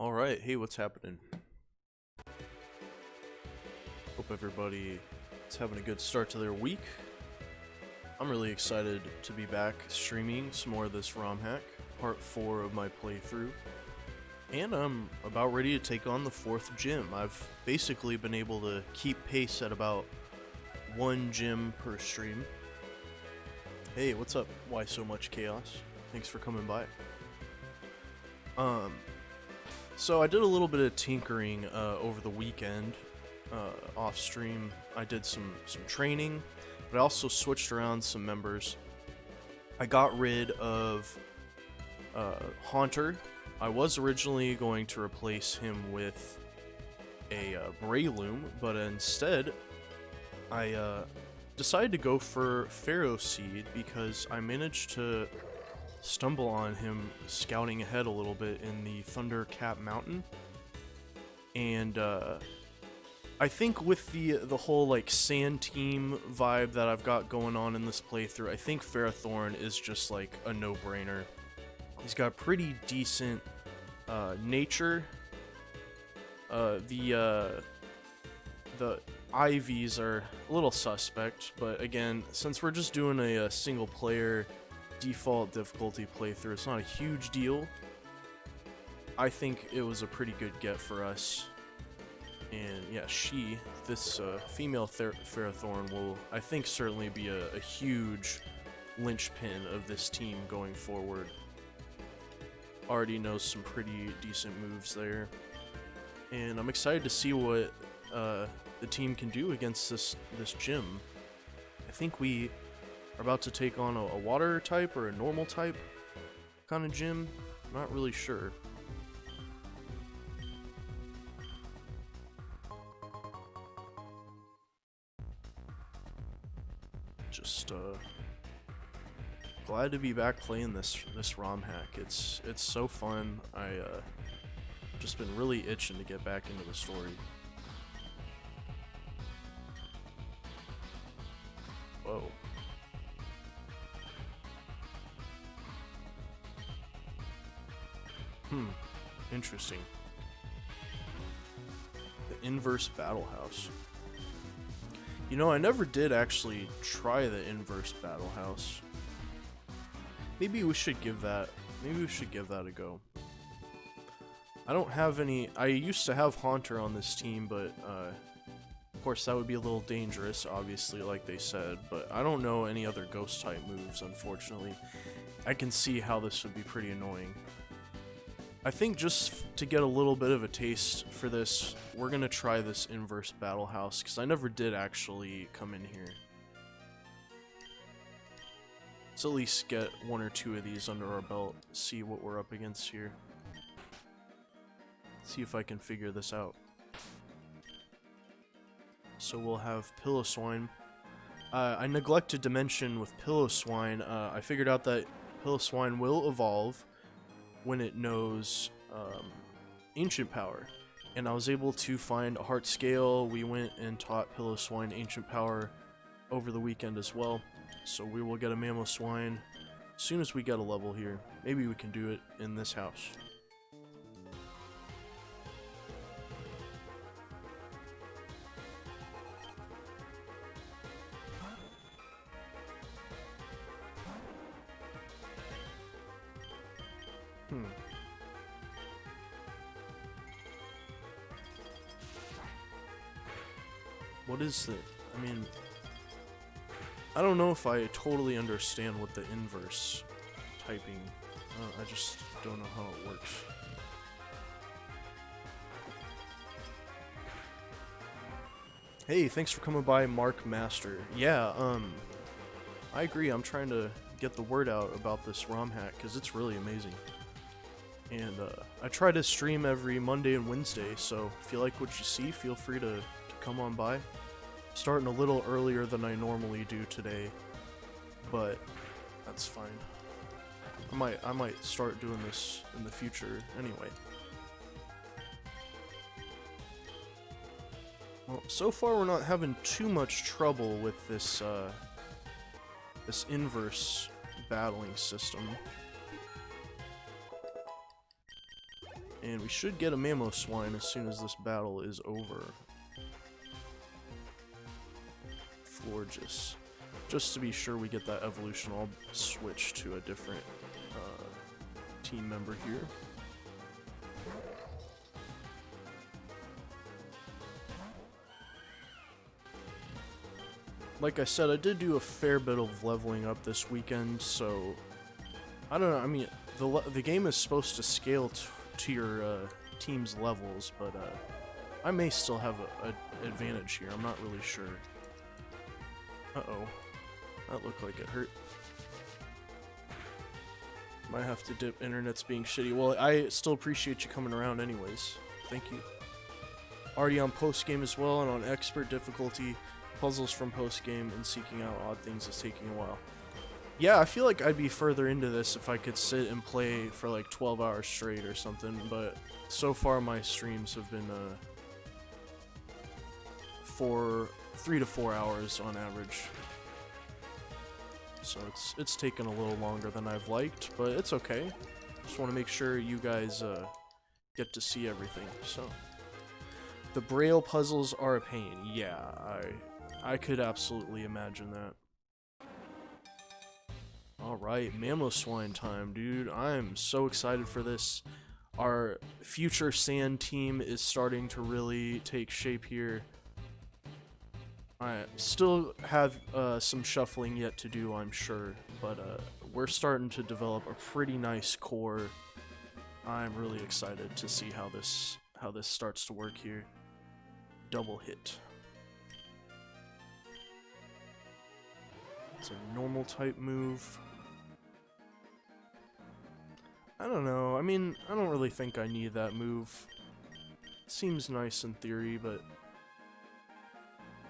Alright, hey, what's happening? Hope everybody is having a good start to their week. I'm really excited to be back streaming some more of this Romhack, part 4 of my playthrough. And I'm about ready to take on the 4th gym. I've basically been able to keep pace at about 1 gym per stream. Hey, what's up? Why so much chaos? Thanks for coming by. So I did a little bit of tinkering over the weekend, off stream. I did some training, but I also switched around some members. I got rid of Haunter. I was originally going to replace him with a Brayloom, but instead I decided to go for Pharaoh Seed because I managed to stumble on him scouting ahead a little bit in the Thunder Cap Mountain, and I think with the whole like sand team vibe that I've got going on in this playthrough, I think Ferrothorn is just like a no-brainer. He's got pretty decent nature. The IVs are a little suspect, but again, since we're just doing a single player default difficulty playthrough, it's not a huge deal. I think it was a pretty good get for us. And yeah, this female Ferrothorn will, I think, certainly be a huge linchpin of this team going forward. Already knows some pretty decent moves there. And I'm excited to see what the team can do against this gym. I think we are about to take on a water type or a normal type kind of gym. Not really sure. Just glad to be back playing this Romhack. It's so fun. I just been really itching to get back into the story. Whoa. Interesting. The inverse battle house. You know, I never did actually try the inverse battle house. Maybe we should give that a go. I don't have any. I used to have Haunter on this team, but of course that would be a little dangerous, obviously, like they said, but I don't know any other ghost type moves, unfortunately. I can see how this would be pretty annoying. I think just to get a little bit of a taste for this, we're gonna try this inverse battle house, because I never did actually come in here. Let's at least get 1 or 2 of these under our belt, see what we're up against here. See if I can figure this out. So we'll have Piloswine. I neglected to mention with Piloswine, I figured out that Piloswine will evolve when it knows Ancient Power. And I was able to find a Heart Scale. We went and taught Piloswine Ancient Power over the weekend as well. So we will get a Mamoswine as soon as we get a level here. Maybe we can do it in this house. What is the... I mean... I don't know if I totally understand what the inverse typing... I just don't know how it works. Hey, thanks for coming by, Mark Master. Yeah, I agree. I'm trying to get the word out about this Romhack, because it's really amazing. And I try to stream every Monday and Wednesday, so if you like what you see, feel free to come on by. Starting a little earlier than I normally do today, but that's fine. I might start doing this in the future anyway. Well, so far we're not having too much trouble with this this inverse battling system. And we should get a Mamoswine as soon as this battle is over. Florges. Just to be sure we get that evolution, I'll switch to a different team member here. Like I said, I did do a fair bit of leveling up this weekend, so I don't know. I mean, the game is supposed to scale to your team's levels, but I may still have an advantage here. I'm not really sure. Uh-oh. That looked like it hurt. Might have to dip. Internet's being shitty. Well, I still appreciate you coming around anyways. Thank you. Already on post-game as well, and on expert difficulty. Puzzles from post-game and seeking out odd things is taking a while. Yeah, I feel like I'd be further into this if I could sit and play for like 12 hours straight or something, but so far my streams have been 3 to 4 hours on average. So it's taken a little longer than I've liked, but it's okay. Just want to make sure you guys get to see everything. So the Braille puzzles are a pain. Yeah, I could absolutely imagine that. Alright, Mamoswine time, dude. I'm so excited for this. Our future sand team is starting to really take shape here. I still have some shuffling yet to do, I'm sure, but we're starting to develop a pretty nice core. I'm really excited to see how this starts to work here. Double hit. It's a normal type move. I don't know. I mean, I don't really think I need that move. It seems nice in theory, but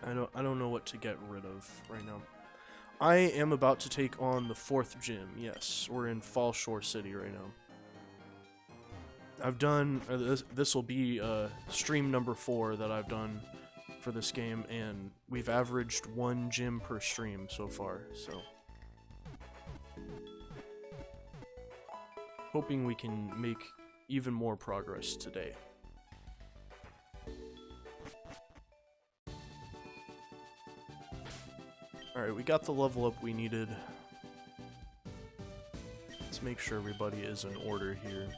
I don't know what to get rid of right now. I am about to take on the 4th gym. Yes, we're in Fall Shore City right now. I've done this will be stream number 4 that I've done for this game, and we've averaged 1 gym per stream so far, so hoping we can make even more progress today. Alright, we got the level up we needed. Let's make sure everybody is in order here.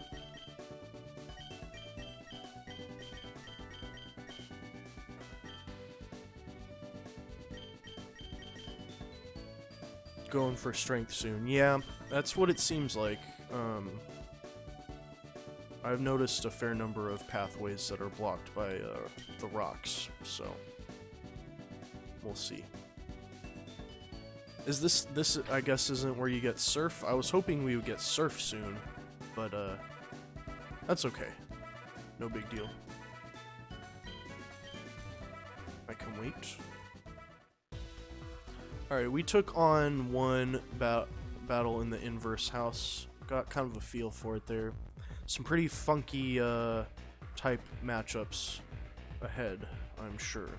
Going for strength soon. Yeah, that's what it seems like. I've noticed a fair number of pathways that are blocked by the rocks, so we'll see. Is this I guess isn't where you get surf? I was hoping we would get surf soon, but that's okay. No big deal. I can wait. Alright, we took on one battle in the inverse house. Got kind of a feel for it there. Some pretty funky type matchups ahead, I'm sure.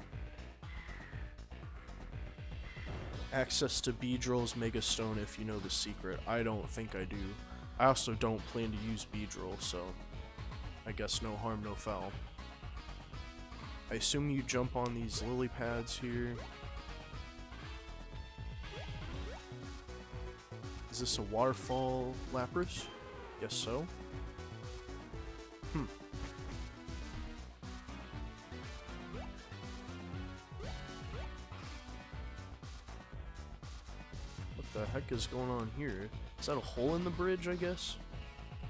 Access to Beedrill's Mega Stone if you know the secret. I don't think I do. I also don't plan to use Beedrill, so I guess no harm, no foul. I assume you jump on these lily pads here. Is this a waterfall Lapras? Guess so. What the heck is going on here? Is that a hole in the bridge, I guess?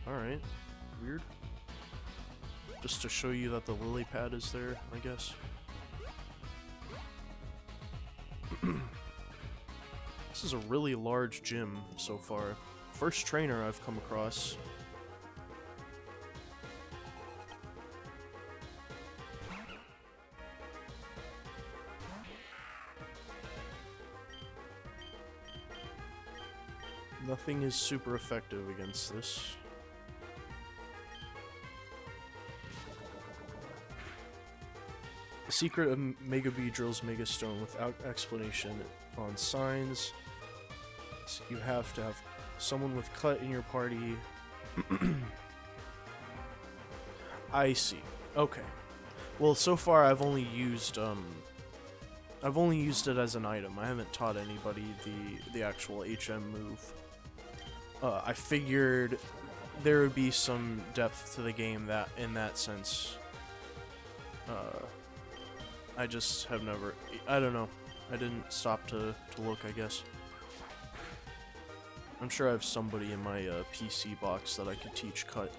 Alright. Weird. Just to show you that the lily pad is there, I guess. This is a really large gym so far. First trainer I've come across. Nothing is super effective against this. The secret of Mega Beedrill's Mega Stone without explanation on signs. So you have to have someone with cut in your party. I see. Okay. Well, so far I've only used it as an item. I haven't taught anybody the actual HM move. I figured there would be some depth to the game that in that sense. I just have never. I don't know. I didn't stop to look, I guess. I'm sure I have somebody in my PC box that I could teach cut.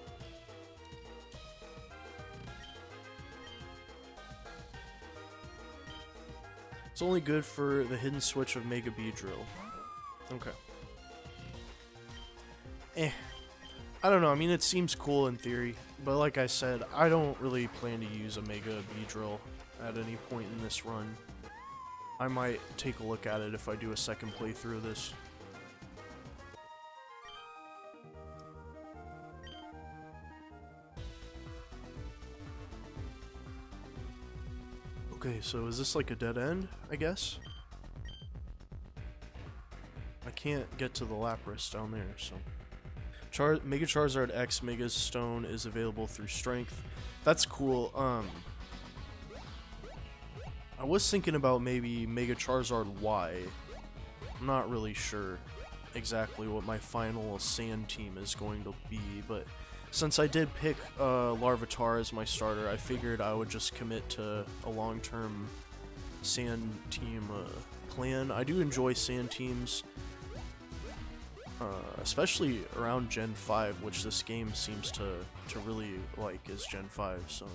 It's only good for the hidden switch of Mega Beedrill. Okay. I don't know, I mean it seems cool in theory, but like I said, I don't really plan to use a Mega Beedrill at any point in this run. I might take a look at it if I do a second playthrough of this. Okay, so is this like a dead end, I guess? I can't get to the Lapras down there, so... Mega Charizard X Mega Stone is available through Strength. That's cool. I was thinking about maybe Mega Charizard Y. I'm not really sure exactly what my final Sand team is going to be, but since I did pick Larvitar as my starter, I figured I would just commit to a long-term Sand team plan. I do enjoy Sand teams. Especially around Gen 5, which this game seems to really like is Gen 5, so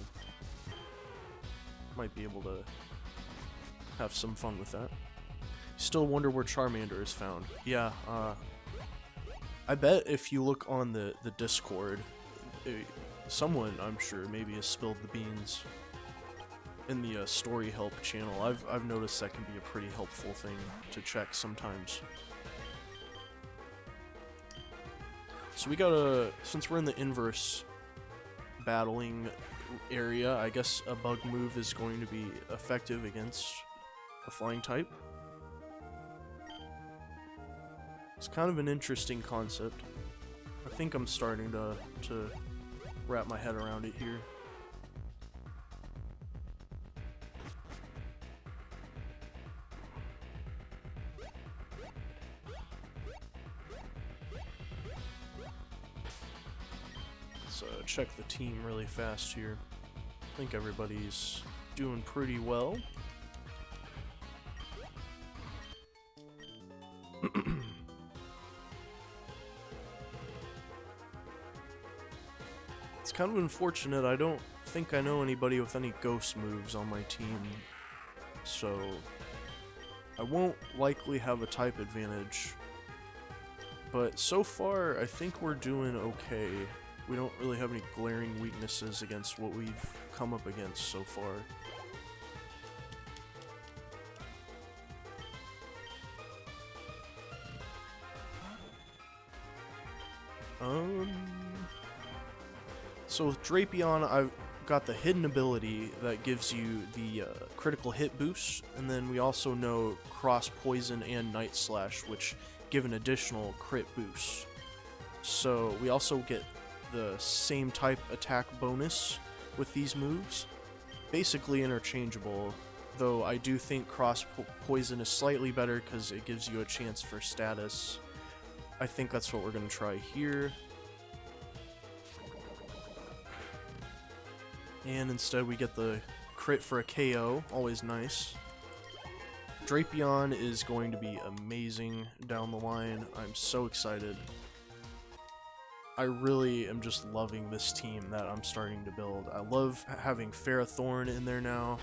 might be able to have some fun with that. Still wonder where Charmander is found. Yeah, I bet if you look on the Discord, someone, I'm sure, maybe has spilled the beans in the story help channel. I've noticed that can be a pretty helpful thing to check sometimes. So we gotta, since we're in the inverse battling area, I guess a bug move is going to be effective against a flying type. It's kind of an interesting concept. I think I'm starting to wrap my head around it here. Check the team really fast here. I think everybody's doing pretty well. It's kind of unfortunate, I don't think I know anybody with any ghost moves on my team, so I won't likely have a type advantage. But so far, I think we're doing okay. We don't really have any glaring weaknesses against what we've come up against so far. So with Drapion, I've got the hidden ability that gives you the critical hit boost, and then we also know Cross Poison and Night Slash, which give an additional crit boost. So we also get the same type attack bonus with these moves. Basically interchangeable, though I do think Cross Poison is slightly better because it gives you a chance for status. I think that's what we're going to try here. And instead we get the crit for a KO, always nice. Drapion is going to be amazing down the line. I'm so excited. I really am just loving this team that I'm starting to build. I love having Ferrothorn in there now.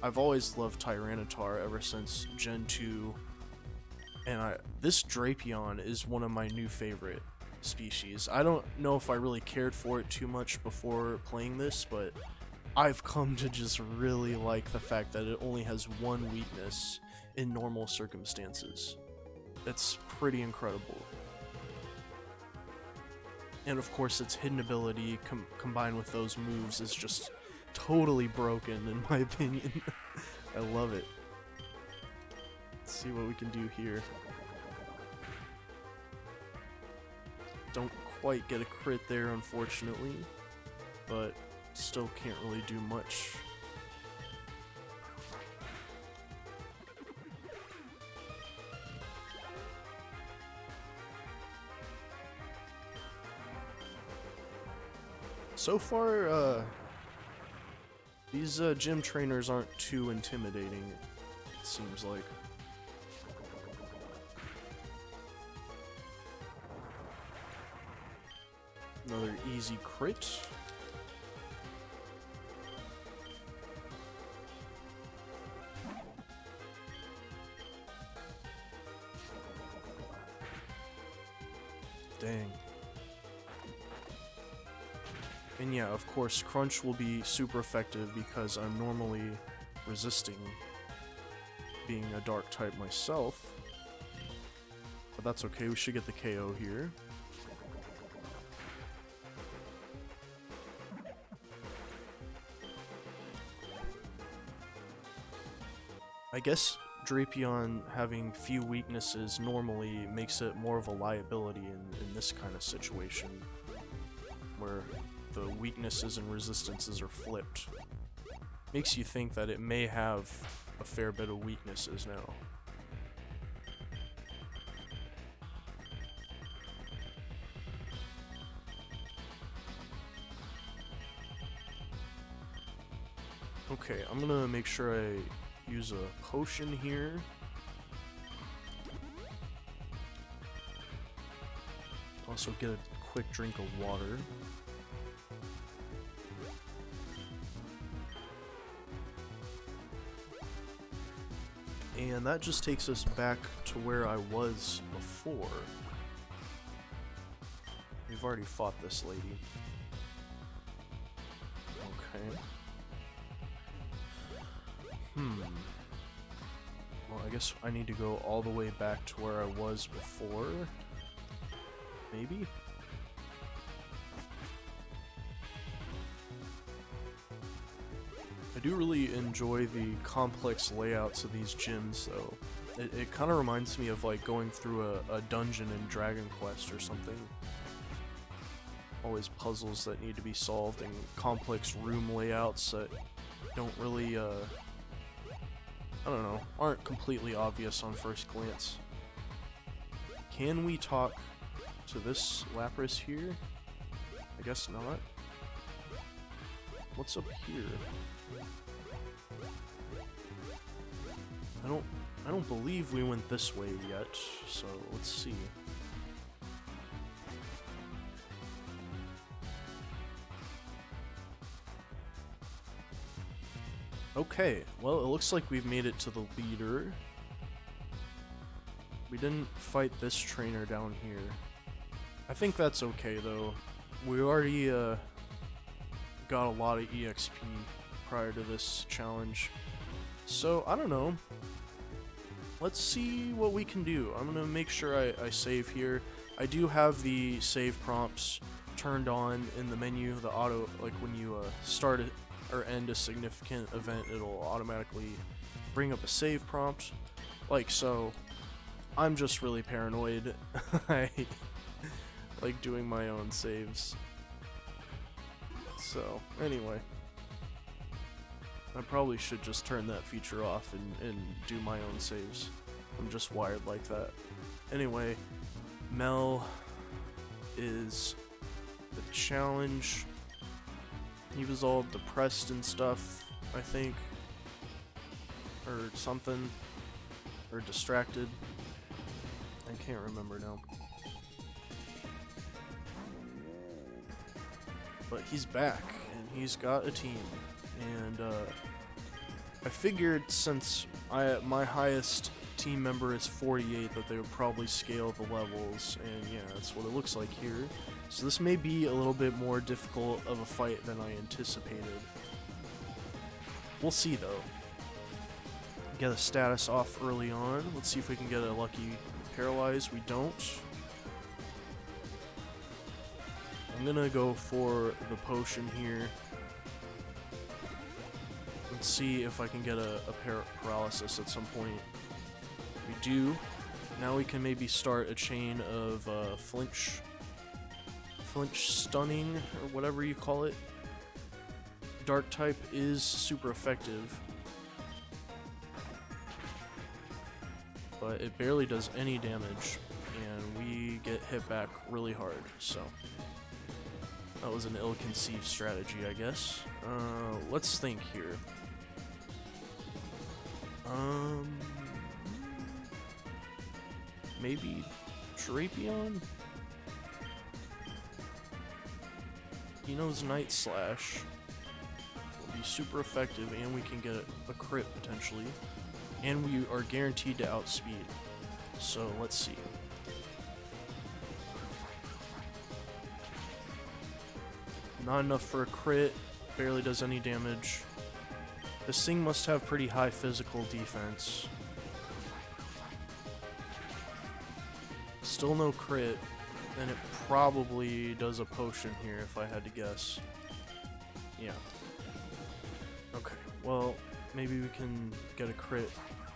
I've always loved Tyranitar ever since Gen 2. And this Drapion is one of my new favorite species. I don't know if I really cared for it too much before playing this, but I've come to just really like the fact that it only has one weakness in normal circumstances. It's pretty incredible. And of course its hidden ability combined with those moves is just totally broken in my opinion. I love it. Let's see what we can do here. Don't quite get a crit there unfortunately, but still can't really do much. So far, these gym trainers aren't too intimidating, it seems like. Another easy crit. Dang. And yeah, of course, Crunch will be super effective because I'm normally resisting being a dark type myself. But that's okay, we should get the KO here. I guess Drapion having few weaknesses normally makes it more of a liability in this kind of situation, where the weaknesses and resistances are flipped. Makes you think that it may have a fair bit of weaknesses now. Okay, I'm gonna make sure I use a potion here. Also get a quick drink of water. And that just takes us back to where I was before. We've already fought this lady. Okay. Well, I guess I need to go all the way back to where I was before. Maybe? I do really enjoy the complex layouts of these gyms, though. It kind of reminds me of like going through a dungeon in Dragon Quest or something. Always puzzles that need to be solved and complex room layouts that don't really, I don't know, aren't completely obvious on first glance. Can we talk to this Lapras here? I guess not. What's up here? I don't believe we went this way yet, so let's see. Okay, well, it looks like we've made it to the leader. We didn't fight this trainer down here. I think that's okay, though. We already got a lot of EXP prior to this challenge. So, I don't know. Let's see what we can do. I'm gonna make sure I save here. I do have the save prompts turned on in the menu, the auto, like when you start it or end a significant event, it'll automatically bring up a save prompt, like so. I'm just really paranoid. I like doing my own saves. So, anyway. I probably should just turn that feature off and do my own saves. I'm just wired like that. Anyway, Mel is the challenge. He was all depressed and stuff, I think. Or something. Or distracted. I can't remember now. But he's back, and he's got a team. And I figured since my highest team member is 48 that they would probably scale the levels, and yeah, that's what it looks like here. So this may be a little bit more difficult of a fight than I anticipated. We'll see though. Get a status off early on. Let's see if we can get a lucky paralyze. We don't. I'm gonna go for the potion here. Let's see if I can get a paralysis at some point. We do. Now we can maybe start a chain of flinch stunning, or whatever you call it. Dark type is super effective, but it barely does any damage, and we get hit back really hard, so that was an ill-conceived strategy, I guess. Let's think here. Maybe Drapion? He knows Night Slash will be super effective, and we can get a crit potentially, and we are guaranteed to outspeed. So let's see. Not enough for a crit, barely does any damage. This thing must have pretty high physical defense. Still no crit, and it probably does a potion here if I had to guess. Yeah. Okay, well, maybe we can get a crit.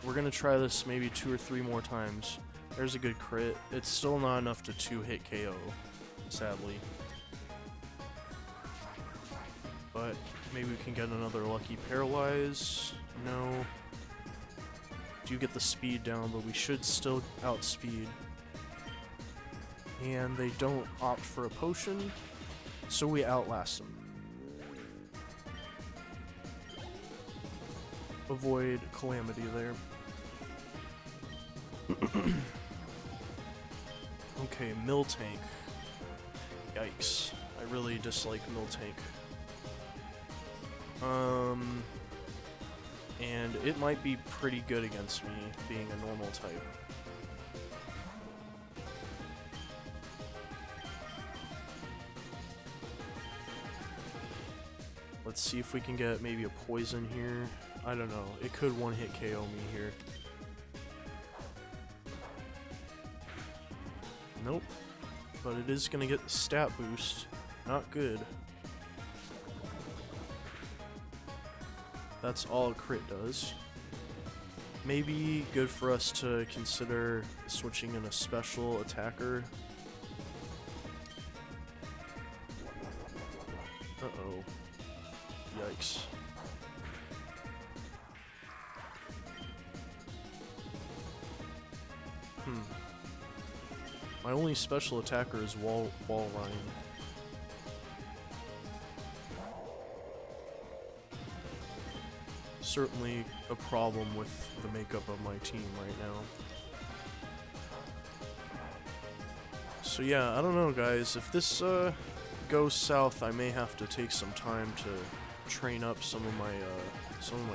We're gonna try this maybe 2 or 3 more times. There's a good crit. It's still not enough to 2-hit KO, sadly. But maybe we can get another lucky paralyze. No. Do get the speed down, but we should still outspeed. And they don't opt for a potion, so we outlast them. Avoid calamity there. Okay, Miltank. Yikes. I really dislike Miltank. And it might be pretty good against me, being a normal type. Let's see if we can get maybe a poison here. I don't know. It could 1-hit KO me here. Nope. But it is going to get the stat boost. Not good. That's all a crit does. Maybe good for us to consider switching in a special attacker. Uh-oh. Yikes. My only special attacker is Wall Ryan. Certainly a problem with the makeup of my team right now. So yeah, I don't know, guys. If this goes south, I may have to take some time to train up some of my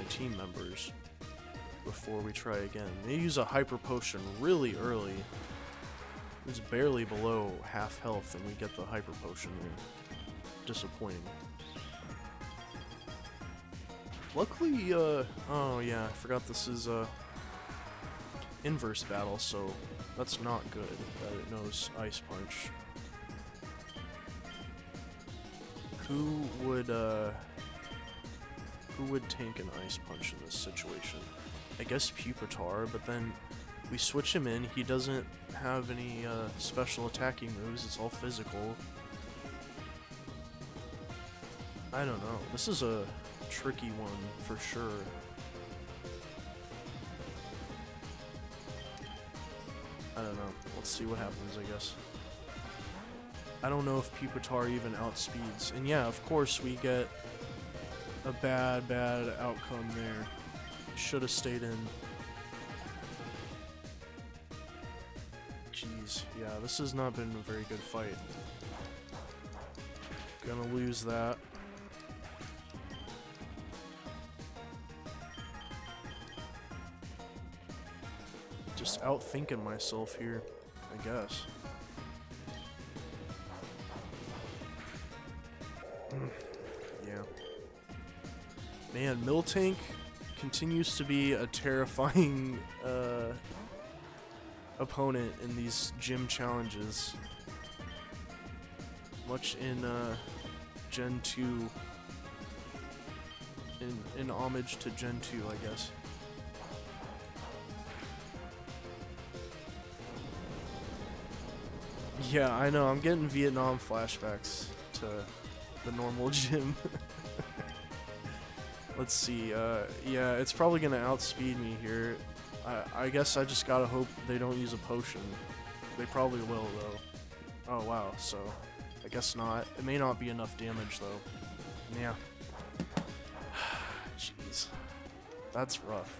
team members before we try again. They use a hyper potion really early. It's barely below half health, and we get the hyper potion there. Disappointing. Luckily, oh yeah, I forgot this is inverse battle, so that's not good that it knows Ice Punch. Who would tank an Ice Punch in this situation? I guess Pupitar, but then we switch him in, he doesn't have any special attacking moves, it's all physical. I don't know, this is a tricky one for sure. I don't know, let's see what happens, I guess. I don't know if Pupitar even outspeeds, and yeah, of course we get a bad outcome there. Should have stayed in. Jeez, yeah, this has not been a very good fight. Gonna lose that. Just outthinking myself here, I guess. Yeah. Man, Miltank continues to be a terrifying opponent in these gym challenges. Much in Gen 2. In homage to Gen 2, I guess. Yeah, I know, I'm getting Vietnam flashbacks to the normal gym. Let's see, yeah, it's probably gonna outspeed me here. I guess I just gotta hope they don't use a potion. They probably will, though. Oh, wow, so I guess not. It may not be enough damage, though. Yeah. Jeez. That's rough.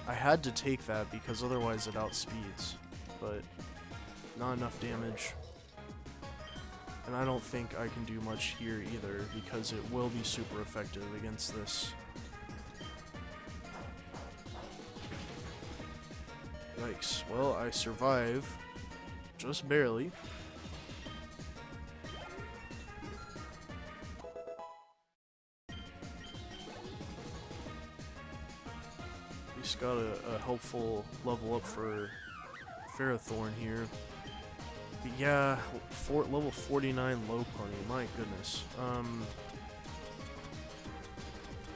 I had to take that because otherwise it outspeeds, but not enough damage. And I don't think I can do much here either because it will be super effective against this. Yikes. Well, I survive. Just barely. At least got a helpful level up for Ferrothorn here. But yeah, level 49 low pony, my goodness. I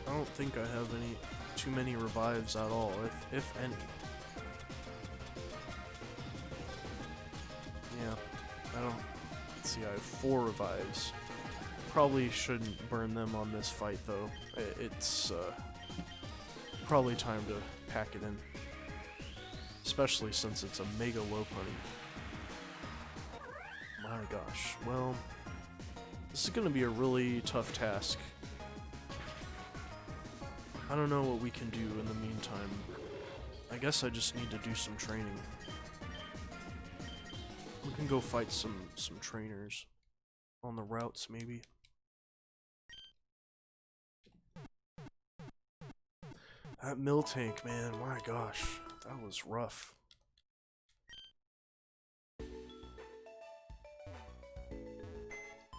don't think I have too many revives at all, if any. Yeah, I don't. Let's see, I have 4 revives. Probably shouldn't burn them on this fight though. It's probably time to pack it in, especially since it's a mega low pony. My gosh, well, this is gonna be a really tough task. I don't know what we can do in the meantime. I guess I just need to do some training. We can go fight some trainers on the routes, maybe. That mill tank, man, my gosh, that was rough.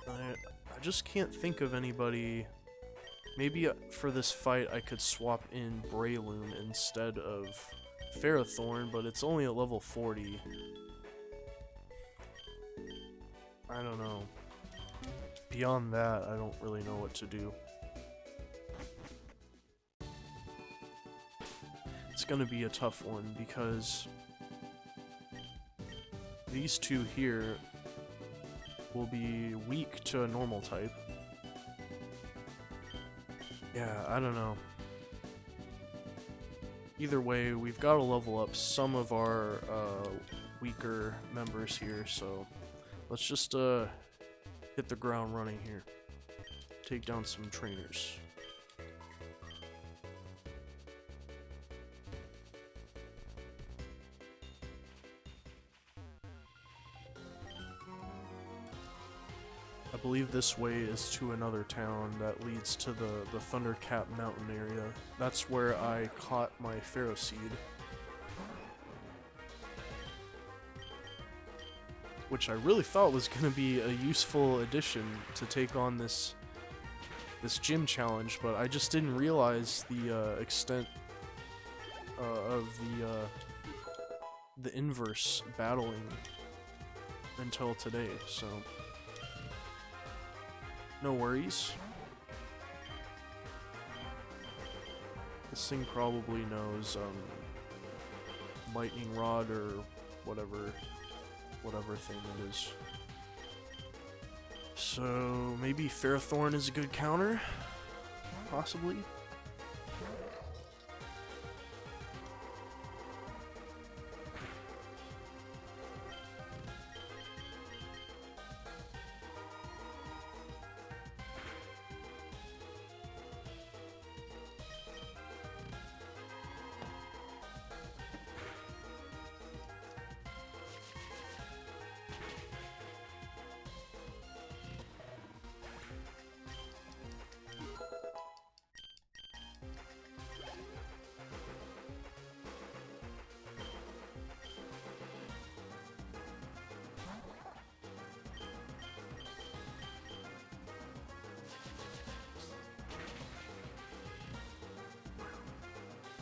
I just can't think of anybody. Maybe for this fight I could swap in Breloom instead of Ferrothorn, but it's only at level 40. I don't know. Beyond that, I don't really know what to do. It's gonna be a tough one because these two here will be weak to a normal type. Yeah, I don't know. Either way, we've got to level up some of our weaker members here, so let's just hit the ground running here. Take down some trainers. I believe this way is to another town that leads to the Thundercap mountain area. That's where I caught my Ferroseed. Which I really thought was going to be a useful addition to take on this gym challenge, but I just didn't realize the extent of the inverse battling until today, so no worries. This thing probably knows lightning rod or whatever thing it is. So maybe Ferrothorn is a good counter, possibly.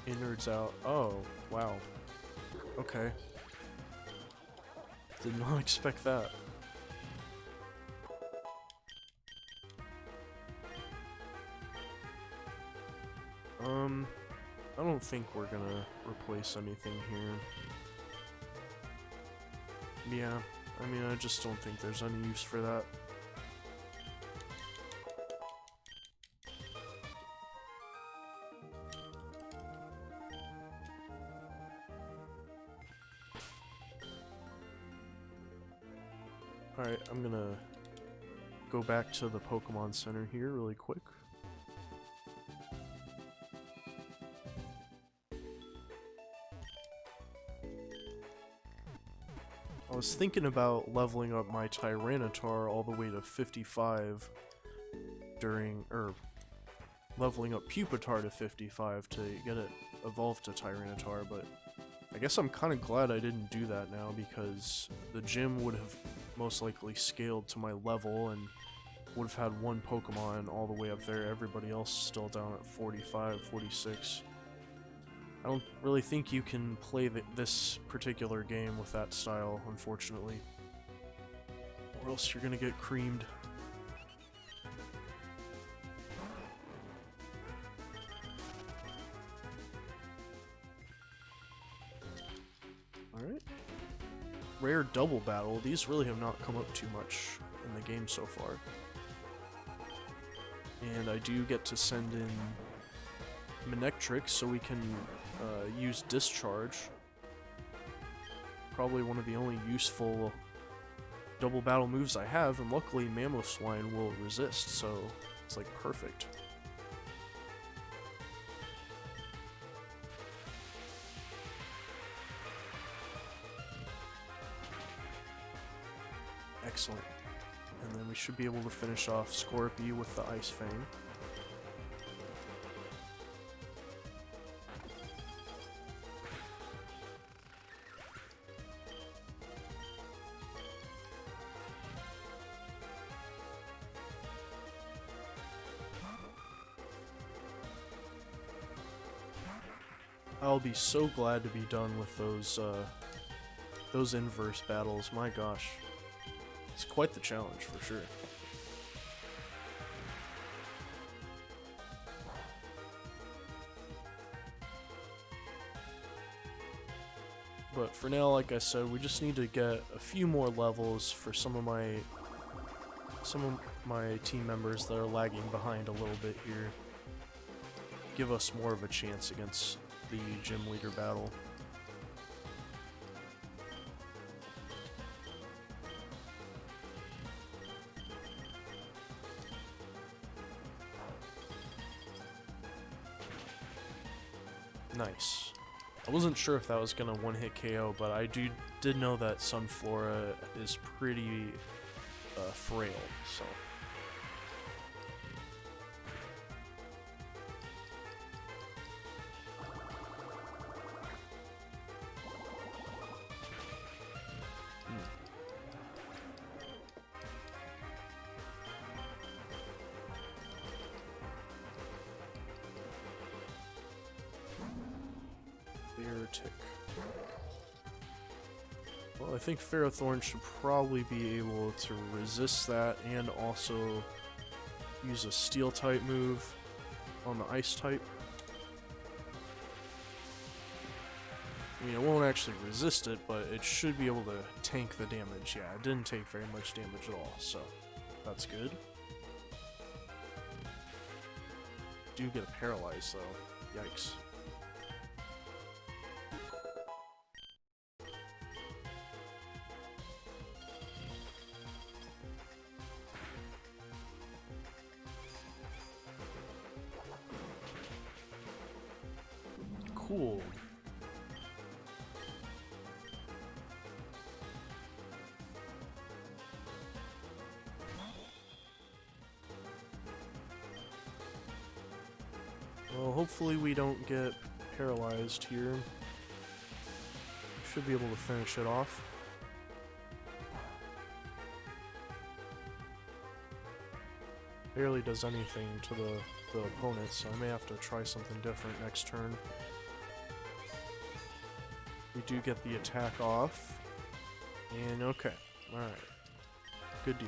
Innards out. Oh, wow. Okay. Did not expect that. I don't think we're gonna replace anything here. Yeah, I mean, I just don't think there's any use for that. Alright, I'm gonna go back to the Pokemon Center here really quick. I was thinking about leveling up my Tyranitar all the way to 55 leveling up Pupitar to 55 to get it evolved to Tyranitar, but I guess I'm kind of glad I didn't do that now, because the gym would have most likely scaled to my level and would have had one Pokemon all the way up there, everybody else still down at 45, 46. I don't really think you can play this particular game with that style, unfortunately. Or else you're gonna get creamed. Alright. Rare double battle. These really have not come up too much in the game so far. And I do get to send in Manectric so we can use Discharge. Probably one of the only useful double battle moves I have, and luckily Mamoswine will resist, so it's like perfect. Excellent. And then we should be able to finish off Scorpy with the Ice Fang. I'll be so glad to be done with those inverse battles. My gosh. It's quite the challenge, for sure. But for now, like I said, we just need to get a few more levels for some of my team members that are lagging behind a little bit here. Give us more of a chance against the gym leader battle. Nice. I wasn't sure if that was gonna one-hit KO, but I did know that Sunflora is pretty frail, so. Tick. Well, I think Ferrothorn should probably be able to resist that and also use a Steel type move on the Ice type. I mean, it won't actually resist it, but it should be able to tank the damage. Yeah, it didn't take very much damage at all, so that's good. Do get paralyzed though. Yikes. Cool. Well, hopefully we don't get paralyzed here. Should be able to finish it off. Barely does anything to the opponent, so I may have to try something different next turn. We do get the attack off. And okay. Alright. Good deal.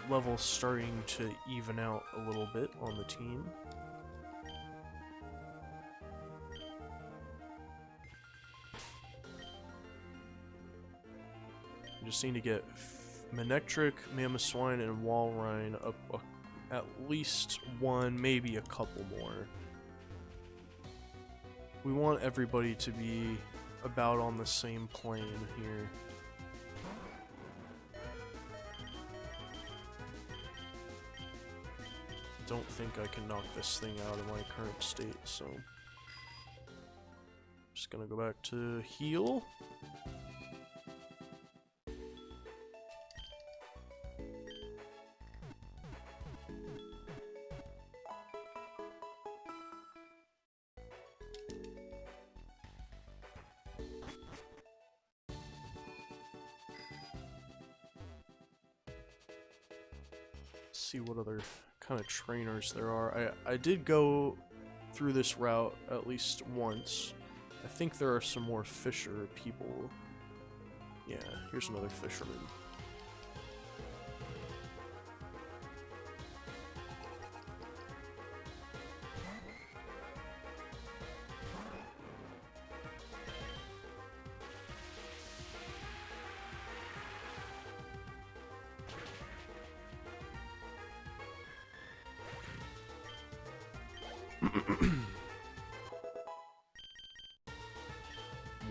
Level's starting to even out a little bit on the team. We just need to get Manectric, Mamoswine, and Walrein up at least one, maybe a couple more. We want everybody to be about on the same plane here. Don't think I can knock this thing out in my current state, so just gonna go back to heal. See what other kind of trainers there are. I did go through this route at least once. I think there are some more fisher people. Yeah, here's another fisherman.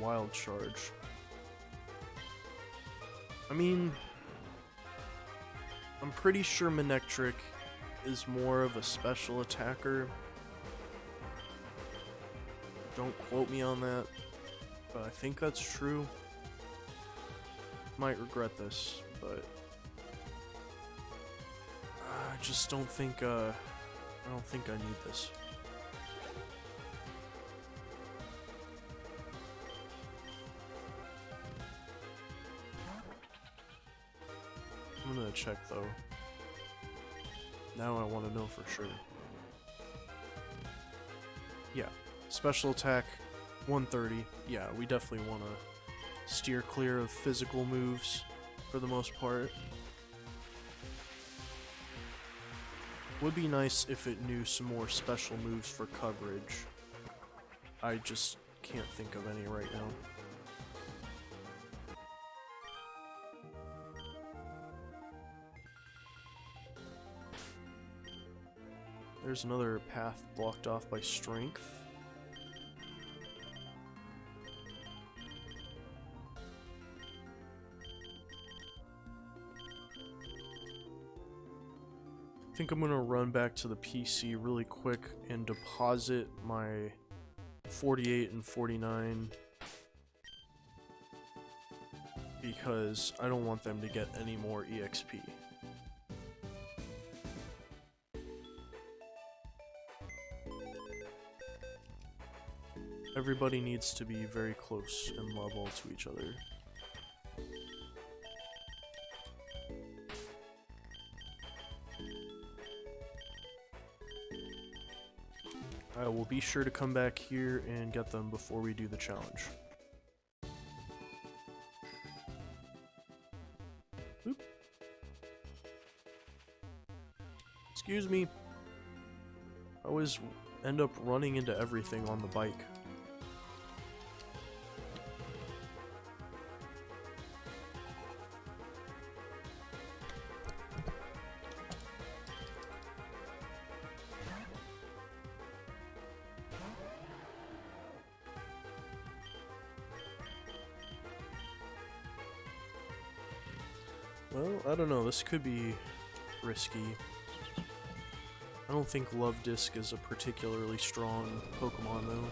Wild charge. I mean, I'm pretty sure Manectric is more of a special attacker. Don't quote me on that, but I think that's true. Might regret this, but I just don't think I need this. I'm gonna check though. Now I want to know for sure. Yeah, special attack 130. Yeah, we definitely want to steer clear of physical moves for the most part. Would be nice if it knew some more special moves for coverage. I just can't think of any right now. There's another path blocked off by strength. I think I'm gonna run back to the PC really quick and deposit my 48 and 49 because I don't want them to get any more EXP. Everybody needs to be very close in level to each other. I will be sure to come back here and get them before we do the challenge. Oop. Excuse me. I always end up running into everything on the bike. Well, I don't know, this could be risky. I don't think Love Disc is a particularly strong Pokemon, though.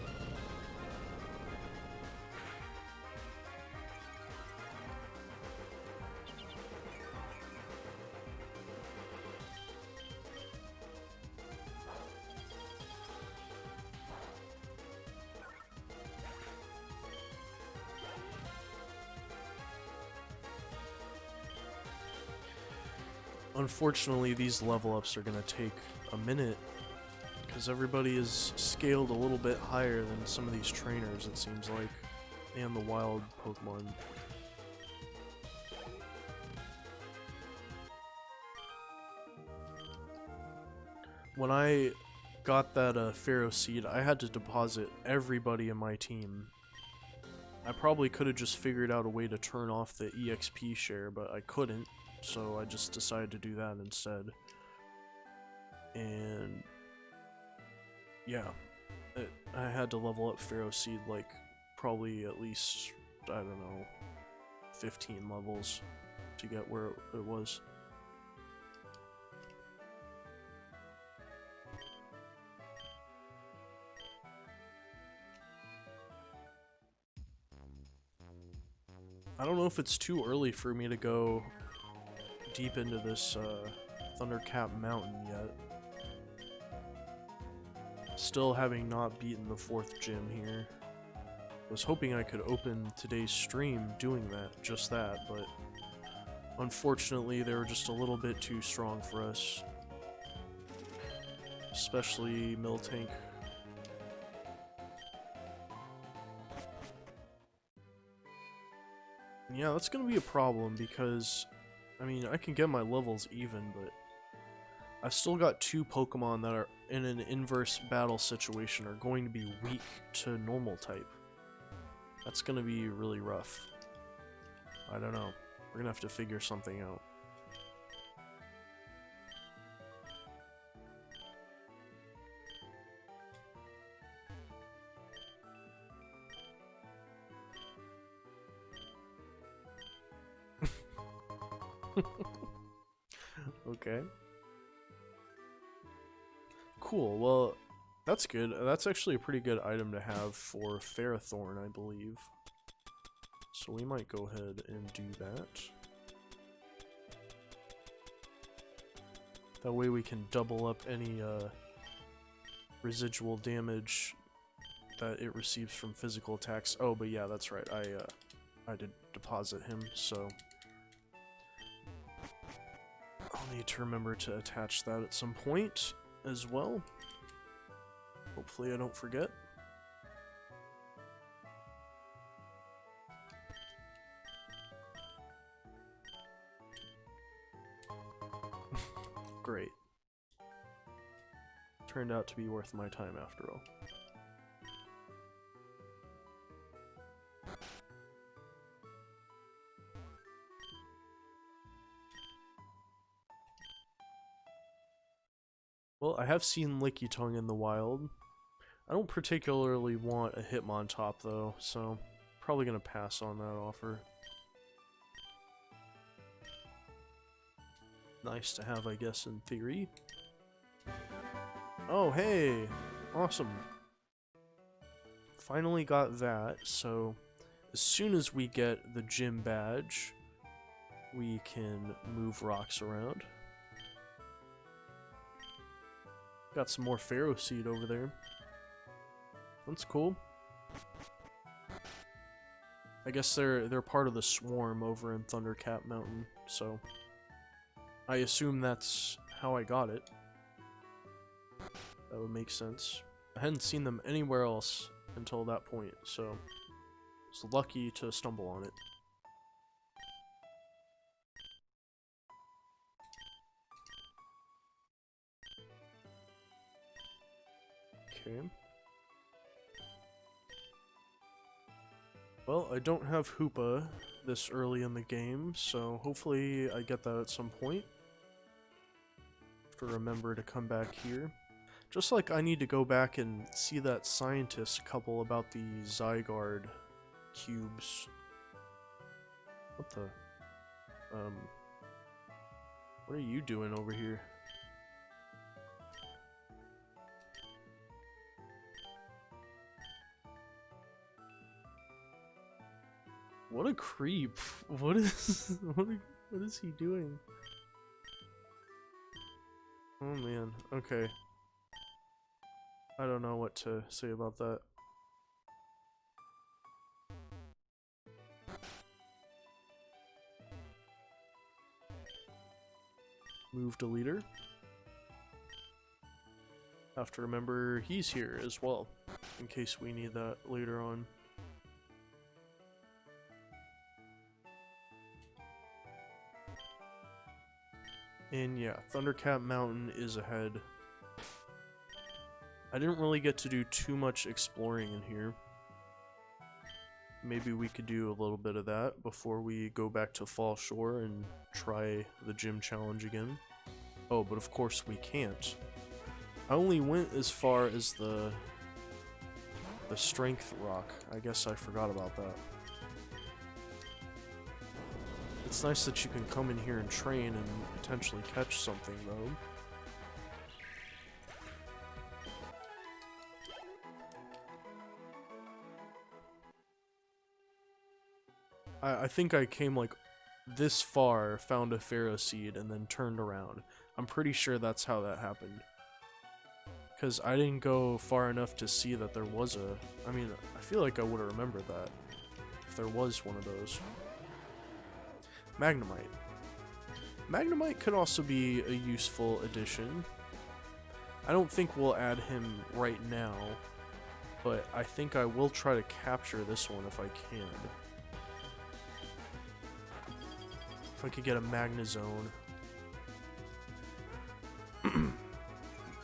Unfortunately, these level ups are gonna take a minute because everybody is scaled a little bit higher than some of these trainers, it seems like, and the wild Pokemon. When I got that Pharaoh Seed, I had to deposit everybody in my team. I probably could have just figured out a way to turn off the EXP share, but I couldn't. So I just decided to do that instead. And yeah, I had to level up Pharaoh Seed like probably at least, I don't know, 15 levels to get where it was. I don't know if it's too early for me to go deep into this Thundercap Mountain yet. Still having not beaten the 4th gym here. I was hoping I could open today's stream doing that, just that, but unfortunately they were just a little bit too strong for us. Especially Miltank. Yeah, that's gonna be a problem because, I mean, I can get my levels even, but I've still got 2 Pokemon that are in an inverse battle situation are going to be weak to normal type. That's gonna be really rough. I don't know. We're gonna have to figure something out. Okay. Cool, well, that's good. That's actually a pretty good item to have for Ferrothorn, I believe. So we might go ahead and do that. That way we can double up any residual damage that it receives from physical attacks. Oh, but yeah, that's right. I did deposit him, so I'll need to remember to attach that at some point as well. Hopefully I don't forget. Great. Turned out to be worth my time after all. Well, I have seen Lickitung in the wild. I don't particularly want a Hitmontop though, so probably gonna pass on that offer. Nice to have, I guess, in theory. Oh, hey! Awesome. Finally got that, so as soon as we get the gym badge, we can move rocks around. Got some more Pharaoh Seed over there. That's cool. I guess they're part of the swarm over in Thundercap Mountain, so I assume that's how I got it. That would make sense. I hadn't seen them anywhere else until that point, so I was lucky to stumble on it. Okay. Well, I don't have Hoopa this early in the game, so hopefully I get that at some point. To remember to come back here. Just like I need to go back and see that scientist couple about the Zygarde cubes. What the? What are you doing over here? What a creep. What is he doing? Oh man, okay. I don't know what to say about that. Move to leader. Have to remember he's here as well, in case we need that later on. And yeah, Thundercap Mountain is ahead. I didn't really get to do too much exploring in here. Maybe we could do a little bit of that before we go back to Fall Shore and try the gym challenge again. Oh, but of course we can't. I only went as far as the The strength rock. I guess I forgot about that. It's nice that you can come in here and train and potentially catch something, though. I think I came like this far, found a Pharaoh seed, and then turned around. I'm pretty sure that's how that happened. Because I didn't go far enough to see that there was a... I mean, I feel like I would have remembered that if there was one of those. Magnemite. Magnemite could also be a useful addition. I don't think we'll add him right now, but I think I will try to capture this one if I can. If I could get a Magnezone.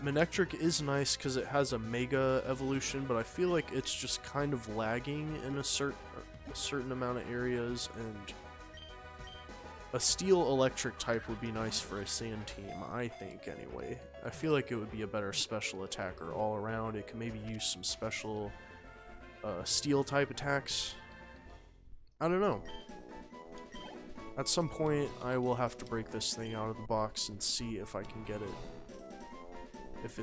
Manectric is nice because it has a Mega evolution, but I feel like it's just kind of lagging in a certain amount of areas, and a Steel Electric type would be nice for a Sand team, I think, anyway. I feel like it would be a better special attacker all around. It can maybe use some special Steel type attacks. I don't know. At some point, I will have to break this thing out of the box and see if I can get it. If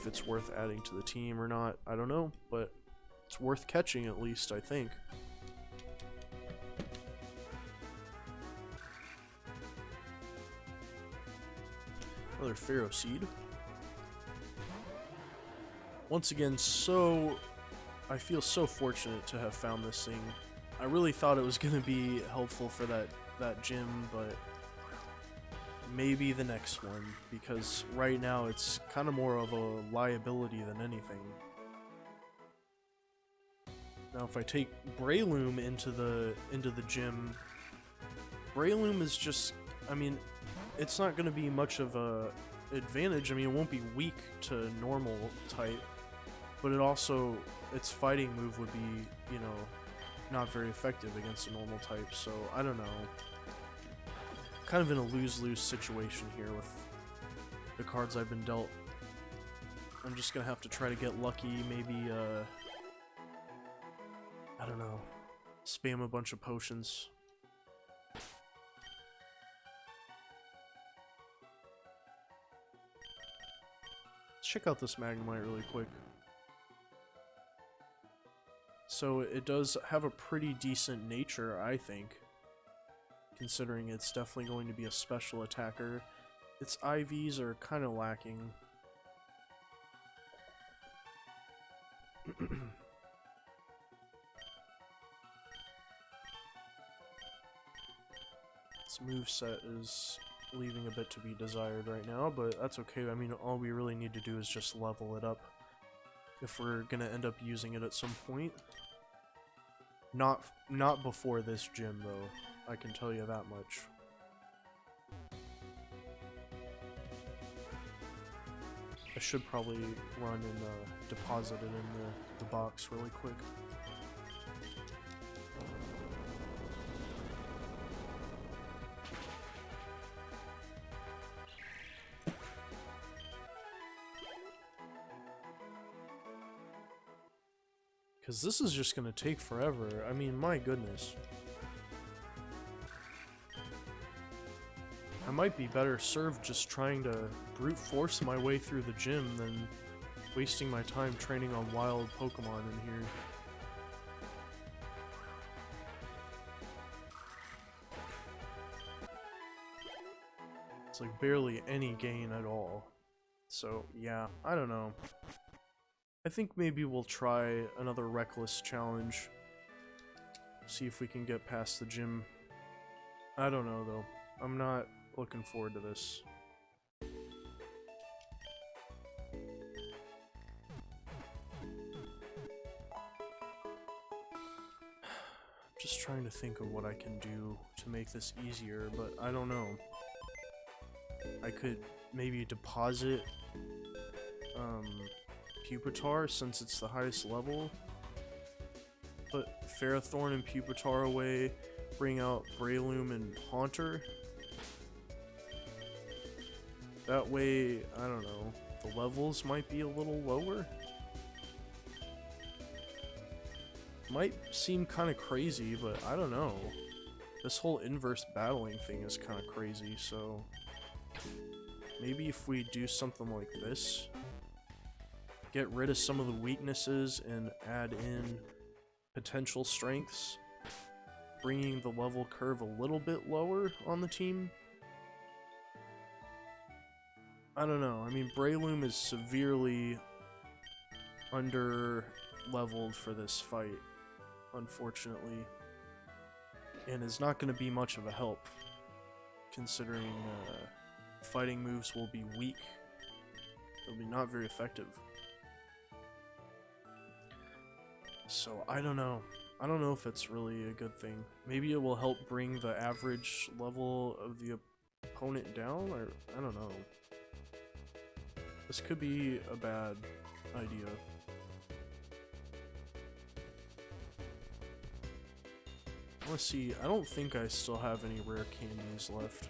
it's worth adding to the team or not, I don't know, but it's worth catching at least, I think. Another Pharaoh seed. Once again, I feel so fortunate to have found this thing. I really thought it was going to be helpful for that gym, but maybe the next one, because right now it's kind of more of a liability than anything. Now if I take Breloom into the gym, Breloom is just, I mean, it's not going to be much of a advantage. I mean, it won't be weak to normal type, but its fighting move would be, you know, not very effective against a normal type, so I don't know. Kind of in a lose-lose situation here with the cards I've been dealt. I'm just gonna have to try to get lucky, maybe, I don't know, spam a bunch of potions. Let's check out this Magnemite really quick. So it does have a pretty decent nature, I think, considering it's definitely going to be a special attacker. Its IVs are kind of lacking. Its moveset is leaving a bit to be desired right now, but that's okay. I mean, all we really need to do is just level it up if we're gonna end up using it at some point. Not before this gym, though. I can tell you that much. I should probably run and deposit it in the box really quick. Because this is just going to take forever. I mean, my goodness. I might be better served just trying to brute force my way through the gym than wasting my time training on wild Pokemon in here. It's like barely any gain at all. So, yeah, I don't know. I think maybe we'll try another Reckless challenge. See if we can get past the gym. I don't know, though. I'm not looking forward to this. Just trying to think of what I can do to make this easier, but I don't know. I could maybe deposit Pupitar since it's the highest level. Put Ferrothorn and Pupitar away, bring out Breloom and Haunter. That way, I don't know, the levels might be a little lower. Might seem kind of crazy, but I don't know. This whole inverse battling thing is kind of crazy, so maybe if we do something like this, get rid of some of the weaknesses and add in potential strengths, bringing the level curve a little bit lower on the team. I don't know. I mean, Breloom is severely under-leveled for this fight, unfortunately, and is not going to be much of a help, considering fighting moves will be weak. They'll be not very effective. So, I don't know. I don't know if it's really a good thing. Maybe it will help bring the average level of the opponent down, or I don't know. This could be a bad idea. I want to see. I don't think I still have any rare candies left.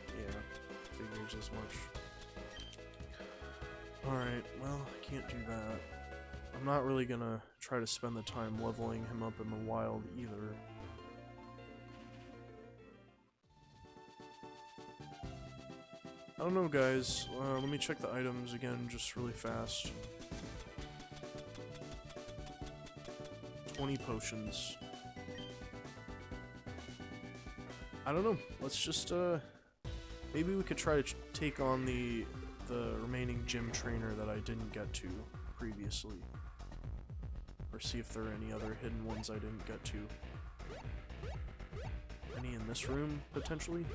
Yeah, figures as much. Alright, well, I can't do that. I'm not really gonna try to spend the time leveling him up in the wild either. I don't know, guys. Let me check the items again just really fast. 20 potions. I don't know. Let's just, maybe we could try to take on the remaining gym trainer that I didn't get to previously. Or see if there are any other hidden ones I didn't get to. Any in this room, potentially?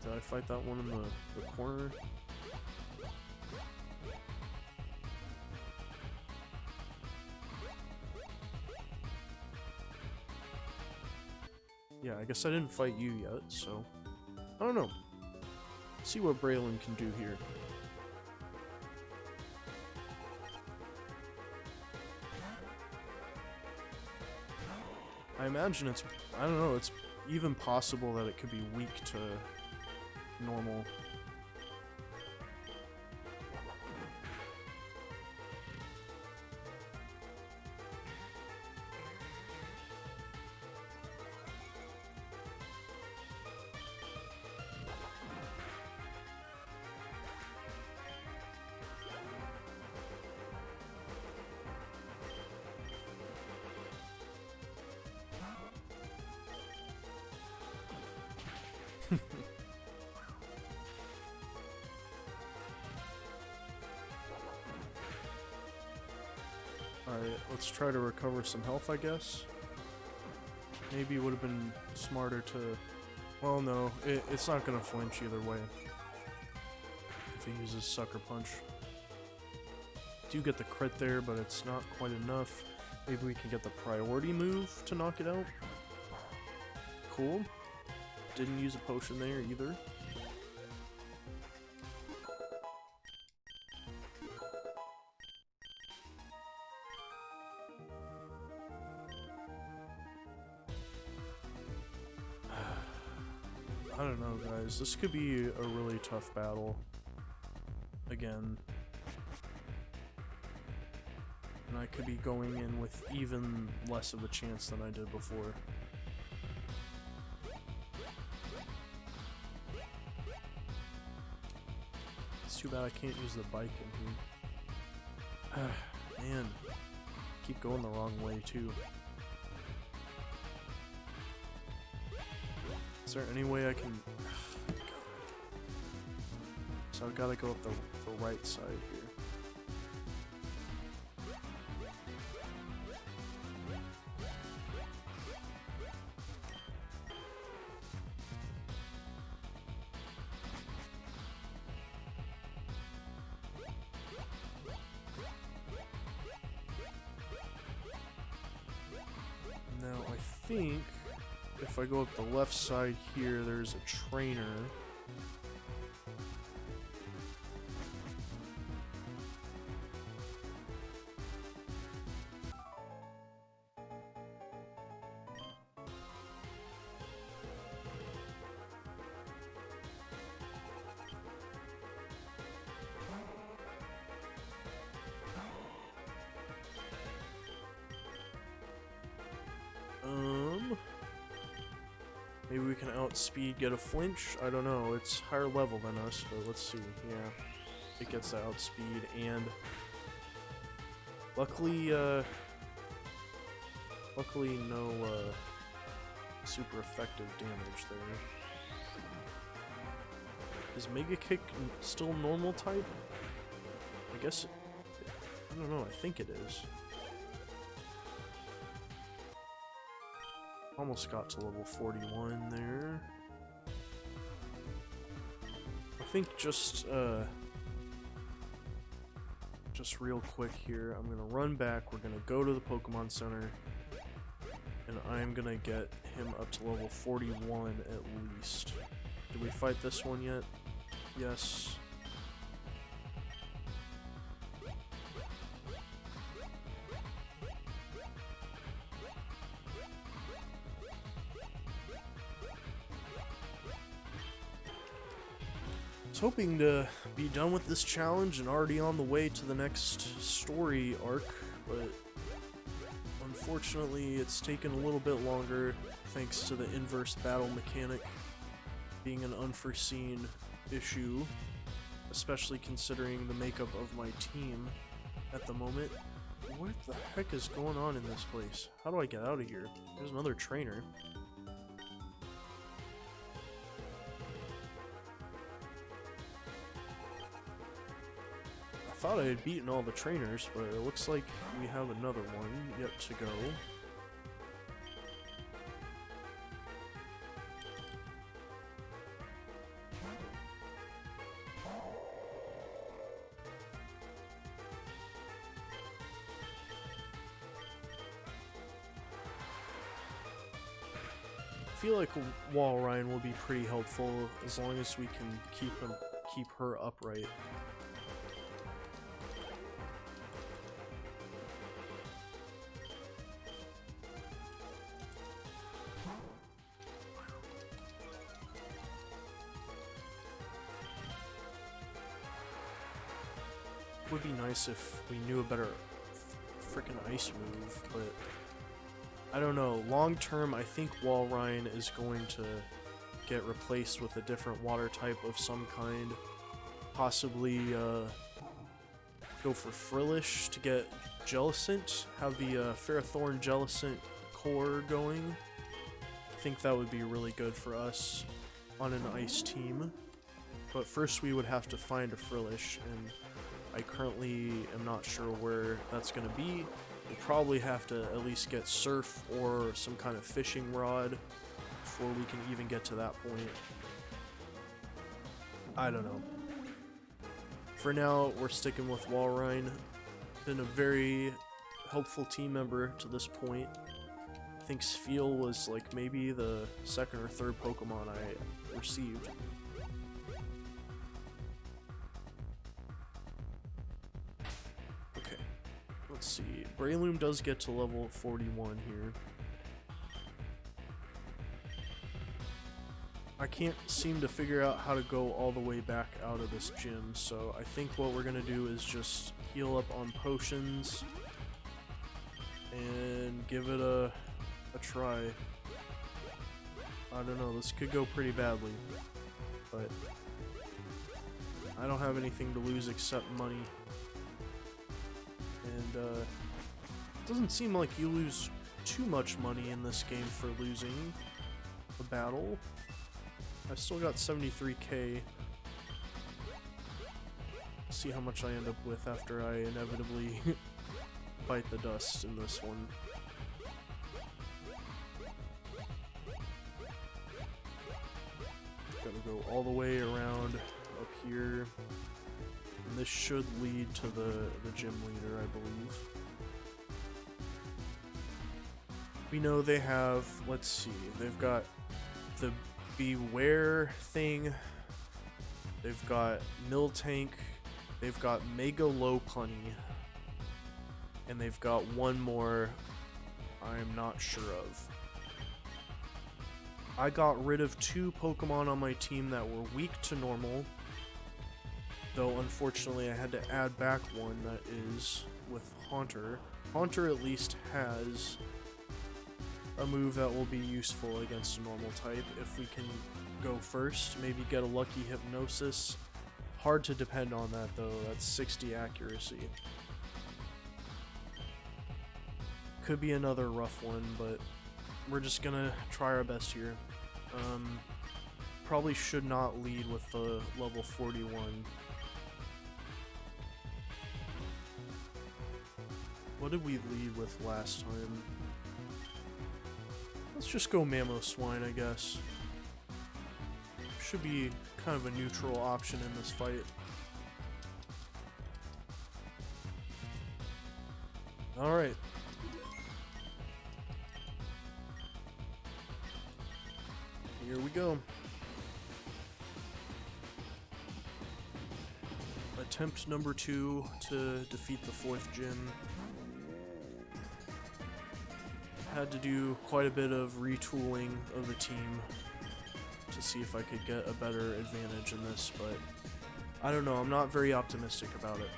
Did I fight that one in the corner? Yeah, I guess I didn't fight you yet, so... I don't know. See what Breloom can do here. I imagine it's... I don't know, it's even possible that it could be weak to normal. Alright, let's try to recover some health, I guess. Maybe it would have been smarter to... Well, no, it's not gonna flinch either way. If he uses Sucker Punch. Do get the crit there, but it's not quite enough. Maybe we can get the priority move to knock it out. Cool. Didn't use a potion there either. I don't know, guys. This could be a really tough battle. Again. And I could be going in with even less of a chance than I did before. It's too bad I can't use the bike in here. Man. Keep going the wrong way, too. Is there any way I can... So I've got to go up the right side here. Now I think... if I go up the left side here, there's a trainer. Maybe we can outspeed, get a flinch. I don't know. It's higher level than us, but let's see. Yeah, it gets the outspeed, and luckily no super effective damage there. Is Mega Kick still normal type? I guess I don't know. I think it is. Almost got to level 41 there. I think just real quick here, I'm gonna run back. We're gonna go to the Pokemon Center, and I'm gonna get him up to level 41 at least. Did we fight this one yet? Yes. Hoping to be done with this challenge and already on the way to the next story arc, but unfortunately it's taken a little bit longer thanks to the inverse battle mechanic being an unforeseen issue, especially considering the makeup of my team at the moment. What the heck is going on in this place? How do I get out of here? There's another trainer. I thought I had beaten all the trainers, but it looks like we have another one yet to go. I feel like Walrein will be pretty helpful as long as we can keep her upright. Would be nice if we knew a better freaking ice move, but I don't know. Long term, I think Walrein is going to get replaced with a different water type of some kind. Possibly go for Frillish to get Jellicent, have the Ferrothorn Jellicent core going. I think that would be really good for us on an ice team. But first we would have to find a Frillish, and I currently am not sure where that's going to be. We'll probably have to at least get Surf or some kind of fishing rod before we can even get to that point. I don't know. For now, we're sticking with Walrein. Been a very helpful team member to this point. I think Spheal was like maybe the second or third Pokemon I received. Let's see, Breloom does get to level 41 here. I can't seem to figure out how to go all the way back out of this gym, so I think what we're gonna do is just heal up on potions and give it a try. I don't know, this could go pretty badly, but I don't have anything to lose except money. And it doesn't seem like you lose too much money in this game for losing a battle. I've still got 73k. See how much I end up with after I inevitably bite the dust in this one. Gotta go all the way around up here. And this should lead to the gym leader, I believe. We know they have, let's see, they've got the Beware thing, they've got Miltank, they've got Mega Lopunny, and they've got one more I'm not sure of. I got rid of 2 Pokemon on my team that were weak to normal, though unfortunately I had to add back one that is with Haunter. Haunter at least has a move that will be useful against a normal type if we can go first. Maybe get a lucky hypnosis. Hard to depend on that though, that's 60 accuracy. Could be another rough one, but we're just gonna try our best here. Probably should not lead with the level 41. What did we lead with last time? Let's just go Mamoswine, I guess. Should be kind of a neutral option in this fight. Alright. Here we go. Attempt number 2 to defeat the 4th gym. Had to do quite a bit of retooling of the team to see if I could get a better advantage in this, but I don't know, I'm not very optimistic about it.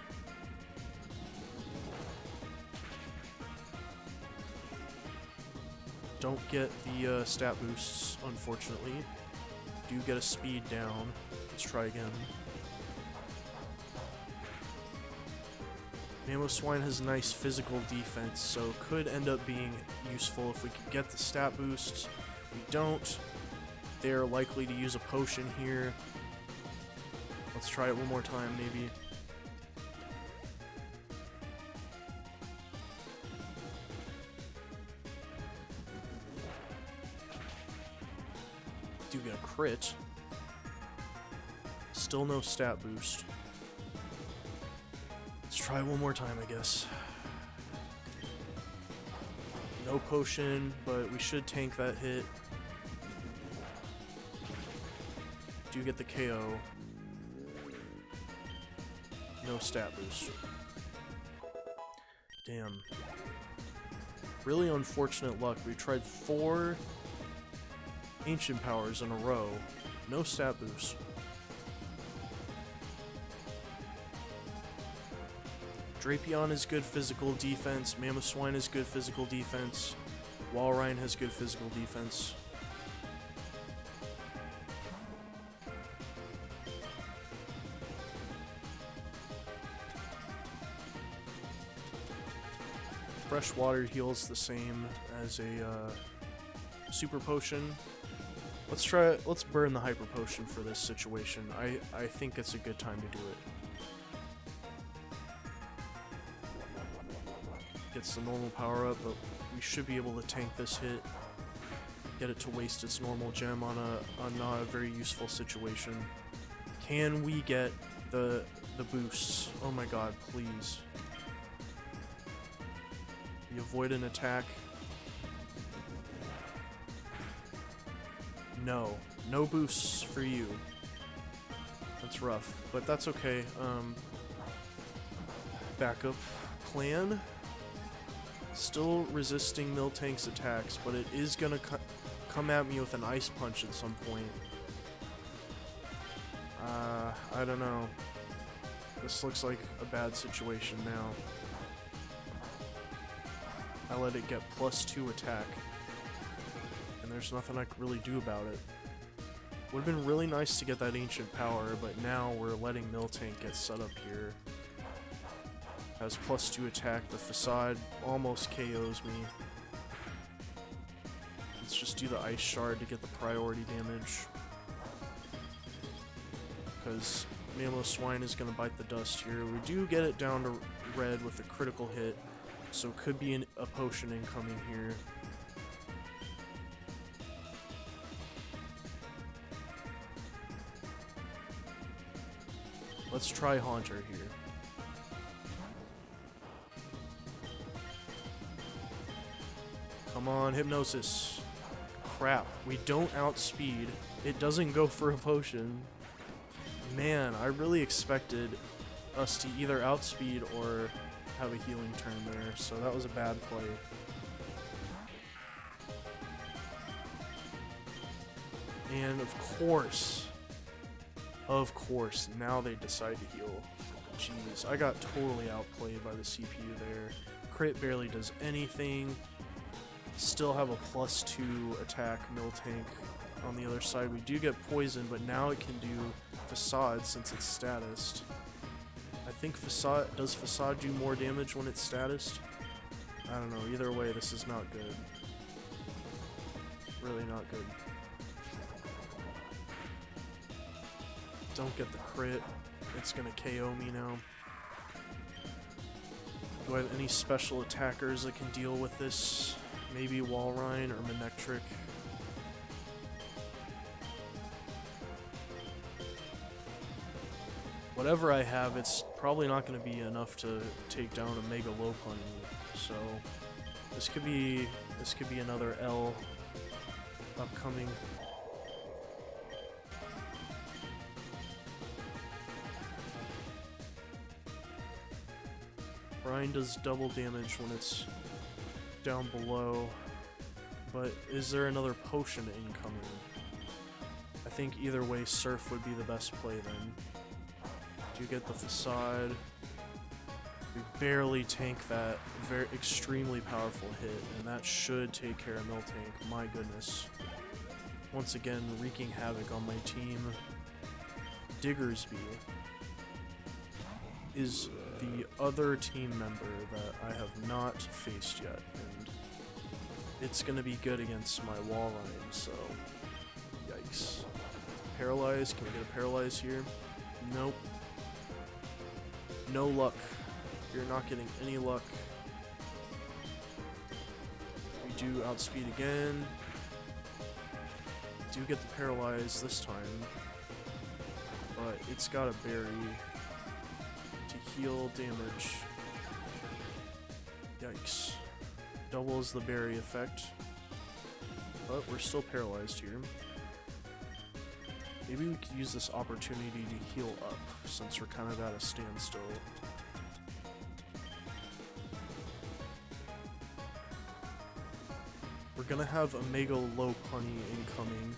Don't get the stat boosts, unfortunately. Do get a speed down. Let's try again. Mamoswine has nice physical defense, so could end up being useful if we could get the stat boosts. We don't. They're likely to use a potion here. Let's try it one more time, maybe. Do get a crit. Still no stat boost. Let's try one more time, I guess. No potion, but we should tank that hit. Do get the KO. No stat boost. Damn. Really unfortunate luck. We tried 4 ancient powers in a row. No stat boost. Drapion is good physical defense, Mamoswine is good physical defense, Walrein has good physical defense. Fresh water heals the same as a super potion. Let's burn the hyper potion for this situation. I think it's a good time to do it. Gets the normal power up, but we should be able to tank this hit. Get it to waste its normal gem on not a very useful situation. Can we get the boosts? Oh my god, please. We avoid an attack. No. No boosts for you. That's rough, but that's okay. Backup plan. Still resisting Miltank's attacks, but it is gonna come at me with an ice punch at some point. I don't know. This looks like a bad situation now. I let it get +2 attack, and there's nothing I could really do about it. Would've been really nice to get that ancient power, but now we're letting Miltank get set up here. Has +2 attack, the facade almost KOs me. Let's just do the ice shard to get the priority damage. Because Mamoswine is going to bite the dust here. We do get it down to red with a critical hit, so could be a potion incoming here. Let's try Haunter here. Come on, Hypnosis. Crap, we don't outspeed. It doesn't go for a potion. Man, I really expected us to either outspeed or have a healing turn there, so that was a bad play. And of course, now they decide to heal. Jeez, I got totally outplayed by the CPU there. Crit barely does anything. Still have a +2 attack mill tank on the other side. We do get poison, but now it can do facade since it's statused. I think does facade do more damage when it's statused? I don't know. Either way, this is not good. Really not good. Don't get the crit. It's gonna KO me now. Do I have any special attackers that can deal with this? Maybe Walrein or Manectric. Whatever I have, it's probably not going to be enough to take down a Mega Lopunny. So this could be another L upcoming. Brine does double damage when it's down below, but is there another potion incoming? I think either way Surf would be the best play then. Do you get the facade? We barely tank that extremely powerful hit, and that should take care of Miltank. My goodness. Once again, wreaking havoc on my team. Diggersby is the other team member that I have not faced yet, and it's gonna be good against my Walrein, so yikes. Paralyze, can we get a paralyze here? Nope. No luck. You're not getting any luck. We do outspeed again. Do get the paralyze this time, but it's got a berry to heal damage. Yikes. Doubles the berry effect, but we're still paralyzed here. Maybe we could use this opportunity to heal up, since we're kind of at a standstill. We're gonna have a Mega Lopunny incoming.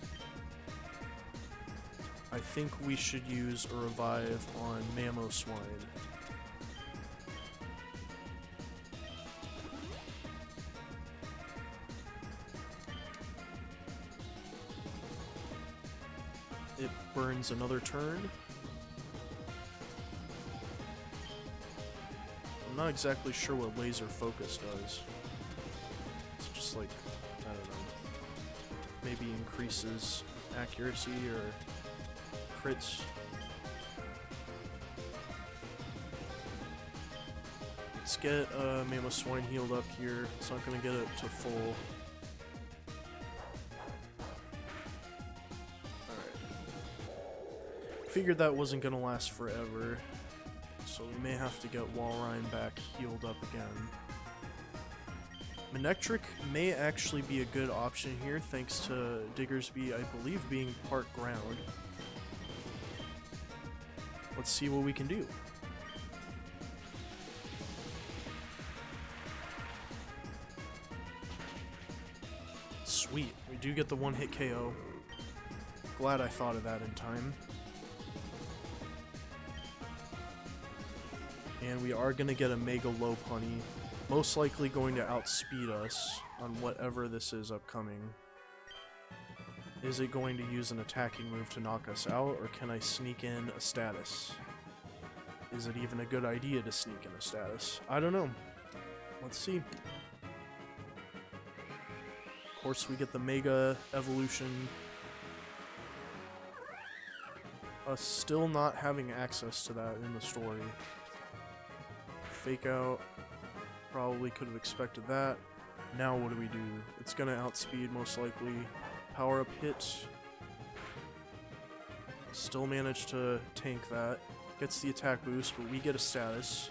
I think we should use a revive on Mamoswine. It burns another turn. I'm not exactly sure what laser focus does. It's just like, I don't know, maybe increases accuracy or crits. Let's get Mamoswine healed up here. It's not gonna get it to full. Figured that wasn't gonna last forever, so we may have to get Walrein back healed up again. Manectric may actually be a good option here, thanks to Diggersby, I believe, being part ground. Let's see what we can do. Sweet, we do get the one-hit KO. Glad I thought of that in time. And we are going to get a Mega Lopunny, most likely going to outspeed us on whatever this is upcoming. Is it going to use an attacking move to knock us out, or can I sneak in a status? Is it even a good idea to sneak in a status? I don't know. Let's see. Of course, we get the Mega Evolution. Us still not having access to that in the story. Fake out. Probably could have expected that. Now what do we do? It's gonna outspeed most likely. Power up hit. Still managed to tank that. Gets the attack boost, but we get a status.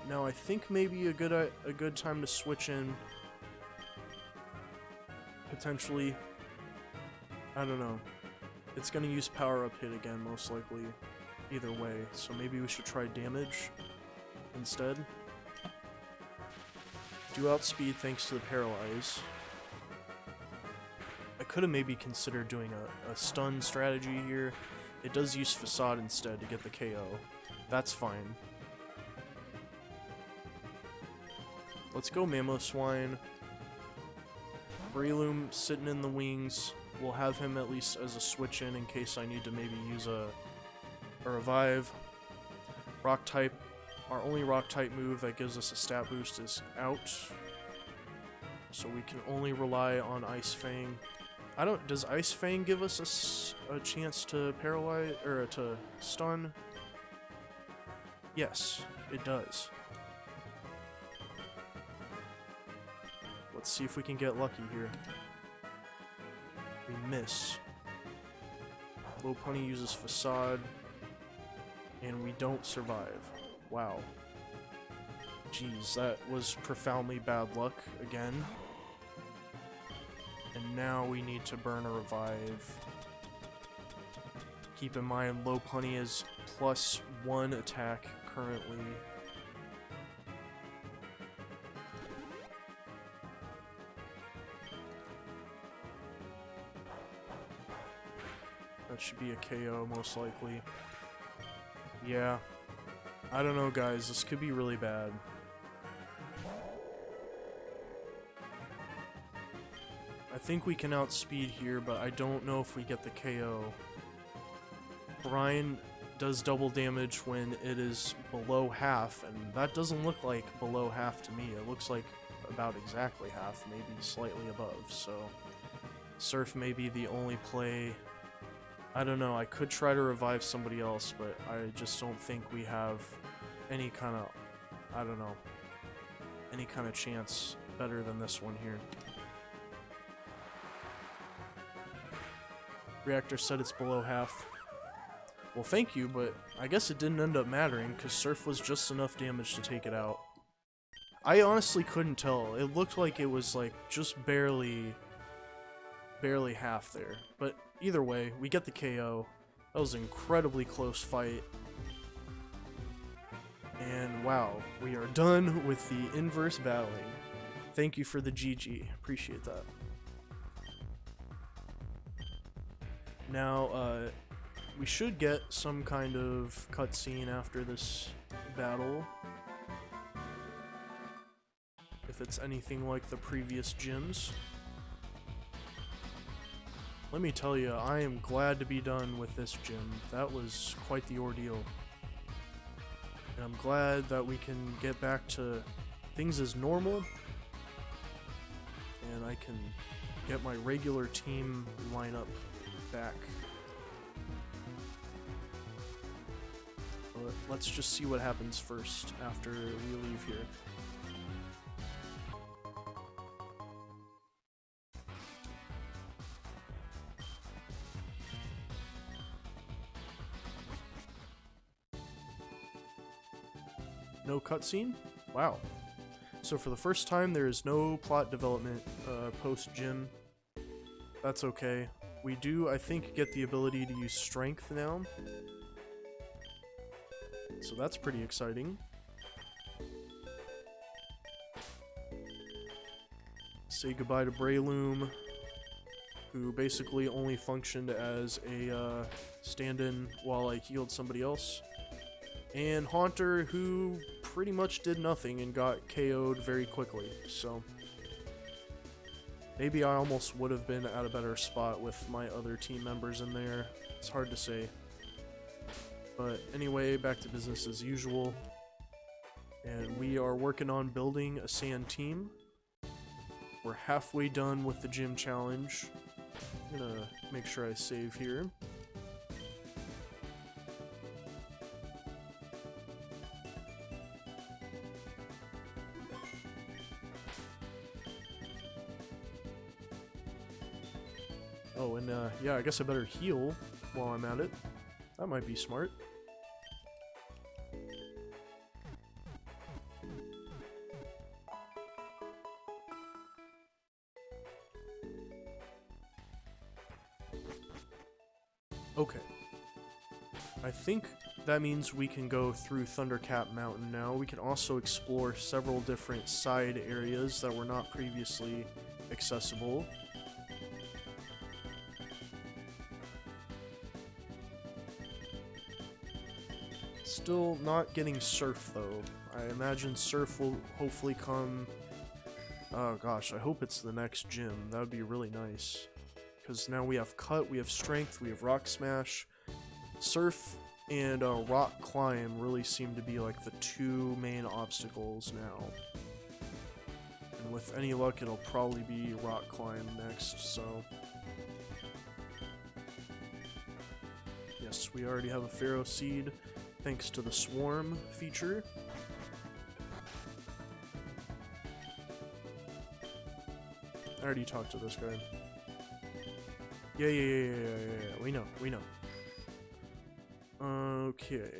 Now I think maybe a good time to switch in. Potentially. I don't know. It's gonna use power up hit again, most likely. Either way, so maybe we should try damage instead. Do outspeed thanks to the paralyze. I could have maybe considered doing a stun strategy here. It does use facade instead to get the KO. That's fine. Let's go Mamoswine. Breloom sitting in the wings. We'll have him at least as a switch in case I need to maybe use a revive. Rock type. Our only rock type move that gives us a stat boost is out. So we can only rely on Ice Fang. Does Ice Fang give us a chance to paralyze or to stun? Yes, it does. Let's see if we can get lucky here. We miss. Lopunny uses Facade, and we don't survive. Wow. Jeez, that was profoundly bad luck again. And now we need to burn a revive. Keep in mind, Lopunny is +1 attack currently. That should be a KO, most likely. Yeah. I don't know, guys. This could be really bad. I think we can outspeed here, but I don't know if we get the KO. Brian does double damage when it is below half, and that doesn't look like below half to me. It looks like about exactly half, maybe slightly above, so Surf may be the only play. I don't know, I could try to revive somebody else, but I just don't think we have any kind of, I don't know, any kind of chance better than this one here. Reactor said it's below half. Well, thank you, but I guess it didn't end up mattering, because Surf was just enough damage to take it out. I honestly couldn't tell. It looked like it was, like, just barely half there. But either way, we get the KO. That was an incredibly close fight. And wow, we are done with the inverse battling. Thank you for the GG. Appreciate that. Now, we should get some kind of cutscene after this battle. If it's anything like the previous gyms. Let me tell you, I am glad to be done with this gym. That was quite the ordeal. And I'm glad that we can get back to things as normal. And I can get my regular team lineup back. But let's just see what happens first after we leave here. No cutscene? Wow. So for the first time, there is no plot development post-gym. That's okay. We do, I think, get the ability to use strength now. So that's pretty exciting. Say goodbye to Breloom, who basically only functioned as a stand-in while I healed somebody else. And Haunter, who pretty much did nothing and got KO'd very quickly, so maybe I almost would have been at a better spot with my other team members in there. It's hard to say. But anyway, back to business as usual. And we are working on building a sand team. We're halfway done with the gym challenge. I'm gonna make sure I save here. Oh, and yeah, I guess I better heal while I'm at it. That might be smart. Okay. I think that means we can go through Thundercap Mountain now. We can also explore several different side areas that were not previously accessible. Let's Still not getting Surf though. I imagine Surf will hopefully come. Oh gosh, I hope it's the next gym. That would be really nice. Because now we have Cut, we have Strength, we have Rock Smash. Surf and Rock Climb really seem to be like the two main obstacles now. And with any luck, it'll probably be Rock Climb next, so. Yes, we already have a Pharaoh Seed, thanks to the Swarm feature. I already talked to this guy. Yeah. We know. Okay.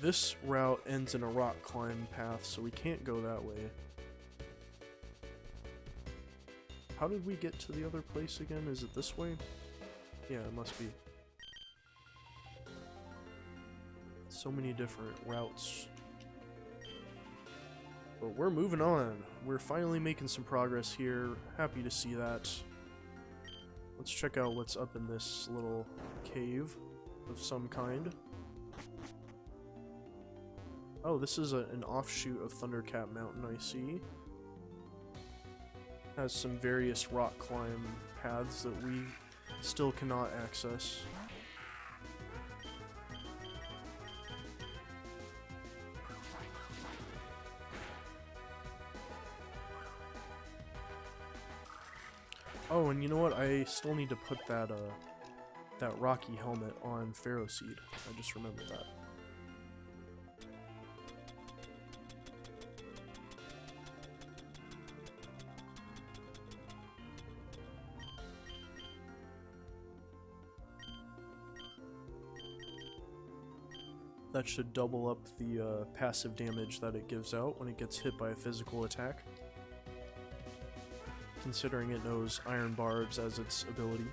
This route ends in a rock climb path, so we can't go that way. How did we get to the other place again? Is it this way? Yeah, it must be. So many different routes. But we're moving on. We're finally making some progress here. Happy to see that. Let's check out what's up in this little cave of some kind. Oh, this is an offshoot of Thundercat Mountain, I see. Has some various rock climb paths that we still cannot access. Oh, and you know what? I still need to put that that Rocky helmet on Pharaoh Seed. I just remembered that. That should double up the passive damage that it gives out when it gets hit by a physical attack, considering it knows Iron Barbs as its ability.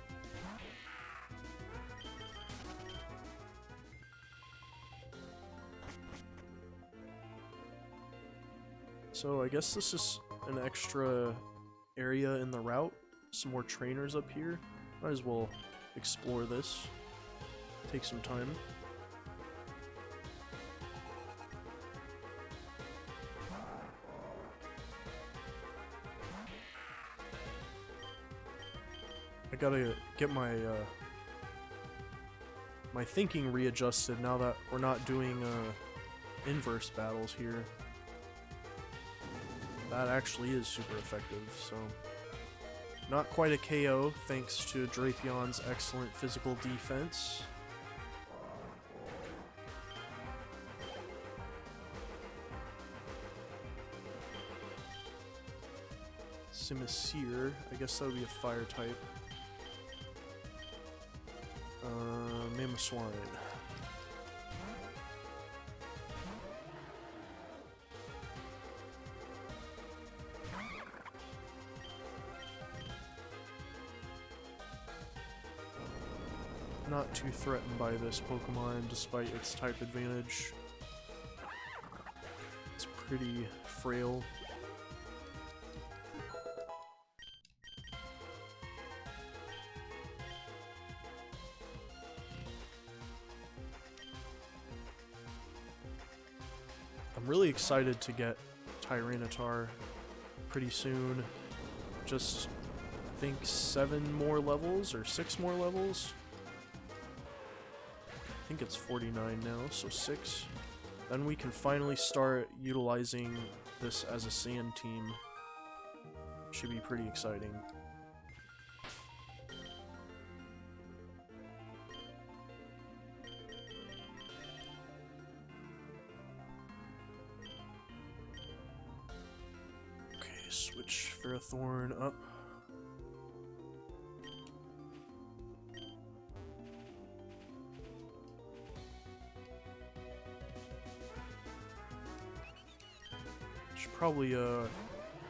So I guess this is an extra area in the route. Some more trainers up here. Might as well explore this. Take some time. I gotta get my my thinking readjusted now that we're not doing inverse battles here. That actually is super effective, so not quite a KO thanks to Drapion's excellent physical defense. Simisear, I guess that would be a fire type. Mamoswine. Not too threatened by this Pokemon despite its type advantage. It's pretty frail. I'm really excited to get Tyranitar pretty soon. Just, I think 7 more levels or 6 more levels. I think it's 49 now, so 6. Then we can finally start utilizing this as a sand team. Should be pretty exciting. Switch Ferrothorn up. Should probably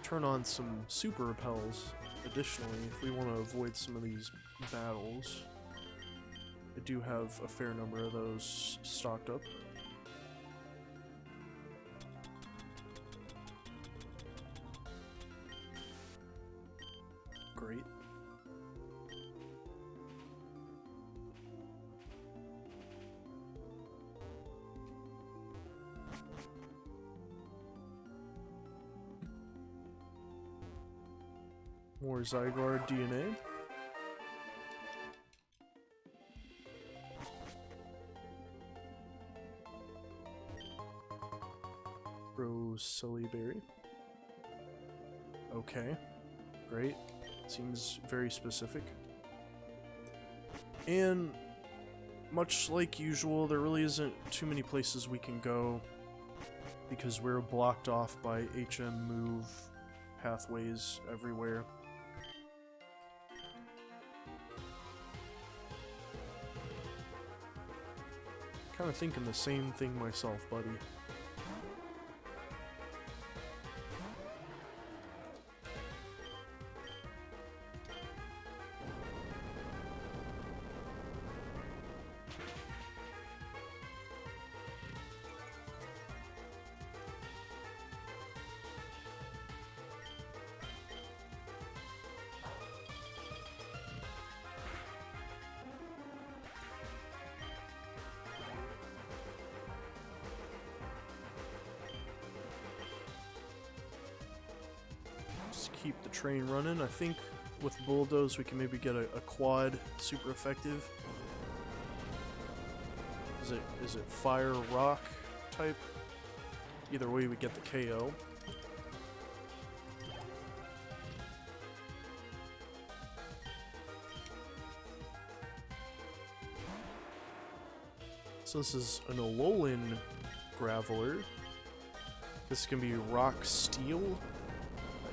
turn on some super repels additionally if we want to avoid some of these battles. I do have a fair number of those stocked up. Great. More Zygarde DNA. Silly Berry. Okay, great. Seems very specific. And much like usual, there really isn't too many places we can go because we're blocked off by HM move pathways everywhere. Kind of thinking the same thing myself, buddy. Keep the train running. I think with Bulldoze we can maybe get a quad super effective. Is it fire rock type? Either way we get the KO. So this is an Alolan Graveler. This can be Rock Steel.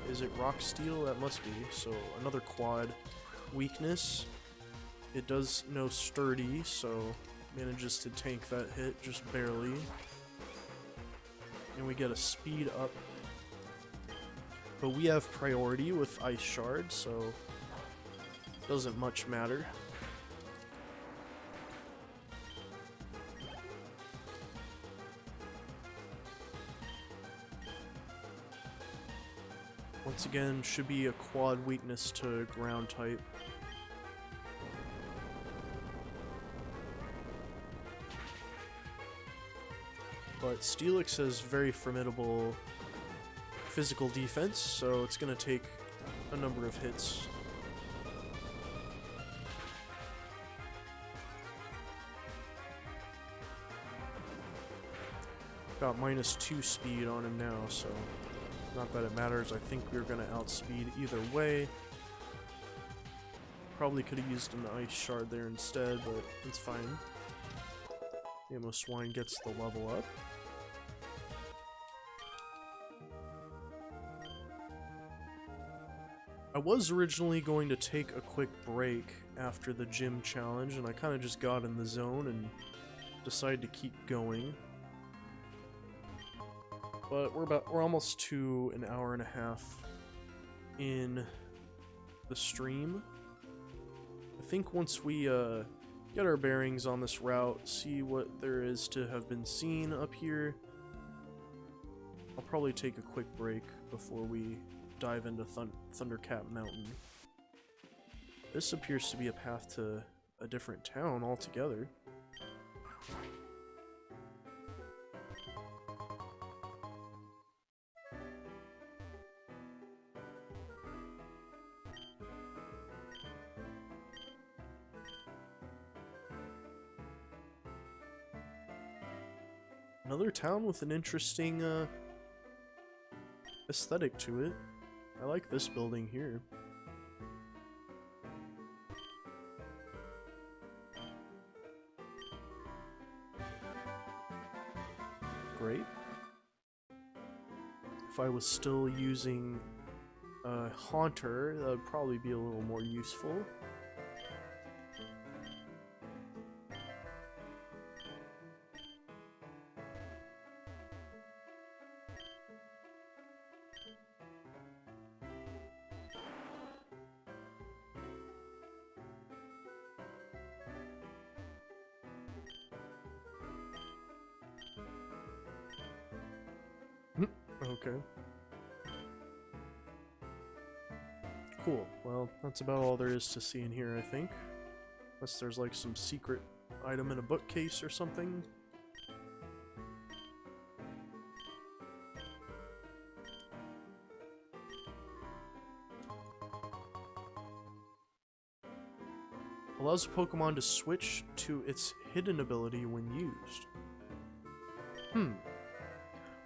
Is it Rock Steel? That must be. So another quad weakness. It does know Sturdy, so manages to tank that hit just barely. And we get a speed up. But we have priority with Ice Shard, so doesn't much matter. Once again, should be a quad weakness to ground type. But Steelix has very formidable physical defense, so it's going to take a number of hits. Got -2 speed on him now, so not that it matters. I think we're going to outspeed either way. Probably could have used an Ice Shard there instead, but it's fine. Ammo Swine gets the level up. I was originally going to take a quick break after the gym challenge, and I kind of just got in the zone and decided to keep going. But we're almost to an hour and a half in the stream. I think once we get our bearings on this route, see what there is to have been seen up here, I'll probably take a quick break before we dive into Thundercat Mountain. This appears to be a path to a different town altogether. Another town with an interesting aesthetic to it. I like this building here. Great. If I was still using Haunter, that would probably be a little more useful. Okay. Cool. Well, that's about all there is to see in here, I think. Unless there's like some secret item in a bookcase or something. Allows a Pokemon to switch to its hidden ability when used.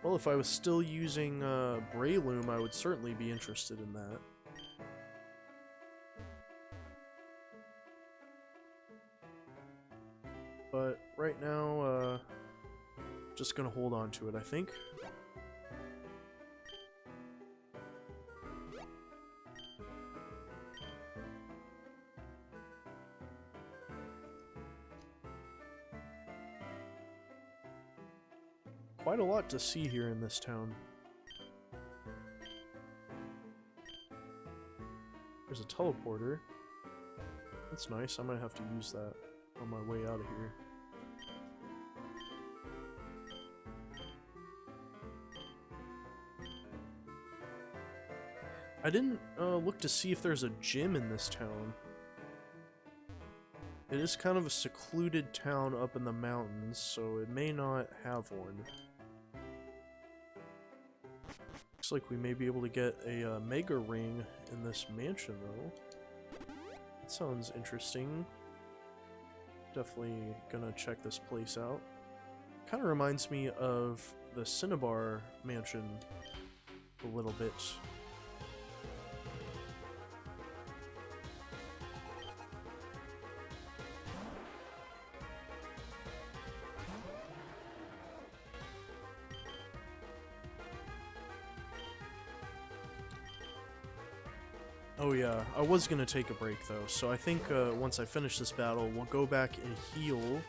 Well, if I was still using Breloom, I would certainly be interested in that. But right now, just gonna hold on to it, I think. Quite a lot to see here in this town. There's a teleporter. That's nice. I might have to use that on my way out of here. I didn't look to see if there's a gym in this town. It is kind of a secluded town up in the mountains, so it may not have one. Looks like we may be able to get a Mega Ring in this mansion, though. That sounds interesting. Definitely gonna check this place out. Kind of reminds me of the Cinnabar mansion a little bit. Oh yeah, I was gonna take a break though, so I think once I finish this battle, we'll go back and heal,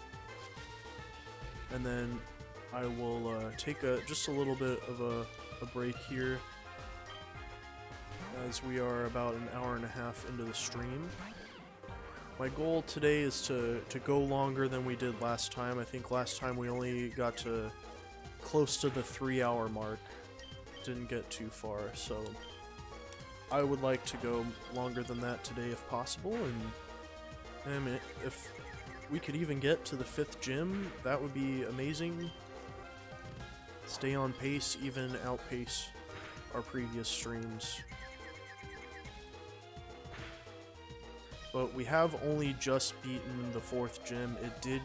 and then I will take just a little bit of a break here, as we are about an hour and a half into the stream. My goal today is to go longer than we did last time. I think last time we only got to close to the 3-hour mark, didn't get too far, so I would like to go longer than that today if possible, and if we could even get to the 5th gym, that would be amazing. Stay on pace, even outpace our previous streams. But we have only just beaten the 4th gym. It did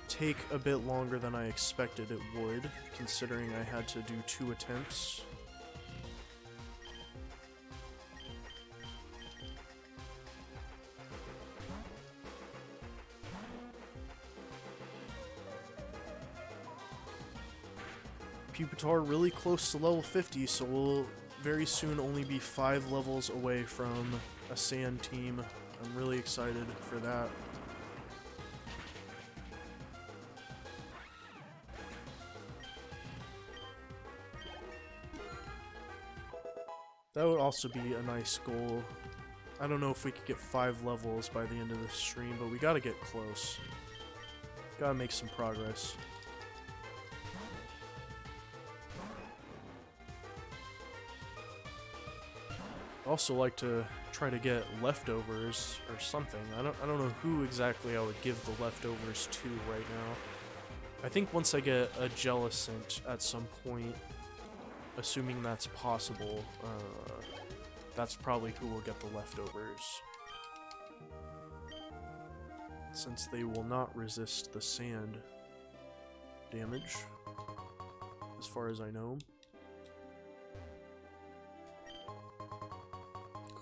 take a bit longer than I expected it would, considering I had to do 2 attempts. Pupitar really close to level 50, so we'll very soon only be 5 levels away from a sand team. I'm really excited for that. That would also be a nice goal. I don't know if we could get 5 levels by the end of this stream, but we gotta get close. Gotta make some progress. Also like to try to get leftovers or something. I don't know who exactly I would give the leftovers to right now. I think once I get a Jellicent at some point, assuming that's possible, that's probably who will get the leftovers. Since they will not resist the sand damage, as far as I know.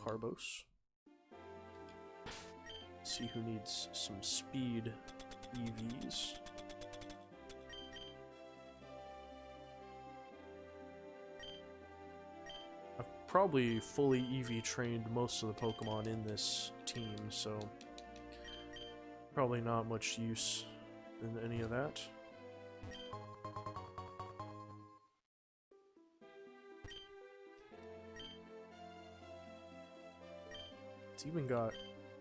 Carbos. See who needs some speed EVs. I've probably fully EV trained most of the Pokemon in this team, so probably not much use in any of that. It's even got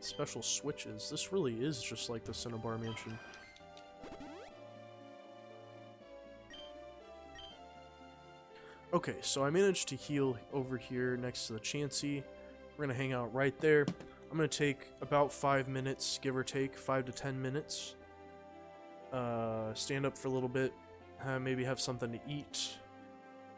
special switches. This really is just like the Cinnabar Mansion. Okay, so I managed to heal over here next to the Chansey. We're gonna hang out right there. I'm gonna take about 5 minutes, give or take, 5 to 10 minutes. Stand up for a little bit, maybe have something to eat,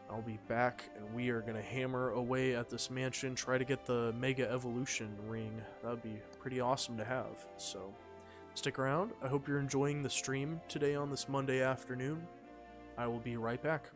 I'll be back, and we are going to hammer away at this mansion, try to get the Mega Evolution ring. That would be pretty awesome to have. So, stick around. I hope you're enjoying the stream today on this Monday afternoon. I will be right back.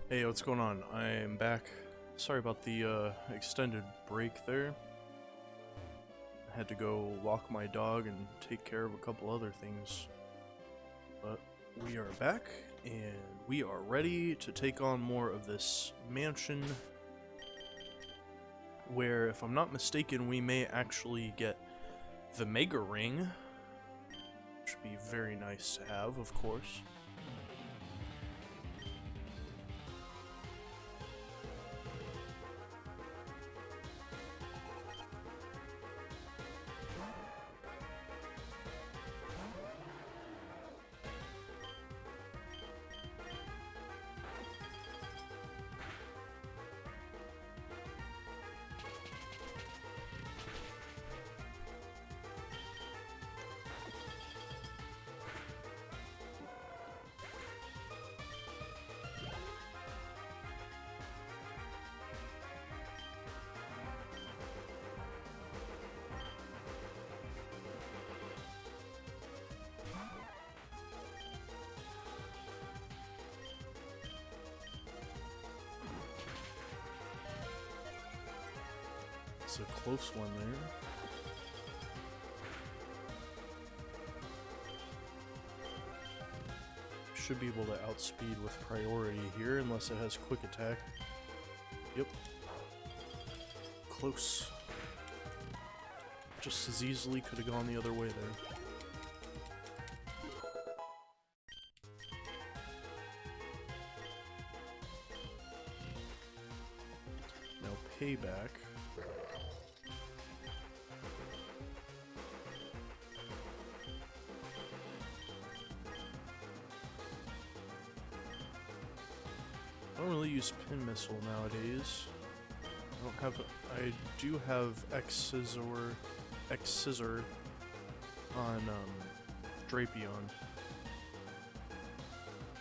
Hey, what's going on? I'm back. Sorry about the extended break there. I had to go walk my dog and take care of a couple other things. But we are back, and we are ready to take on more of this mansion, where, if I'm not mistaken, we may actually get the Mega Ring. Which would be very nice to have, of course. It's a close one there. Should be able to outspeed with priority here, unless it has quick attack. Yep. Close. Just as easily could have gone the other way there. Now payback. I don't really use pin missile nowadays. I do have X scissor on Drapion,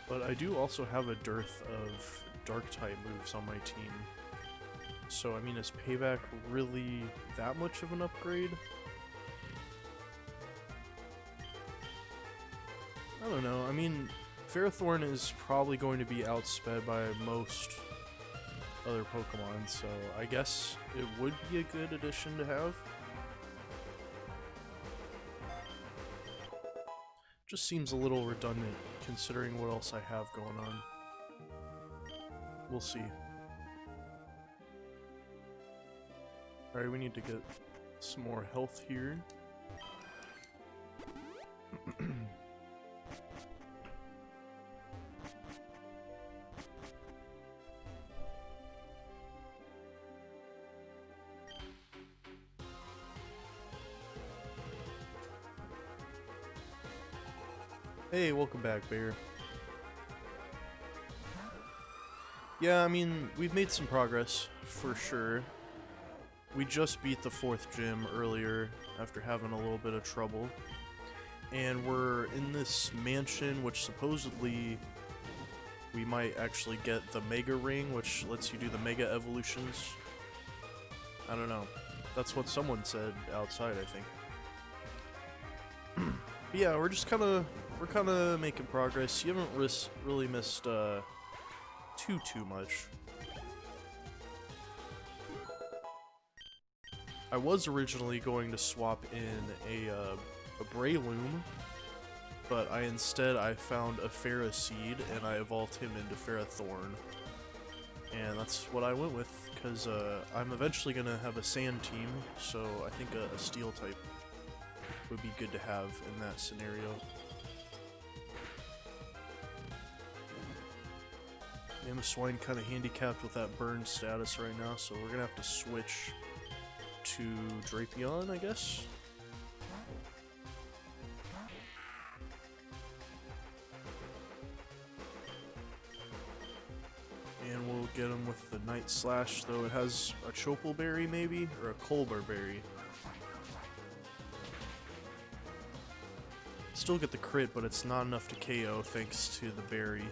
but I do also have a dearth of dark type moves on my team. So I mean, is payback really that much of an upgrade? I don't know. I mean, Ferrothorn is probably going to be outsped by most other Pokemon, so I guess it would be a good addition to have. Just seems a little redundant considering what else I have going on. We'll see. Alright, we need to get some more health here. Hey, welcome back, Bear. Yeah, I mean, we've made some progress, for sure. We just beat the 4th gym earlier, after having a little bit of trouble. And we're in this mansion, which supposedly we might actually get the Mega Ring, which lets you do the Mega Evolutions. I don't know. That's what someone said outside, I think. But yeah, we're kind of making progress. You haven't really missed too much. I was originally going to swap in a Breloom, but I found a Ferroseed and I evolved him into Ferrothorn. And that's what I went with, because I'm eventually going to have a Sand team, so I think a Steel type would be good to have in that scenario. Mamoswine kind of handicapped with that burn status right now, so we're going to have to switch to Drapion, I guess. And we'll get him with the Night Slash, though it has a Chopal Berry maybe, or a Colbur Berry. Still get the crit, but it's not enough to KO thanks to the berry.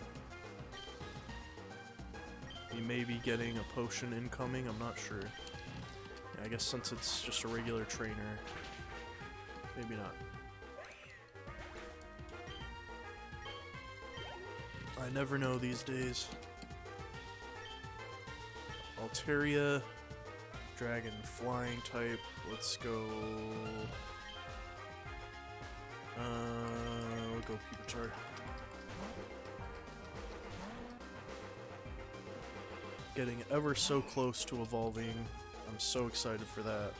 We may be getting a potion incoming, I'm not sure. Yeah, I guess since it's just a regular trainer, maybe not. I never know these days. Altaria, dragon flying type. Let's go. We'll go Pupitar. Getting ever so close to evolving. I'm so excited for that.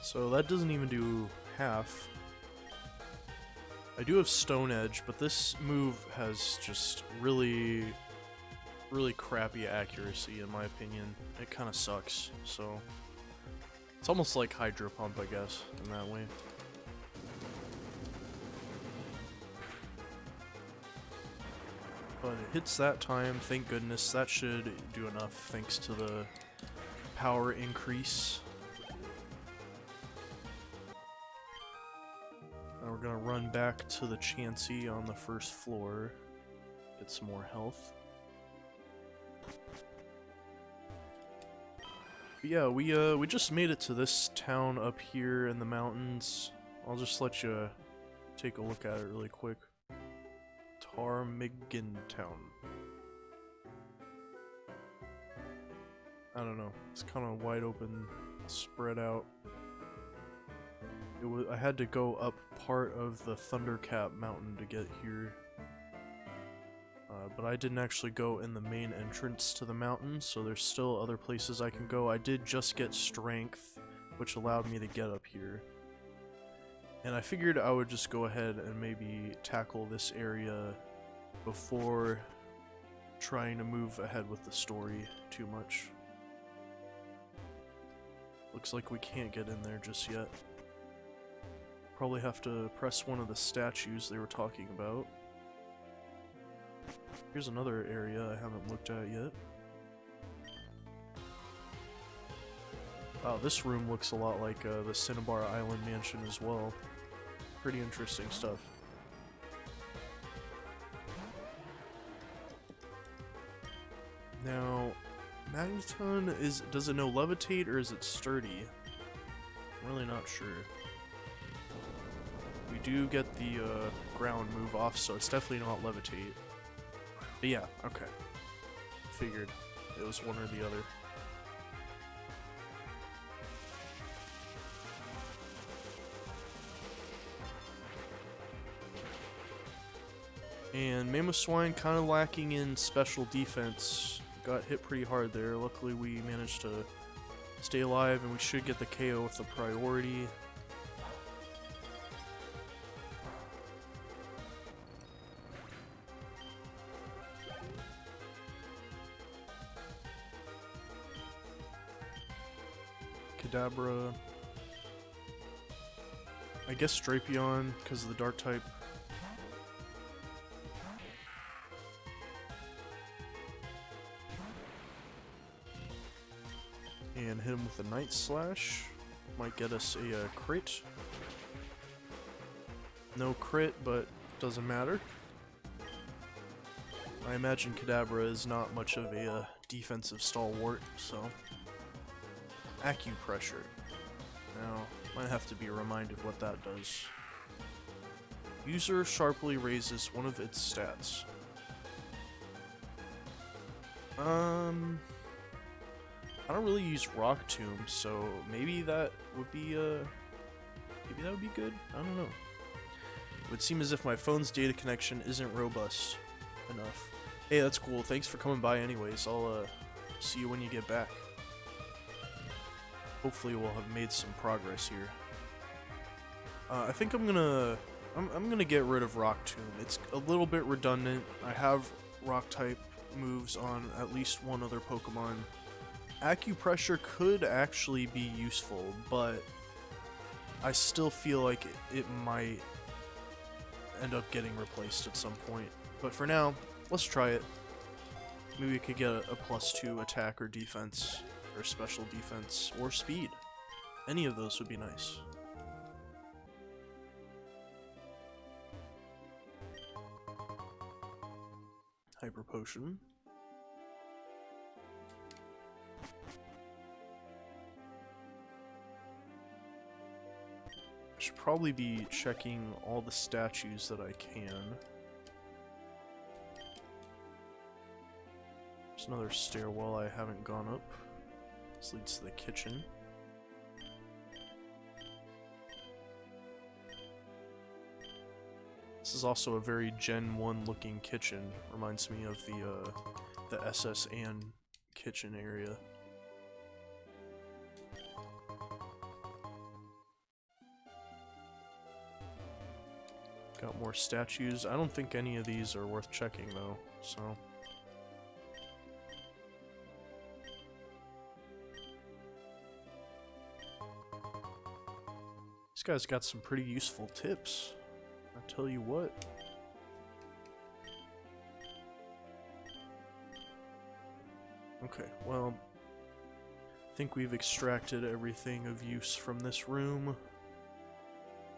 So that doesn't even do half. I do have Stone Edge, but this move has just really crappy accuracy in my opinion. It kind of sucks, so it's almost like Hydro Pump, I guess, in that way. But it hits that time, thank goodness. That should do enough thanks to the power increase. Now we're gonna run back to the Chansey on the first floor, get some more health. But yeah, we just made it to this town up here in the mountains. I'll just let you take a look at it really quick. Tarmigan Town. I don't know. It's kind of wide open, spread out. I had to go up part of the Thundercap mountain to get here. But I didn't actually go in the main entrance to the mountain, so there's still other places I can go. I did just get strength, which allowed me to get up here. And I figured I would just go ahead and maybe tackle this area before trying to move ahead with the story too much. Looks like we can't get in there just yet. Probably have to press one of the statues they were talking about. Here's another area I haven't looked at yet. Wow, this room looks a lot like the Cinnabar Island mansion as well. Pretty interesting stuff. Now, Magneton does it know Levitate or is it Sturdy? I'm really not sure. We do get the ground move off, so it's definitely not Levitate. But yeah, okay. Figured it was one or the other. And Mamoswine kind of lacking in special defense. Got hit pretty hard there. Luckily we managed to stay alive and we should get the KO with the priority. Kadabra. I guess Drapion because of the dark type. And hit him with a Night Slash. Might get us a crit. No crit, but doesn't matter. I imagine Kadabra is not much of a defensive stalwart, so... Acupressure. Now, might have to be reminded what that does. User sharply raises one of its stats. I don't really use Rock Tomb, so maybe that would be good. I don't know. It would seem as if my phone's data connection isn't robust enough. Hey, that's cool. Thanks for coming by anyways. I'll see you when you get back. Hopefully we'll have made some progress here. I think I'm gonna get rid of Rock Tomb. It's a little bit redundant. I have Rock type moves on at least one other Pokemon. Acupressure could actually be useful, but I still feel like it might end up getting replaced at some point. But for now, let's try it. Maybe we could get a +2 attack or defense. Or special defense, or speed. Any of those would be nice. Hyper Potion. I should probably be checking all the statues that I can. There's another stairwell I haven't gone up. This leads to the kitchen. This is also a very Gen 1 looking kitchen. Reminds me of the SS Anne kitchen area. Got more statues. I don't think any of these are worth checking though, so. This guy's got some pretty useful tips. I tell you what. Okay, well, I think we've extracted everything of use from this room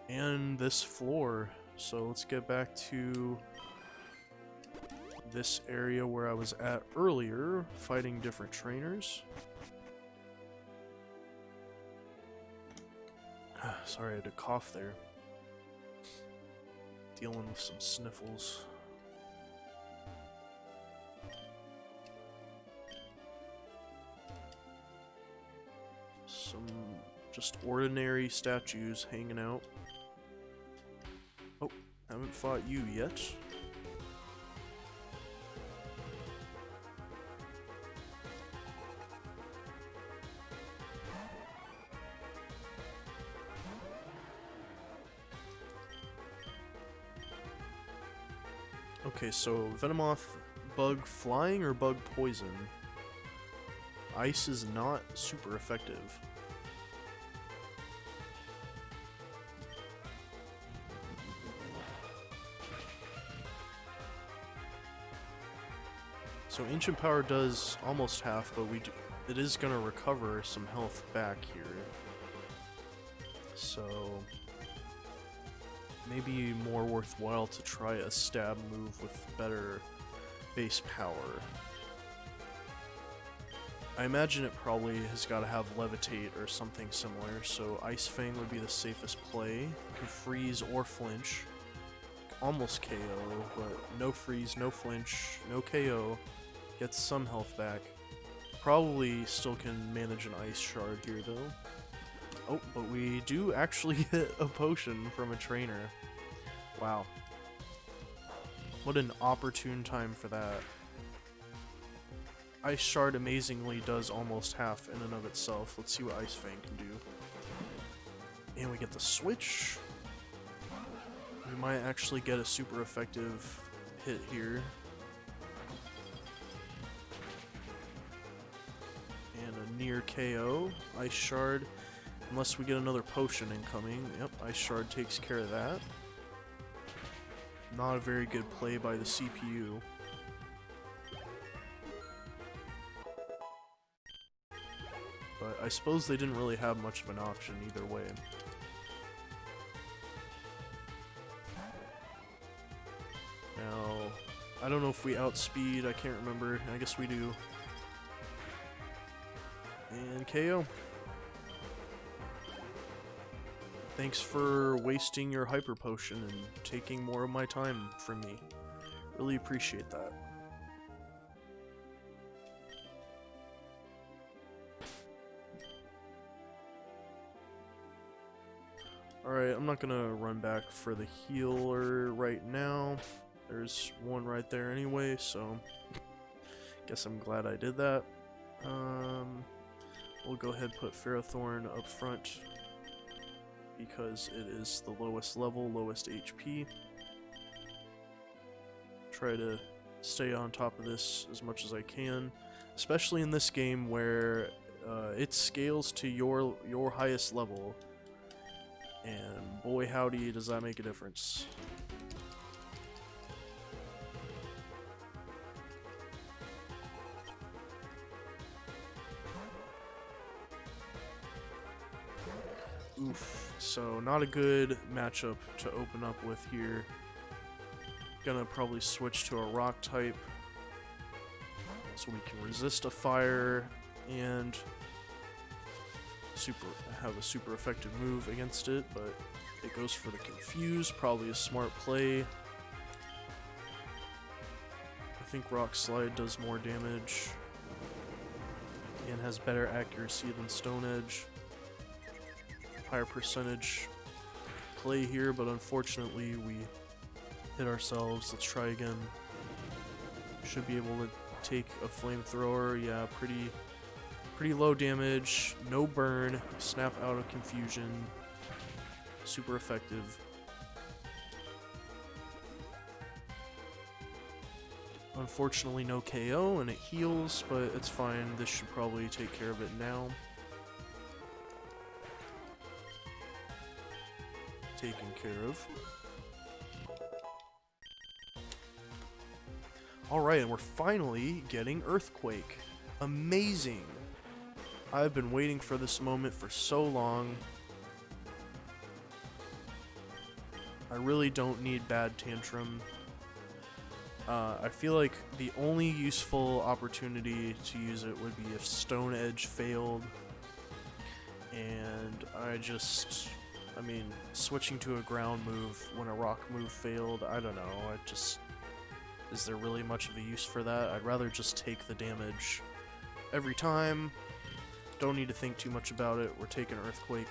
and this floor. So let's get back to this area where I was at earlier, fighting different trainers. Sorry, I had to cough there. Dealing with some sniffles. Some just ordinary statues hanging out. Oh, haven't fought you yet. Okay, so Venomoth, bug flying or bug poison? Ice is not super effective. So Ancient Power does almost half, but it is gonna recover some health back here. So maybe more worthwhile to try a stab move with better base power. I imagine it probably has got to have Levitate or something similar, so Ice Fang would be the safest play. Can freeze or flinch. Almost KO, but no freeze, no flinch, no KO. Gets some health back. Probably still can manage an Ice Shard here though. Oh, but we do actually get a potion from a trainer. Wow. What an opportune time for that. Ice Shard amazingly does almost half in and of itself. Let's see what Ice Fang can do. And we get the switch. We might actually get a super effective hit here. And a near KO. Ice Shard. Unless we get another potion incoming. Yep, Ice Shard takes care of that. Not a very good play by the CPU. But I suppose they didn't really have much of an option either way. Now, I don't know if we outspeed, I can't remember. I guess we do. And KO. Thanks for wasting your hyper potion and taking more of my time from me. Really appreciate that. Alright, I'm not gonna run back for the healer right now. There's one right there anyway, so guess I'm glad I did that. We'll go ahead and put Ferrothorn up front because it is the lowest level, lowest HP. Try to stay on top of this as much as I can, especially in this game where it scales to your highest level, and boy howdy does that make a difference. Oof, so not a good matchup to open up with here. Gonna probably switch to a rock type. So we can resist a fire and have a super effective move against it, but it goes for the confuse, probably a smart play. I think Rock Slide does more damage and has better accuracy than Stone Edge. Higher percentage play here, but unfortunately we hit ourselves. Let's try again. Should be able to take a flamethrower. Yeah, pretty low damage, no burn, snap out of confusion, super effective. Unfortunately no KO, and it heals, but it's fine. This should probably take care of it now. Taken care of. Alright, and we're finally getting Earthquake. Amazing! I've been waiting for this moment for so long. I really don't need Bad Tantrum. I feel like the only useful opportunity to use it would be if Stone Edge failed. And I mean, switching to a ground move when a rock move failed, I don't know. Is there really much of a use for that? I'd rather just take the damage every time. Don't need to think too much about it. We're taking Earthquake.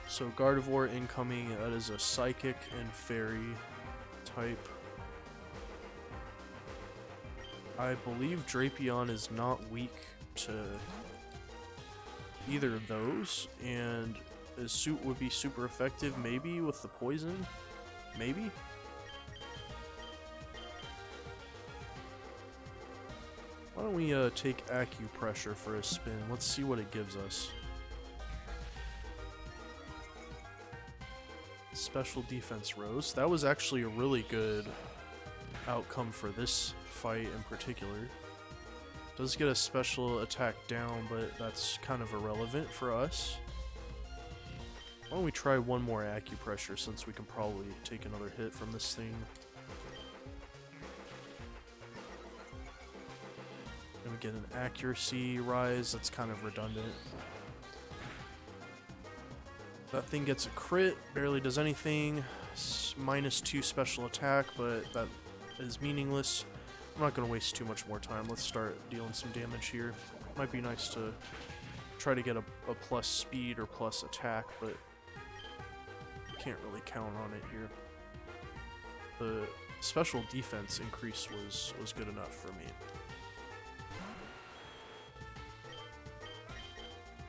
So Gardevoir incoming, that is a Psychic and Fairy type. I believe Drapion is not weak to either of those, and his suit would be super effective, maybe, with the poison? Maybe? Why don't we take Acupressure for a spin? Let's see what it gives us. Special defense rose. That was actually a really good outcome for this fight in particular. Does get a special attack down, but that's kind of irrelevant for us. Why don't we try one more Acupressure, since we can probably take another hit from this thing. And we get an accuracy rise. That's kind of redundant. That thing gets a crit, barely does anything. -2 special attack, but that is meaningless. I'm not going to waste too much more time. Let's start dealing some damage here. Might be nice to try to get a plus speed or plus attack, but can't really count on it here. The special defense increase was good enough for me.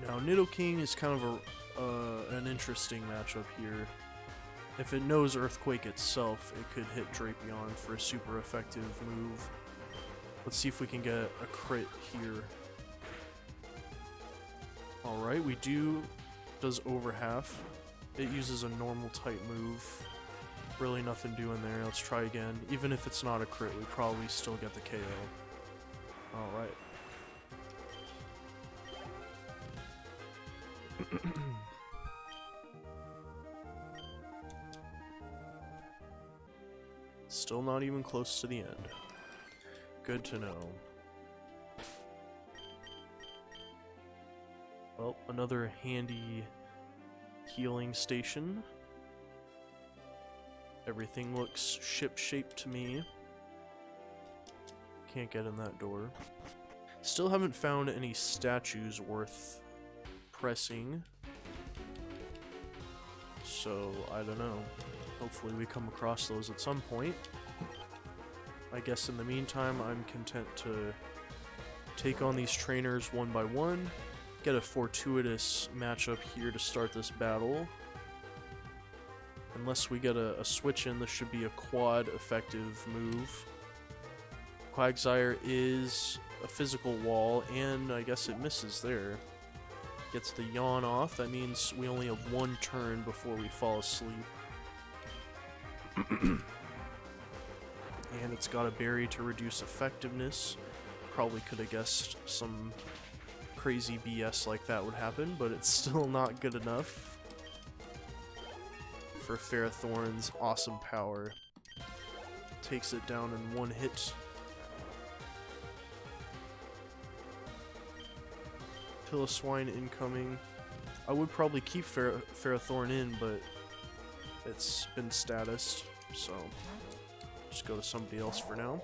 Now Nidoking is kind of an interesting matchup here. If it knows Earthquake itself, it could hit Drapion for a super effective move. Let's see if we can get a crit here. Alright, we do. Does over half. It uses a normal type move. Really nothing doing there. Let's try again. Even if it's not a crit, we probably still get the KO. Alright. Still not even close to the end. Good to know. Well, another handy healing station. Everything looks ship-shaped to me. Can't get in that door. Still haven't found any statues worth pressing. So, I don't know. Hopefully we come across those at some point. I guess in the meantime, I'm content to take on these trainers one by one. Get a fortuitous matchup here to start this battle. Unless we get a switch in, this should be a quad effective move. Quagsire is a physical wall, and I guess it misses there. Gets the yawn off. That means we only have one turn before we fall asleep. And it's got a berry to reduce effectiveness. Probably could have guessed some crazy BS like that would happen, but it's still not good enough. for Ferrothorn's awesome power. Takes it down in one hit. Piloswine incoming. I would probably keep Ferrothorn in, but it's been statused, so just go to somebody else for now.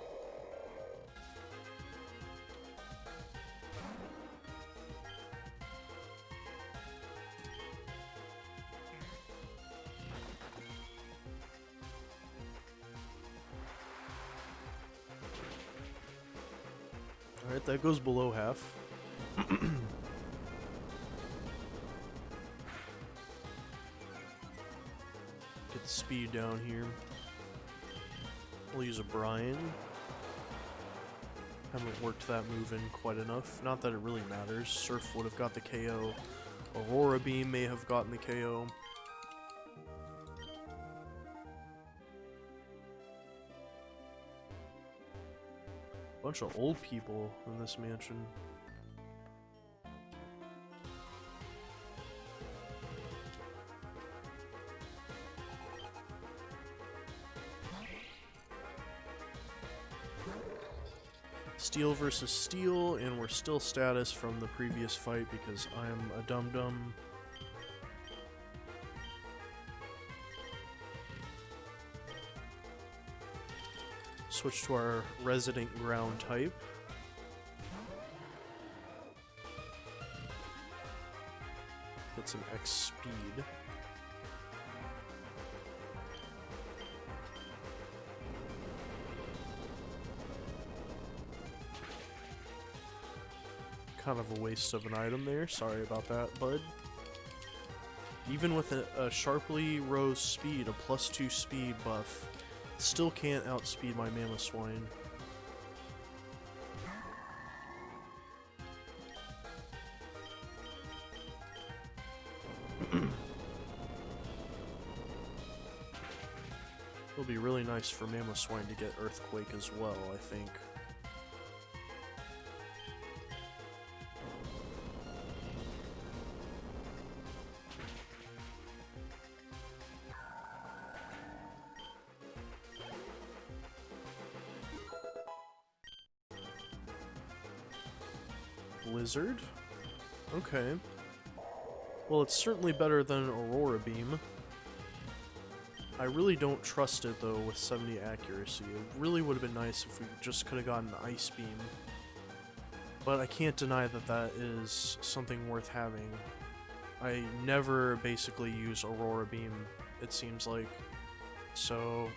Alright, that goes below half. Get the speed down here. We'll use a Brian. Haven't worked that move in quite enough. Not that it really matters. Surf would have got the KO. Aurora Beam may have gotten the KO. Bunch of old people in this mansion. Steel versus steel, and we're still status from the previous fight because I'm a dum-dum. Switch to our resident ground type. Get some X speed. Kind of a waste of an item there. Sorry about that, bud. Even with a sharply rose speed, a +2 speed buff, still can't outspeed my Mamoswine. It'll be really nice for Mamoswine to get Earthquake as well, I think. Blizzard? Okay. Well, it's certainly better than Aurora Beam. I really don't trust it, though, with 70 accuracy. It really would have been nice if we just could have gotten Ice Beam. But I can't deny that that is something worth having. I never basically use Aurora Beam, it seems like. So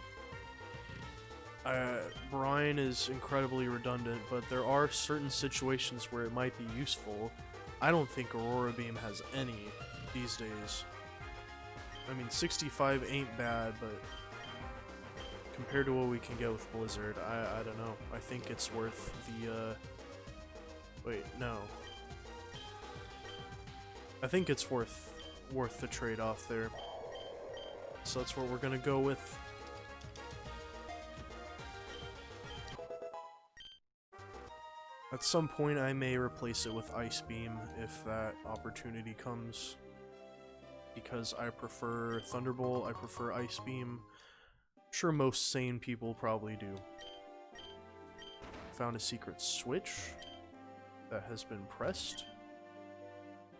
Brian is incredibly redundant, but there are certain situations where it might be useful. I don't think Aurora Beam has any these days. I mean, 65 ain't bad, but compared to what we can get with Blizzard, I don't know. I think it's worth the, wait, no. I think it's worth the trade-off there. So that's what we're gonna go with. At some point, I may replace it with Ice Beam if that opportunity comes. Because I prefer Thunderbolt, I prefer Ice Beam. I'm sure most sane people probably do. Found a secret switch that has been pressed.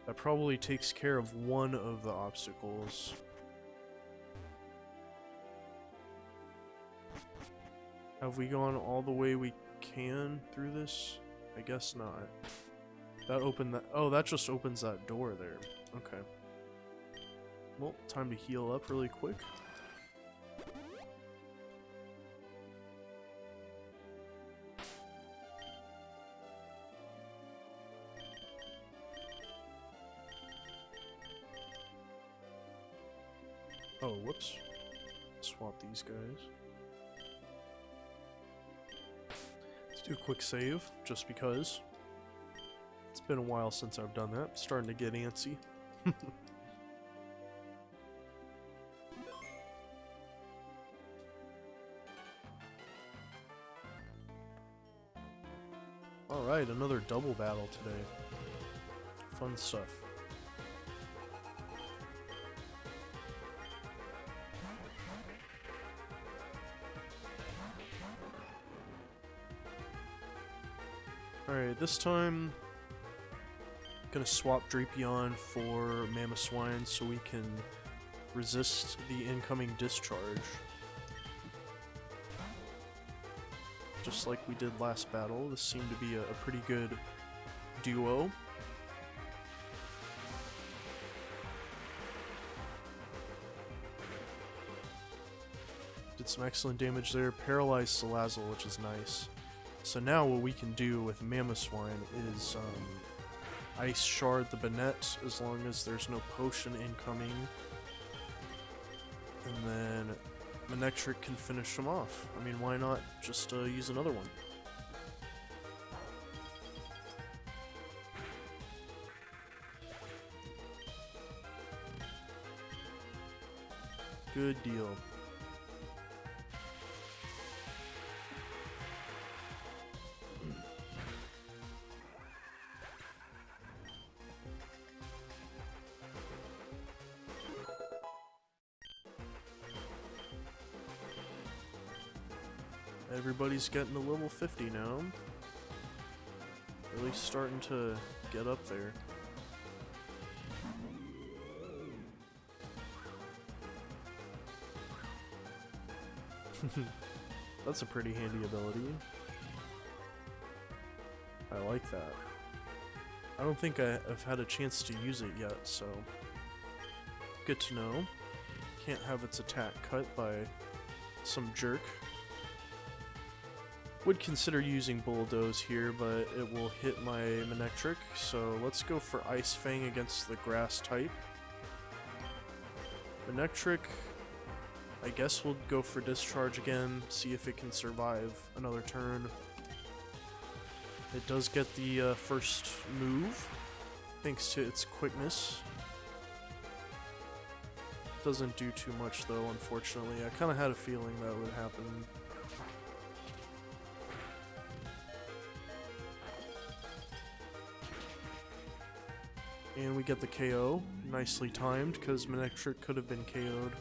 That probably takes care of one of the obstacles. Have we gone all the way we can through this? I guess not. That opened that. Oh, that just opens that door there. Okay. Well, time to heal up really quick. Oh, whoops. Swap these guys. Let's do a quick save, just because. It's been a while since I've done that. Starting to get antsy. Alright, another double battle today. Fun stuff. Alright, this time gonna swap Drapion for Mamoswine so we can resist the incoming discharge. Just like we did last battle, this seemed to be a pretty good duo. Did some excellent damage there, paralyzed Salazzle, which is nice. So now what we can do with Mamoswine is Ice Shard the Banette as long as there's no potion incoming. And then Manectric can finish him off. I mean, why not just use another one? Good deal. Everybody's getting to level 50 now. Really starting to get up there. That's a pretty handy ability. I like that. I don't think I've had a chance to use it yet, so good to know. Can't have its attack cut by some jerk. Would consider using Bulldoze here, but it will hit my Manectric, so let's go for Ice Fang against the Grass type. Manectric, I guess we'll go for Discharge again, see if it can survive another turn. It does get the first move, thanks to its quickness. Doesn't do too much though, unfortunately. I kind of had a feeling that would happen. And we get the KO, nicely timed, because Manectric could have been KO'd.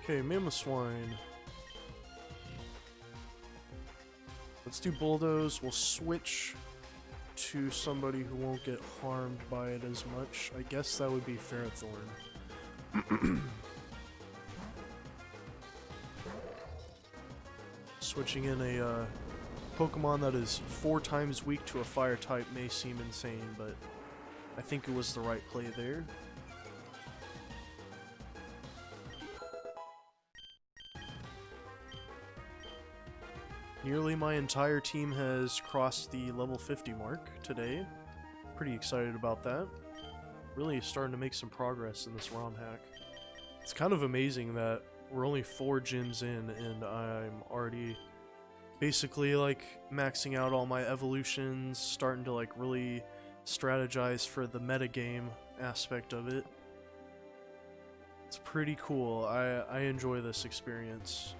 Okay, Mamoswine. Let's do Bulldoze. We'll switch to somebody who won't get harmed by it as much. I guess that would be Ferrothorn. Switching in a Pokemon that is 4 times weak to a fire type may seem insane, but I think it was the right play there. Nearly my entire team has crossed the level 50 mark today. Pretty excited about that. Really starting to make some progress in this Romhack. It's kind of amazing that we're only 4 gyms in and I'm already basically like maxing out all my evolutions, starting to like really strategize for the metagame aspect of it. It's pretty cool. I enjoy this experience.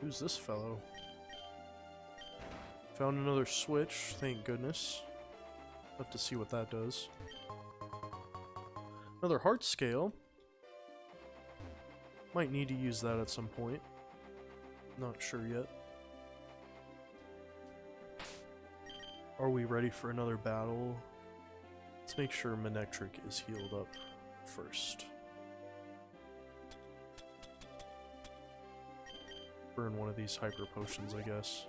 Who's this fellow? Found another switch, thank goodness. Have to see what that does. Another heart scale. Might need to use that at some point. Not sure yet. Are we ready for another battle? Let's make sure Manectric is healed up first. Burn one of these hyper potions, I guess.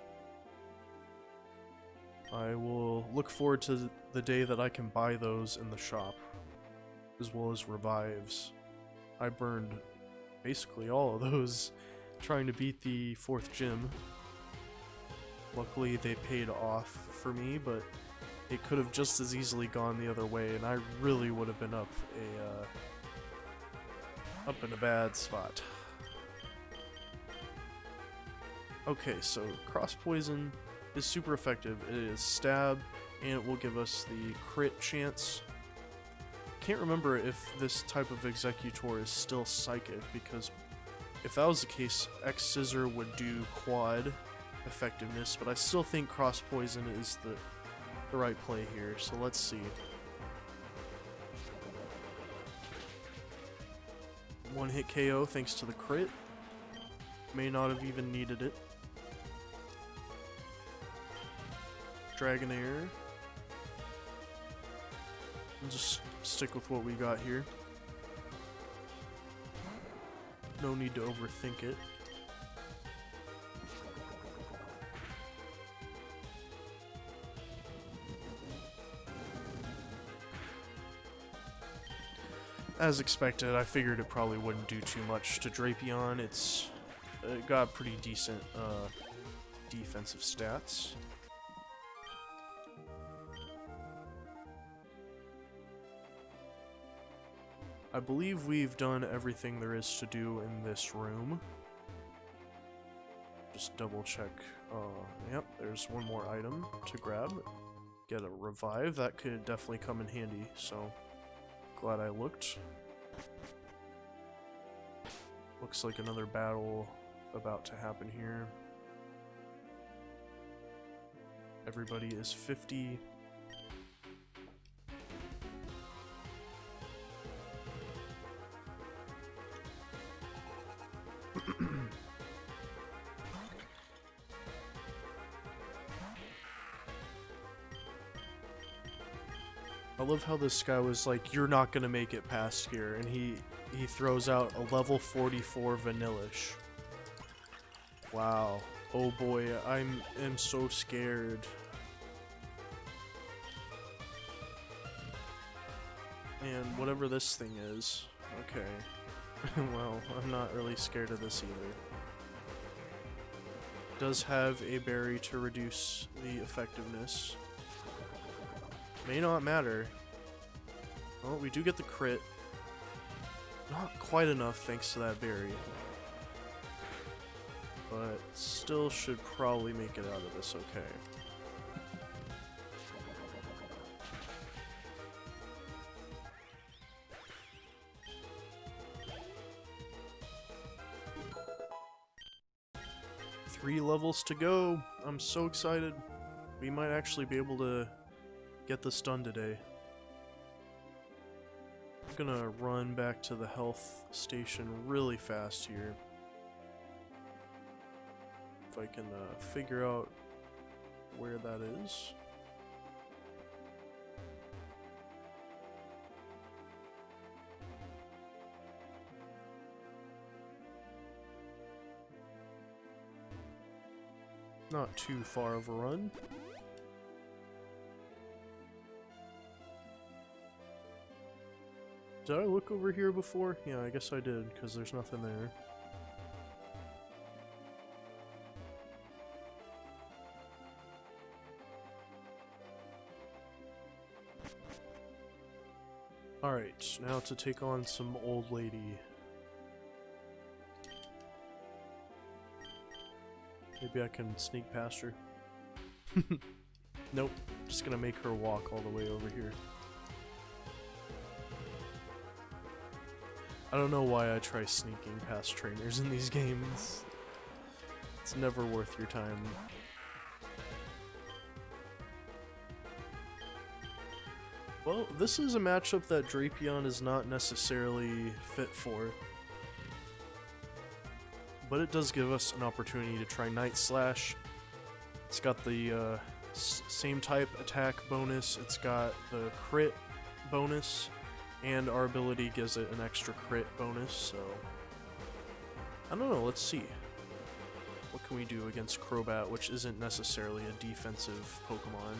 I will look forward to the day that I can buy those in the shop, as well as revives. I burned basically all of those trying to beat the 4th gym. Luckily they paid off for me, but it could have just as easily gone the other way, and I really would have been up in a bad spot. Okay, so Cross Poison is super effective. It is stab, and it will give us the crit chance can't remember if this type of Executor is still Psychic, because if that was the case, X-Scissor would do quad effectiveness, but I still think Cross Poison is the right play here, so let's see. One hit KO thanks to the crit. May not have even needed it. Dragonair. We'll just stick with what we got here. No need to overthink it. As expected, I figured it probably wouldn't do too much to Drapion. It got pretty decent defensive stats. I believe we've done everything there is to do in this room. Just double check. Yep, there's one more item to grab. Get a revive. That could definitely come in handy, so glad I looked. Looks like another battle about to happen here. Everybody is 50. I love how this guy was like, you're not gonna make it past here, and he throws out a level 44 Vanillish. Wow. Oh boy, I am so scared. And whatever this thing is, okay. Well, I'm not really scared of this either. Does have a berry to reduce the effectiveness. May not matter. Well, we do get the crit. Not quite enough thanks to that berry. But still should probably make it out of this okay. Three levels to go. I'm so excited. We might actually be able to get this done today. I'm gonna run back to the health station really fast here. If I can figure out where that is. Not too far of a run. Did I look over here before? Yeah, I guess I did, because there's nothing there. Alright, now to take on some old lady. Maybe I can sneak past her. Nope, just gonna make her walk all the way over here. I don't know why I try sneaking past trainers in these games. It's never worth your time. Well, this is a matchup that Drapion is not necessarily fit for. But it does give us an opportunity to try Night Slash. It's got the same type attack bonus, it's got the crit bonus, and our ability gives it an extra crit bonus, so I don't know, let's see. What can we do against Crobat, which isn't necessarily a defensive Pokemon?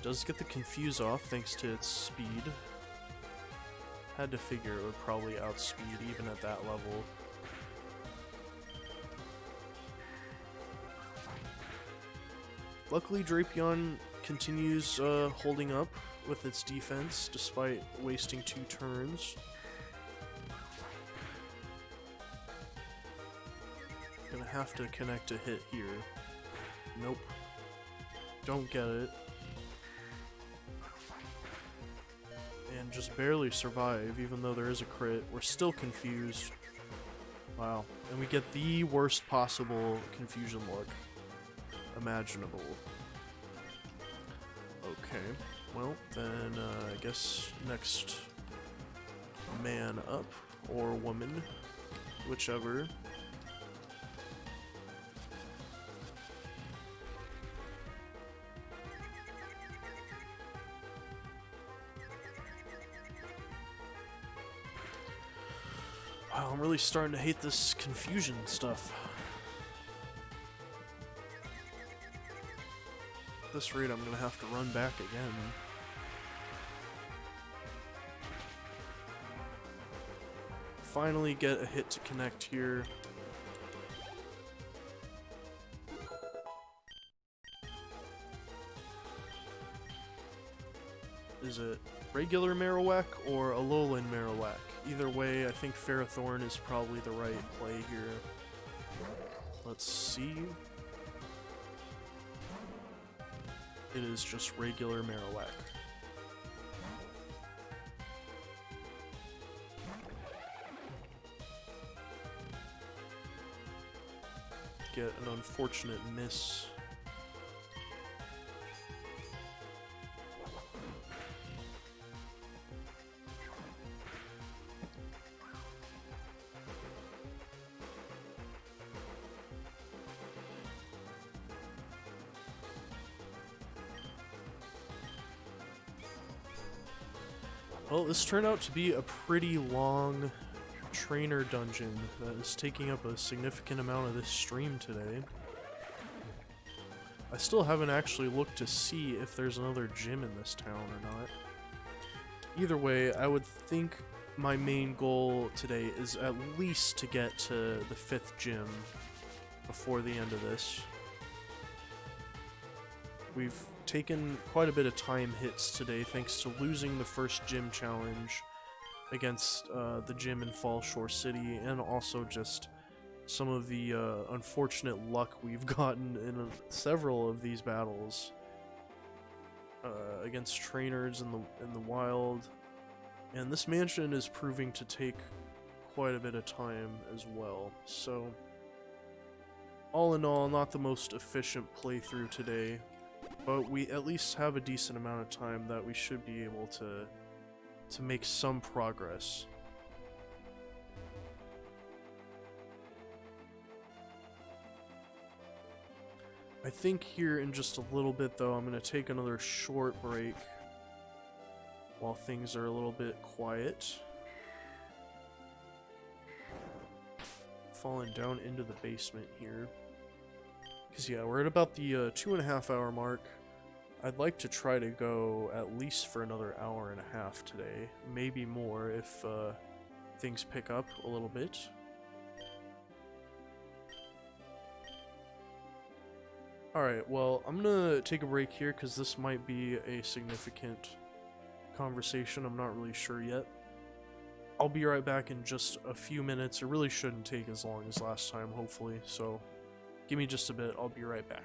Does get the Confuse off thanks to its speed. Had to figure it would probably outspeed even at that level. Luckily, Drapion continues holding up with its defense despite wasting 2 turns. Gonna have to connect a hit here. Nope. Don't get it. just barely survive, even though there is a crit. We're still confused. Wow. And we get the worst possible confusion look imaginable. Okay. Well, then I guess next man up, or woman, whichever. Wow, I'm really starting to hate this confusion stuff. At this rate, I'm gonna have to run back again. Finally get a hit to connect here. Is it regular Marowak or Alolan Marowak? Either way, I think Ferrothorn is probably the right play here. Let's see. It is just regular Marowak. Get an unfortunate miss. Well, this turned out to be a pretty long trainer dungeon that is taking up a significant amount of this stream today. I still haven't actually looked to see if there's another gym in this town or not. Either way, I would think my main goal today is at least to get to the 5th gym before the end of this. We've taken quite a bit of time hits today thanks to losing the first gym challenge against the gym in Fallshore City, and also just some of the unfortunate luck we've gotten in several of these battles against trainers in the wild. And this mansion is proving to take quite a bit of time as well. So, all in all, not the most efficient playthrough today, but we at least have a decent amount of time that we should be able to make some progress. I think here in just a little bit, though, I'm going to take another short break while things are a little bit quiet. Falling down into the basement here. Because, yeah, we're at about the 2.5 hour mark. I'd like to try to go at least for another hour and a half today. Maybe more if things pick up a little bit. Alright, well, I'm gonna take a break here because this might be a significant conversation. I'm not really sure yet. I'll be right back in just a few minutes. It really shouldn't take as long as last time, hopefully. So, give me just a bit. I'll be right back.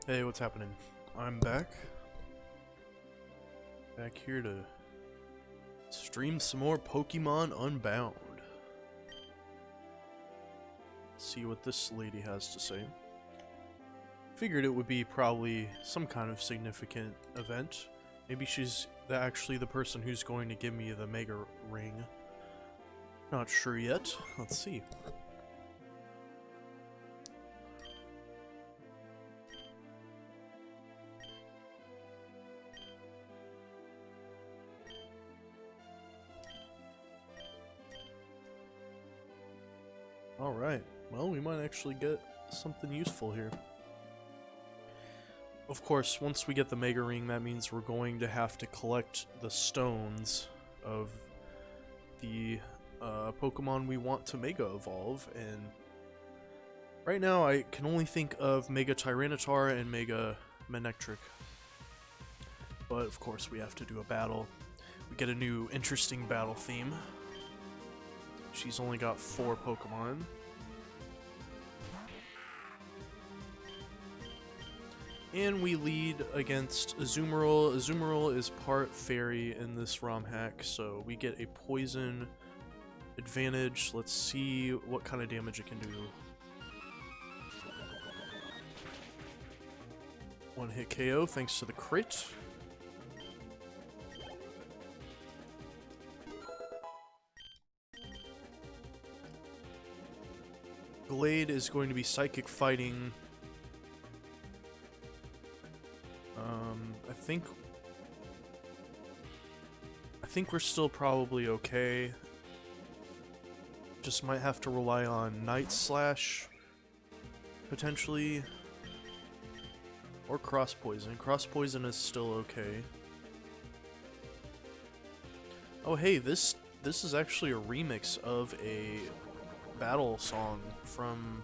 Hey, what's happening? I'm back. Back here to stream some more Pokemon Unbound. See what this lady has to say. Figured it would be probably some kind of significant event. Maybe she's actually the person who's going to give me the Mega Ring. Not sure yet. Let's see. Alright, well, we might actually get something useful here. Of course, once we get the Mega Ring, that means we're going to have to collect the stones of the Pokemon we want to Mega Evolve, and right now I can only think of Mega Tyranitar and Mega Manectric. But of course we have to do a battle. We get a new interesting battle theme. She's only got 4 Pokemon. And we lead against Azumarill. Azumarill is part fairy in this Romhack, so we get a poison advantage. Let's see what kind of damage it can do. 1-hit KO thanks to the crit. Glade is going to be psychic fighting. I think we're still probably okay. Just might have to rely on Night Slash, potentially, or Cross Poison. Cross Poison is still okay. Oh hey, this is actually a remix of a battle song from,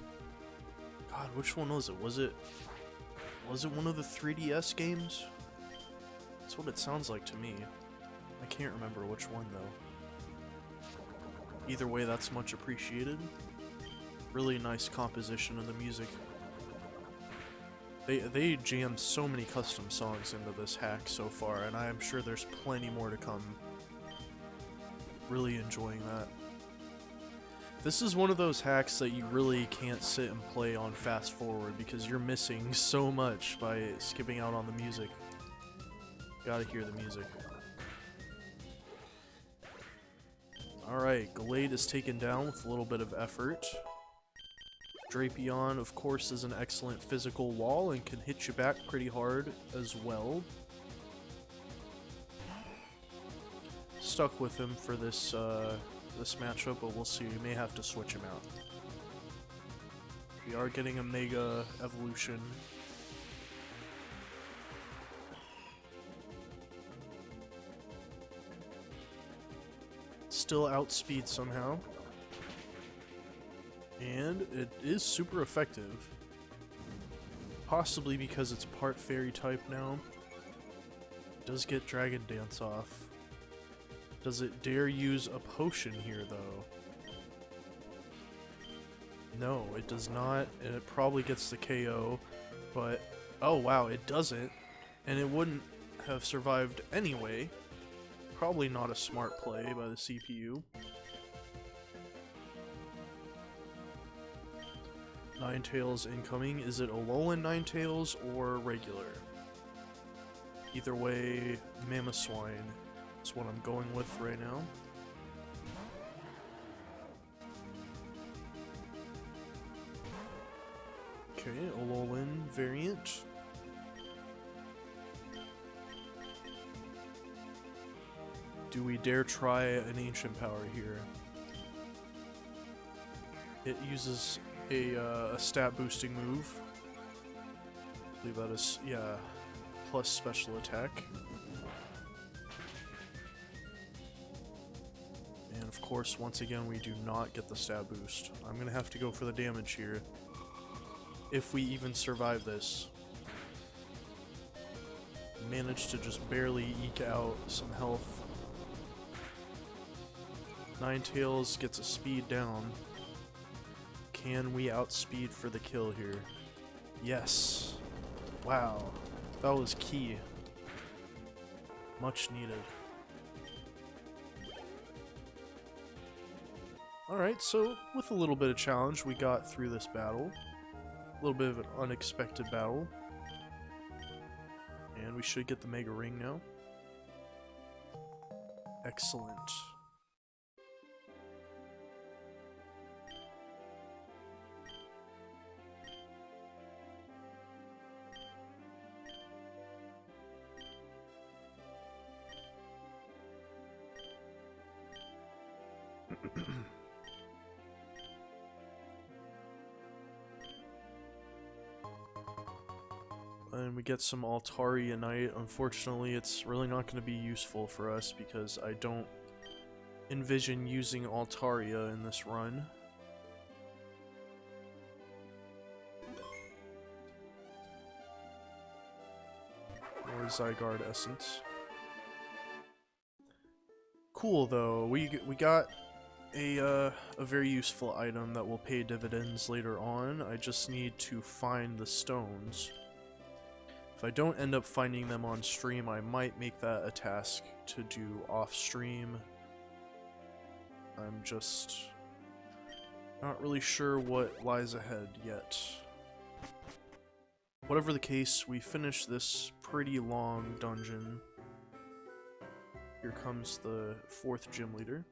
God, which one was it? Was it one of the 3DS games? That's what it sounds like to me. I can't remember which one though. Either way, that's much appreciated. Really nice composition of the music. They jammed so many custom songs into this hack so far, and I am sure there's plenty more to come. Really enjoying that. This is one of those hacks that you really can't sit and play on fast forward because you're missing so much by skipping out on the music. Gotta hear the music. Alright, Glade is taken down with a little bit of effort. Drapion, of course, is an excellent physical wall and can hit you back pretty hard as well. Stuck with him for this matchup, but we'll see. We may have to switch him out. We are getting a Mega Evolution. Still outspeed somehow. And it is super effective. Possibly because it's part fairy type now. It does get Dragon Dance off. Does it dare use a potion here though? No, it does not, and it probably gets the KO, but oh wow, it doesn't, and it wouldn't have survived anyway. Probably not a smart play by the CPU. Ninetales incoming. Is it Alolan Ninetales or regular? Either way, Mamoswine is what I'm going with right now. Okay, Alolan variant. Do we dare try an Ancient Power here? It uses a stat boosting move. I believe that is, yeah, plus special attack. And of course, once again, we do not get the stat boost. I'm gonna have to go for the damage here. If we even survive this. Managed to just barely eke out some health. Ninetales gets a speed down. Can we outspeed for the kill here? Yes. Wow, that was key. Much needed. Alright, so with a little bit of challenge, we got through this battle. A little bit of an unexpected battle. And we should get the Mega Ring now. Excellent. And we get some Altaria. Unfortunately, it's really not going to be useful for us because I don't envision using Altaria in this run. Or Zygarde Essence. Cool though, we got a very useful item that will pay dividends later on. I just need to find the stones. If I don't end up finding them on stream, I might make that a task to do off stream. I'm just not really sure what lies ahead yet. Whatever the case, we finished this pretty long dungeon. Here comes the 4th gym leader.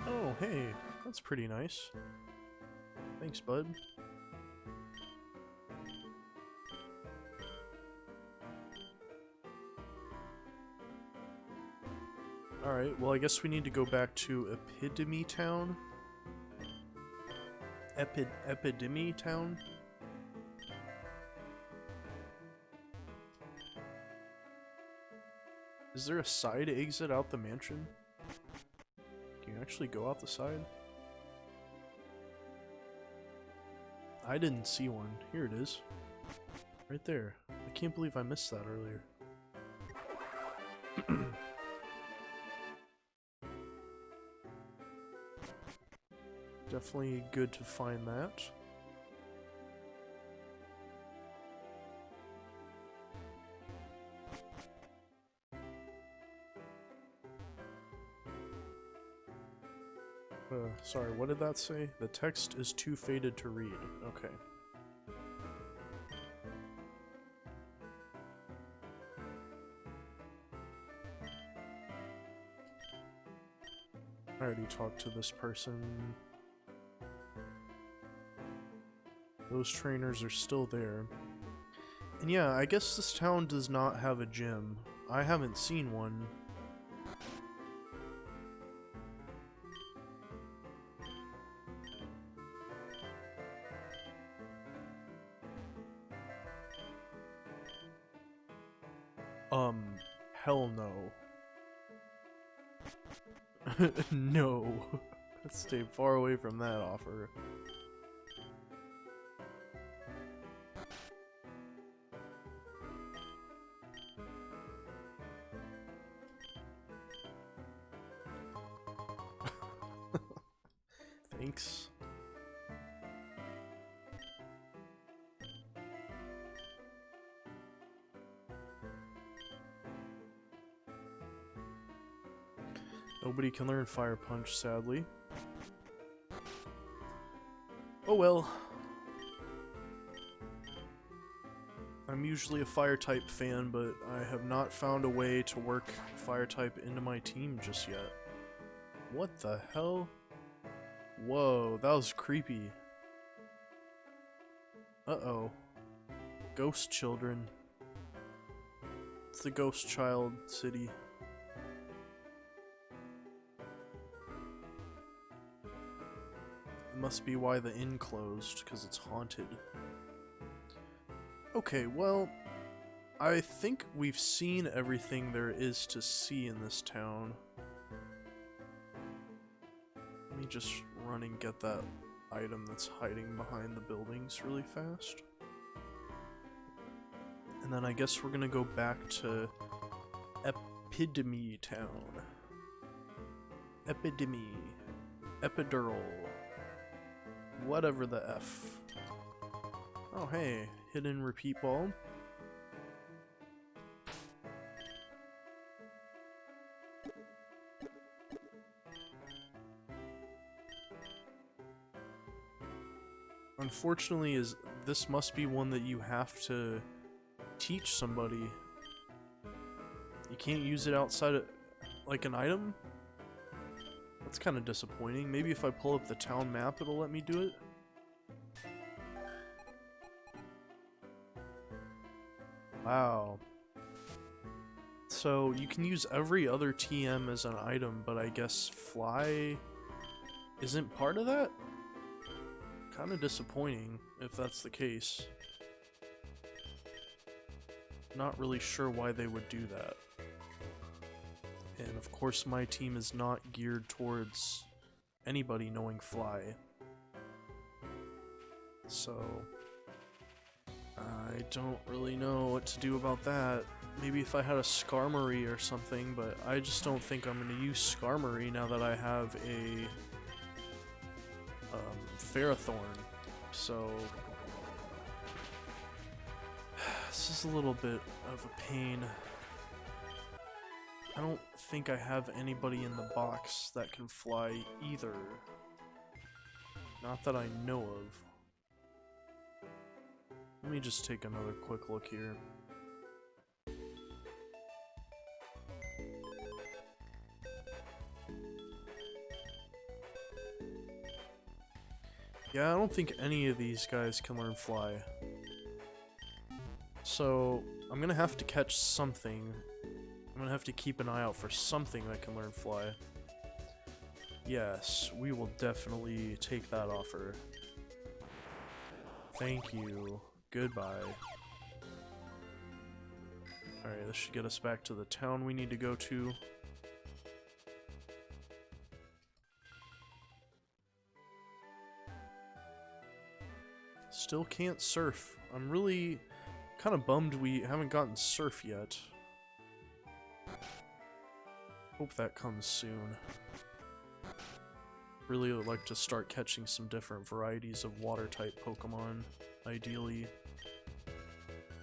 Oh, hey, that's pretty nice. Thanks, bud. Alright, well I guess we need to go back to Epidemy Town? Epidemy Town? Is there a side exit out the mansion? Can you actually go out the side? I didn't see one. Here it is. Right there. I can't believe I missed that earlier. Definitely good to find that. Sorry, what did that say? The text is too faded to read. Okay. I already talked to this person. Those trainers are still there. And yeah, I guess this town does not have a gym. I haven't seen one. Hell no. No. Stay far away from that offer. Thanks. Nobody can learn Fire Punch, sadly. Oh well. I'm usually a Fire-type fan, but I have not found a way to work Fire-type into my team just yet. What the hell? Whoa, that was creepy. Uh-oh. Ghost children. It's the Ghost Child City. Must be why the inn closed, because it's haunted. Okay, well, I think we've seen everything there is to see in this town. Let me just run and get that item that's hiding behind the buildings really fast. And then I guess we're gonna go back to Epidemy Town. Epidemy. Epidural. Whatever the F. Oh hey, hidden repeat ball. Unfortunately, this must be one that you have to teach somebody. You can't use it outside of, like, an item? That's kind of disappointing. Maybe if I pull up the town map, it'll let me do it? Wow. So, you can use every other TM as an item, but I guess fly isn't part of that? Kind of disappointing, if that's the case. Not really sure why they would do that. And of course my team is not geared towards anybody knowing fly. So I don't really know what to do about that. Maybe if I had a Skarmory or something, but I just don't think I'm going to use Skarmory now that I have a Ferrothorn. So this is a little bit of a pain. I don't think I have anybody in the box that can fly either. Not that I know of. Let me just take another quick look here. Yeah, I don't think any of these guys can learn fly. So, I'm gonna have to catch something. I'm gonna have to keep an eye out for something that can learn fly. Yes, we will definitely take that offer. Thank you. Goodbye. Alright, this should get us back to the town we need to go to. Still can't surf. I'm really kind of bummed we haven't gotten surf yet. Hope that comes soon. Really would like to start catching some different varieties of water-type Pokemon, ideally.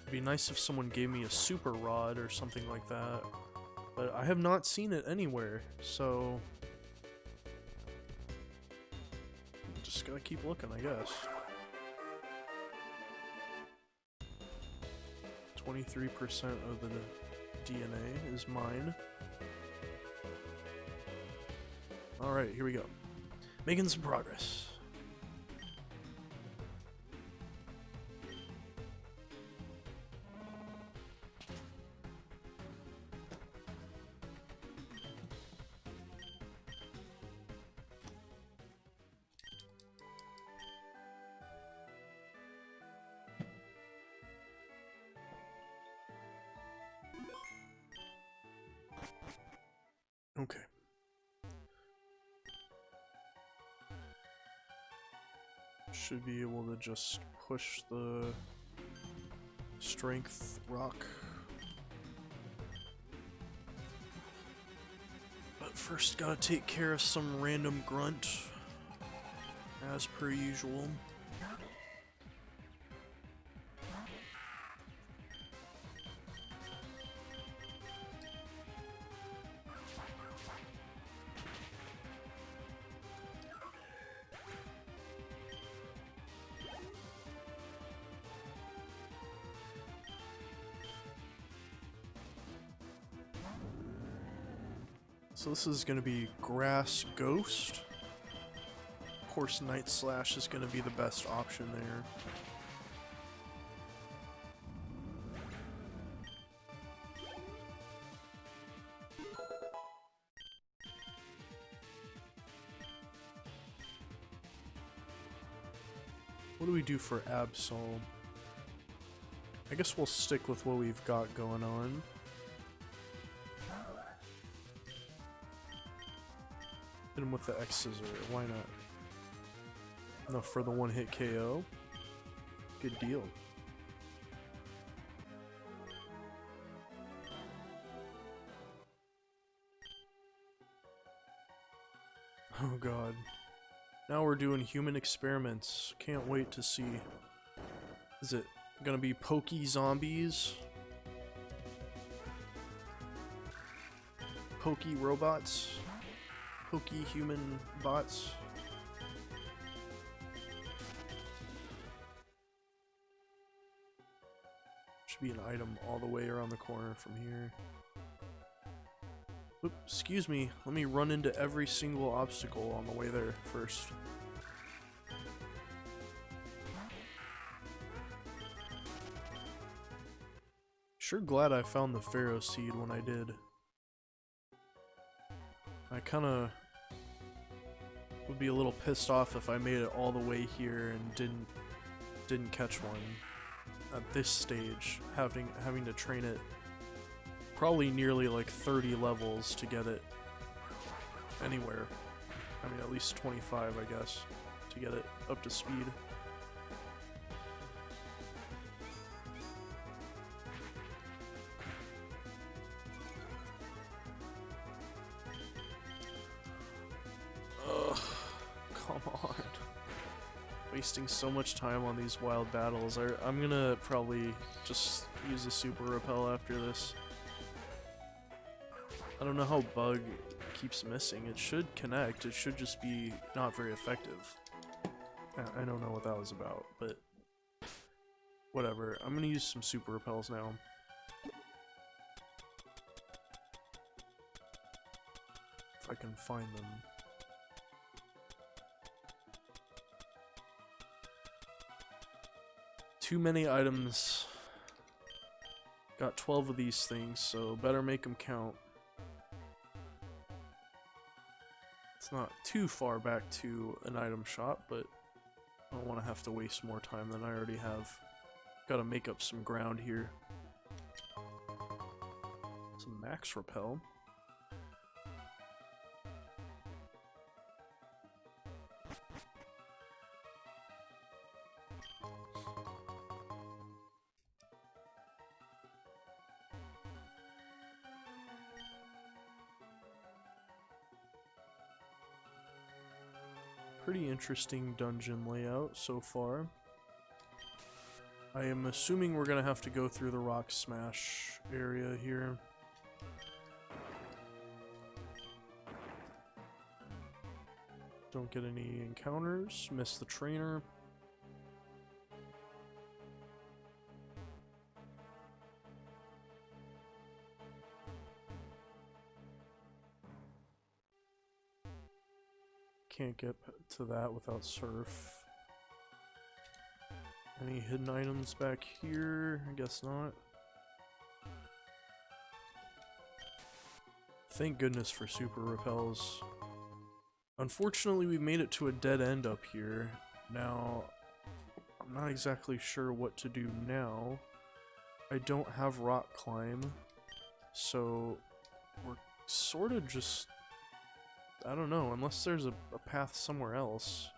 It'd be nice if someone gave me a Super Rod or something like that, but I have not seen it anywhere, so just gotta keep looking, I guess. 23% of the DNA is mine. Alright, here we go. Making some progress. Okay. Should be able to just push the strength rock. But first gotta take care of some random grunt, as per usual. So this is going to be Grass Ghost. Of course, Night Slash is going to be the best option there. What do we do for Absol? I guess we'll stick with what we've got going on. Hit him with the X-Scissor, why not? No, for the one-hit KO. Good deal. Oh god. Now we're doing human experiments. Can't wait to see. Is it gonna be pokey zombies? Pokey robots? Pokey human bots? Should be an item all the way around the corner from here. Oops, excuse me, let me run into every single obstacle on the way there first. Sure glad I found the Pharaoh seed when I did. I kinda would be a little pissed off if I made it all the way here and didn't catch one at this stage, having to train it probably nearly like 30 levels to get it anywhere. I mean, at least 25, I guess, to get it up to speed. Ugh, come on. Wasting so much time on these wild battles. I'm gonna probably just use a super repel after this. I don't know how bug keeps missing. It should connect. It should just be not very effective. I don't know what that was about, but whatever. I'm gonna use some super repels now. If I can find them. Too many items. Got 12 of these things, so better make them count. It's not too far back to an item shop, but I don't want to have to waste more time than I already have. Gotta make up some ground here. Some max repel. Pretty interesting dungeon layout so far. I am assuming we're gonna have to go through the rock smash area here. Don't get any encounters, miss the trainer. Can't get to that without surf. Any hidden items back here? I guess not. Thank goodness for super repels. Unfortunately, we made it to a dead end up here. Now, I'm not exactly sure what to do now. I don't have rock climb, so we're sort of just... I don't know, unless there's a path somewhere else.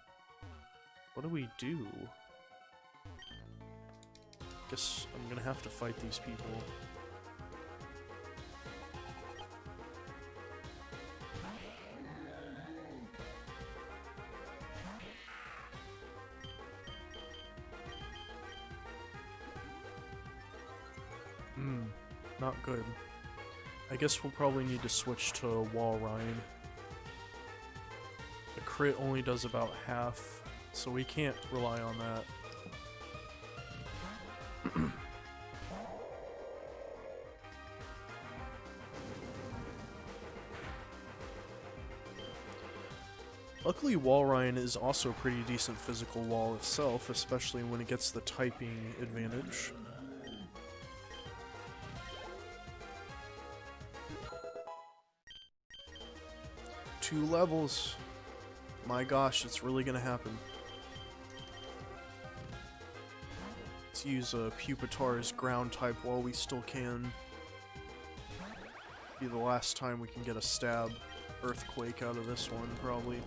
What do we do? Guess I'm gonna have to fight these people. Not good. I guess we'll probably need to switch to wall rind. The crit only does about half, so we can't rely on that. Luckily, Walrein is also a pretty decent physical wall itself, especially when it gets the typing advantage. Two levels. My gosh, it's really gonna happen. Let's use Pupitar's ground type while we still can. Be the last time we can get a stab earthquake out of this one, probably.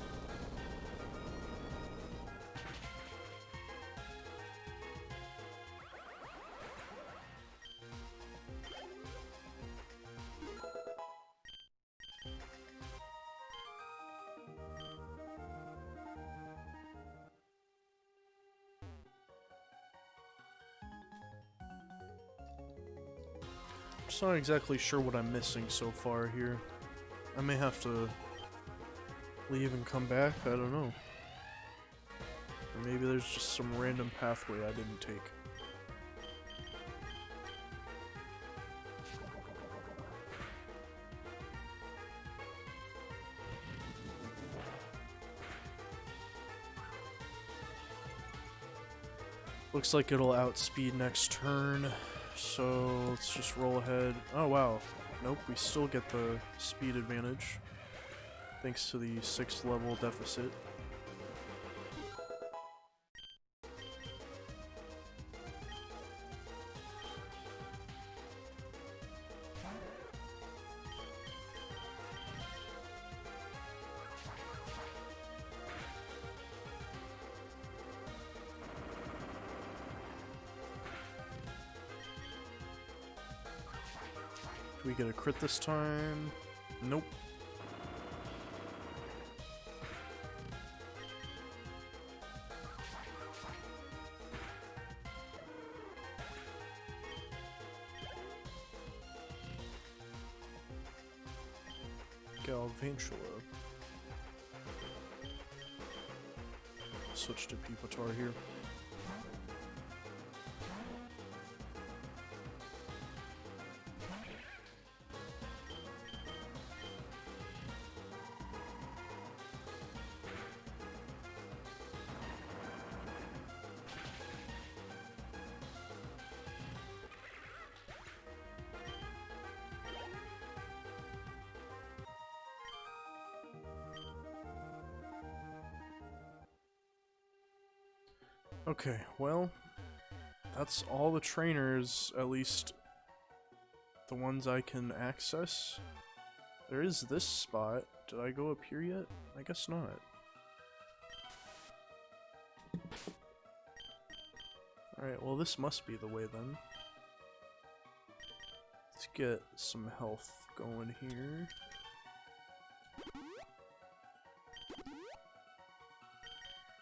Just not exactly sure what I'm missing so far here. I may have to leave and come back, I don't know. Or maybe there's just some random pathway I didn't take. Looks like it'll outspeed next turn, so let's just roll ahead. Oh wow, nope, we still get the speed advantage, thanks to the 6th level deficit. Do we get a crit this time? Nope. Galvantula. Switch to Pupitar here. Okay, well, that's all the trainers, at least the ones I can access. There is this spot. Did I go up here yet? I guess not. Alright, well this must be the way then. Let's get some health going here.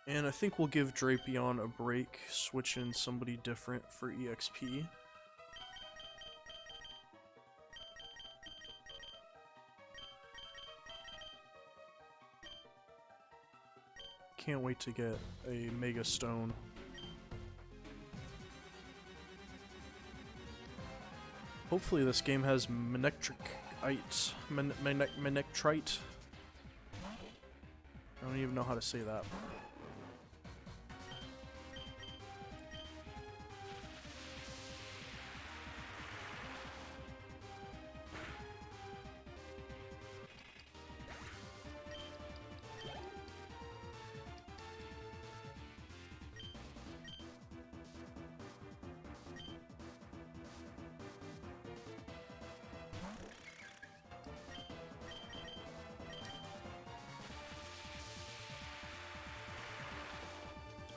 And I think we'll give Drapion a break, switch in somebody different for EXP. Can't wait to get a Mega Stone. Hopefully this game has Manectrite. Manectrite. I don't even know how to say that.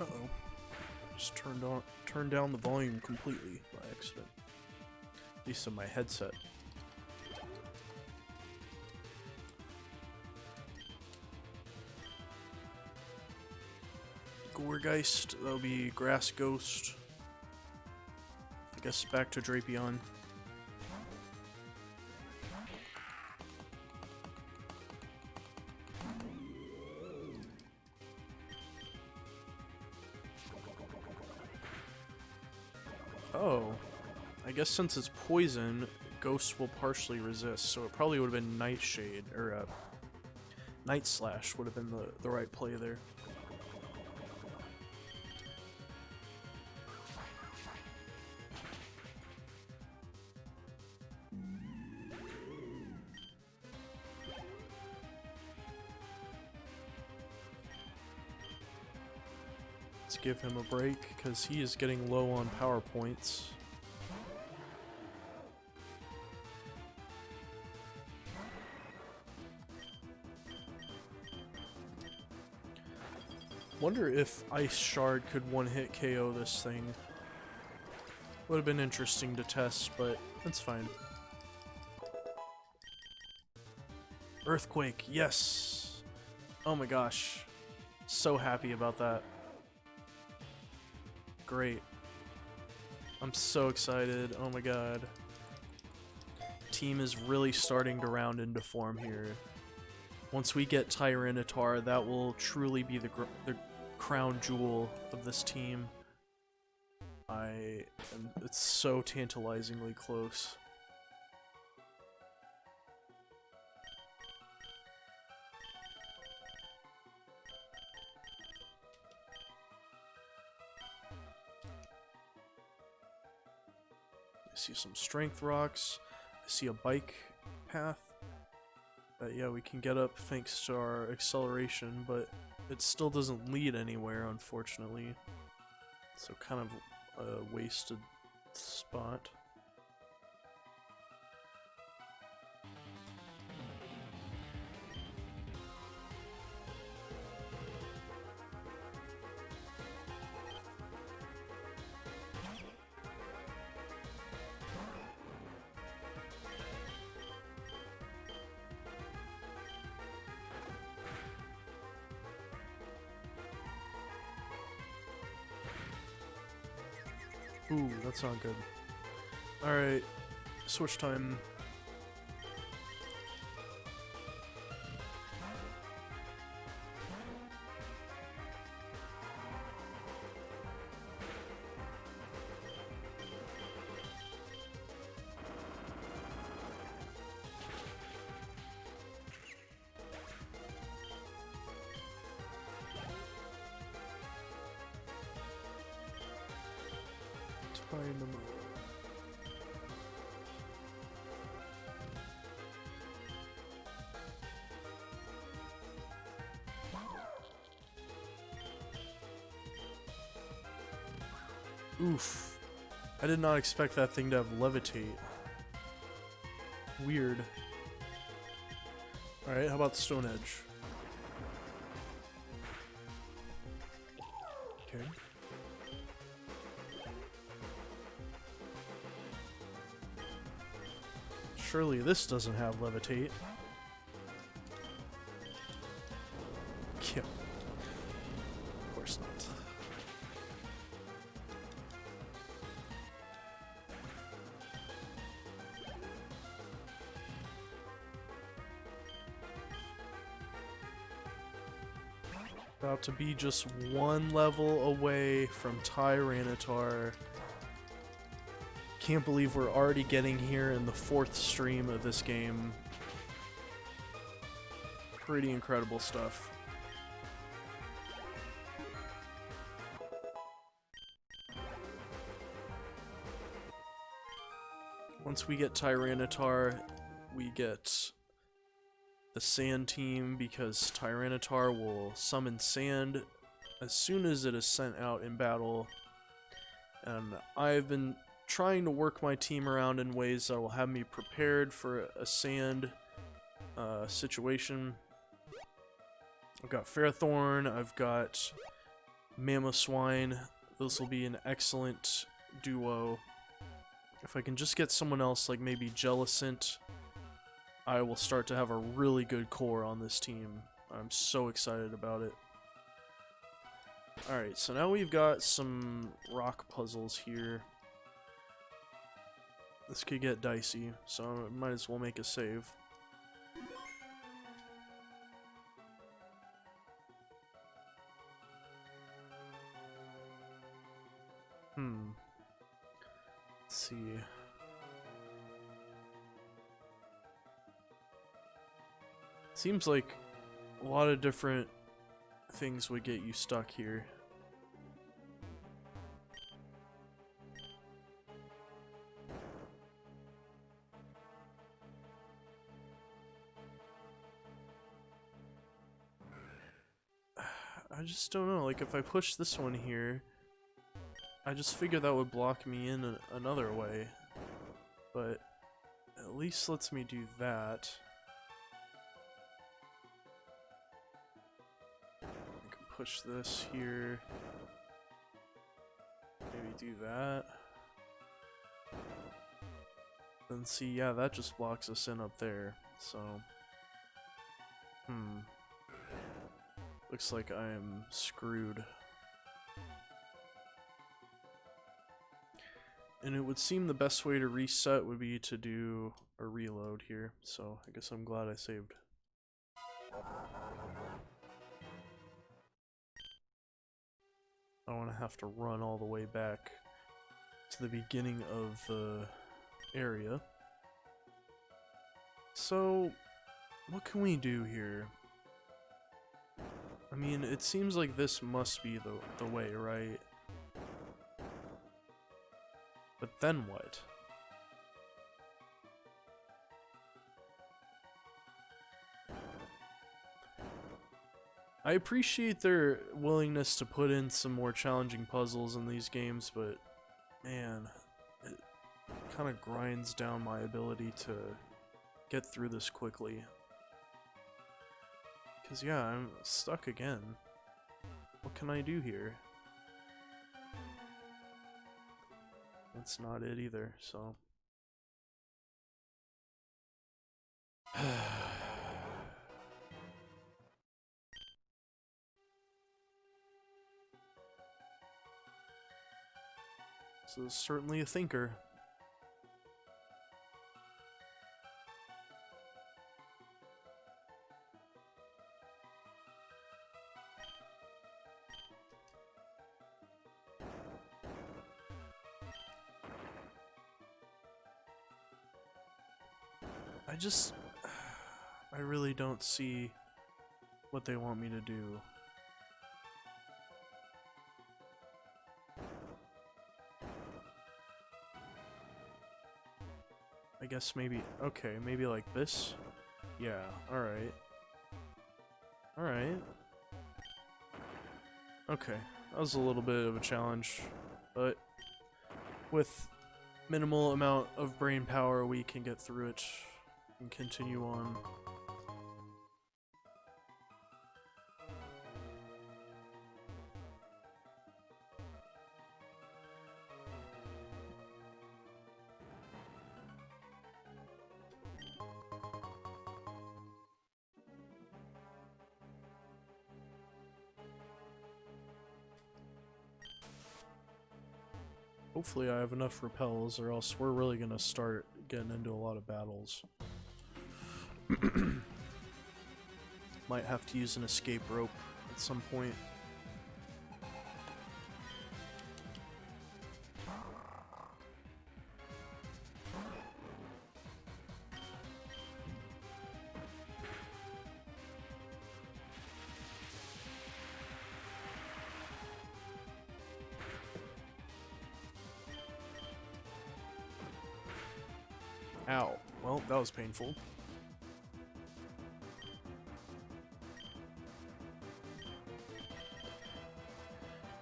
Uh-oh. Just turned down the volume completely by accident. At least on my headset. Gourgeist, that'll be Grass Ghost. I guess back to Drapion. Oh, I guess since it's poison, Ghost will partially resist, so it probably would have been Nightshade, or Night Slash would have been the right play there. Let's give him a break, because he is getting low on power points. Wonder if Ice Shard could one-hit KO this thing. Would have been interesting to test, but that's fine. Earthquake, yes! Oh my gosh. So happy about that. Great. I'm so excited. Oh my god. team is really starting to round into form here. Once we get Tyranitar, that will truly be the crown jewel of this team. It's so tantalizingly close. I see some strength rocks. I see a bike path. Yeah, we can get up thanks to our acceleration, but it still doesn't lead anywhere, unfortunately. So kind of a wasted spot. Ooh, that's not good. Alright, switch time. Oof. I did not expect that thing to have levitate. Weird. Alright, how about Stone Edge? Okay. Surely this doesn't have levitate. Yeah. Of course not. About to be just one level away from Tyranitar. Can't believe we're already getting here in the 4th stream of this game. Pretty incredible stuff. Once we get Tyranitar, we get the Sand team, because Tyranitar will summon Sand as soon as it is sent out in battle. And I've been trying to work my team around in ways that will have me prepared for a Sand situation. I've got Fairthorn, I've got Mamoswine. This will be an excellent duo. If I can just get someone else, like maybe Jellicent, I will start to have a really good core on this team. I'm so excited about it. Alright, so now we've got some rock puzzles here. This could get dicey, so I might as well make a save. Let's see. Seems like a lot of different things would get you stuck here. I just don't know, like if I push this one here, I just figure that would block me in another way. But at least lets me do that. Push this here. Maybe do that. Then see, yeah, that just blocks us in up there. So, looks like I am screwed. And it would seem the best way to reset would be to do a reload here, so I guess I'm glad I saved. I don't want to have to run all the way back to the beginning of the area. So, what can we do here? I mean, it seems like this must be the way, right? But then what? I appreciate their willingness to put in some more challenging puzzles in these games, but man, it kind of grinds down my ability to get through this quickly. Because yeah, I'm stuck again. What can I do here? That's not it either, so... This is certainly a thinker. I really don't see what they want me to do. I guess maybe, okay, maybe like this? Yeah, alright. Alright. Okay, that was a little bit of a challenge, but with minimal amount of brain power we can get through it and continue on. Hopefully I have enough repels, or else we're really gonna start getting into a lot of battles. Might have to use an escape rope at some point. Ow. Well, that was painful.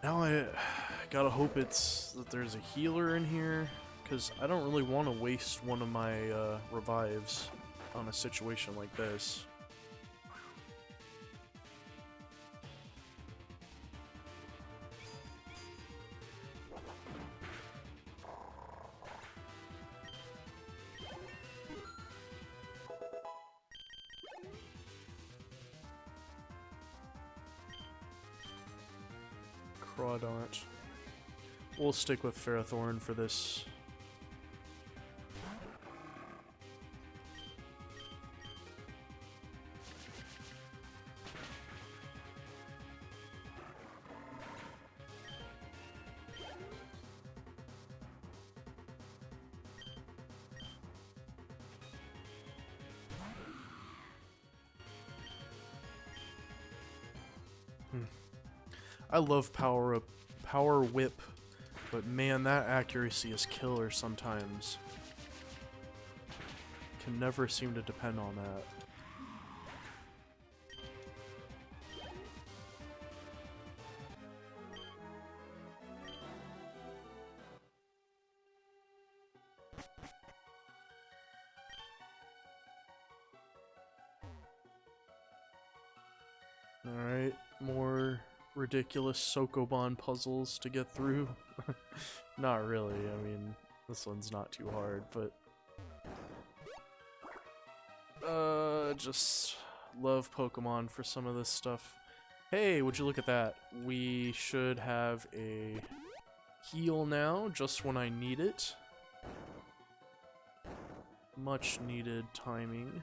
Now I gotta hope that there's a healer in here, because I don't really want to waste one of my revives on a situation like this. Crawdaunt. We'll stick with Ferrothorn for this. I love power whip, but man, that accuracy is killer sometimes. Can never seem to depend on that. Alright, more ridiculous Sokoban puzzles to get through. Not really, I mean, this one's not too hard, but... just love Pokemon for some of this stuff. Hey, would you look at that? We should have a heal now, just when I need it. much needed timing.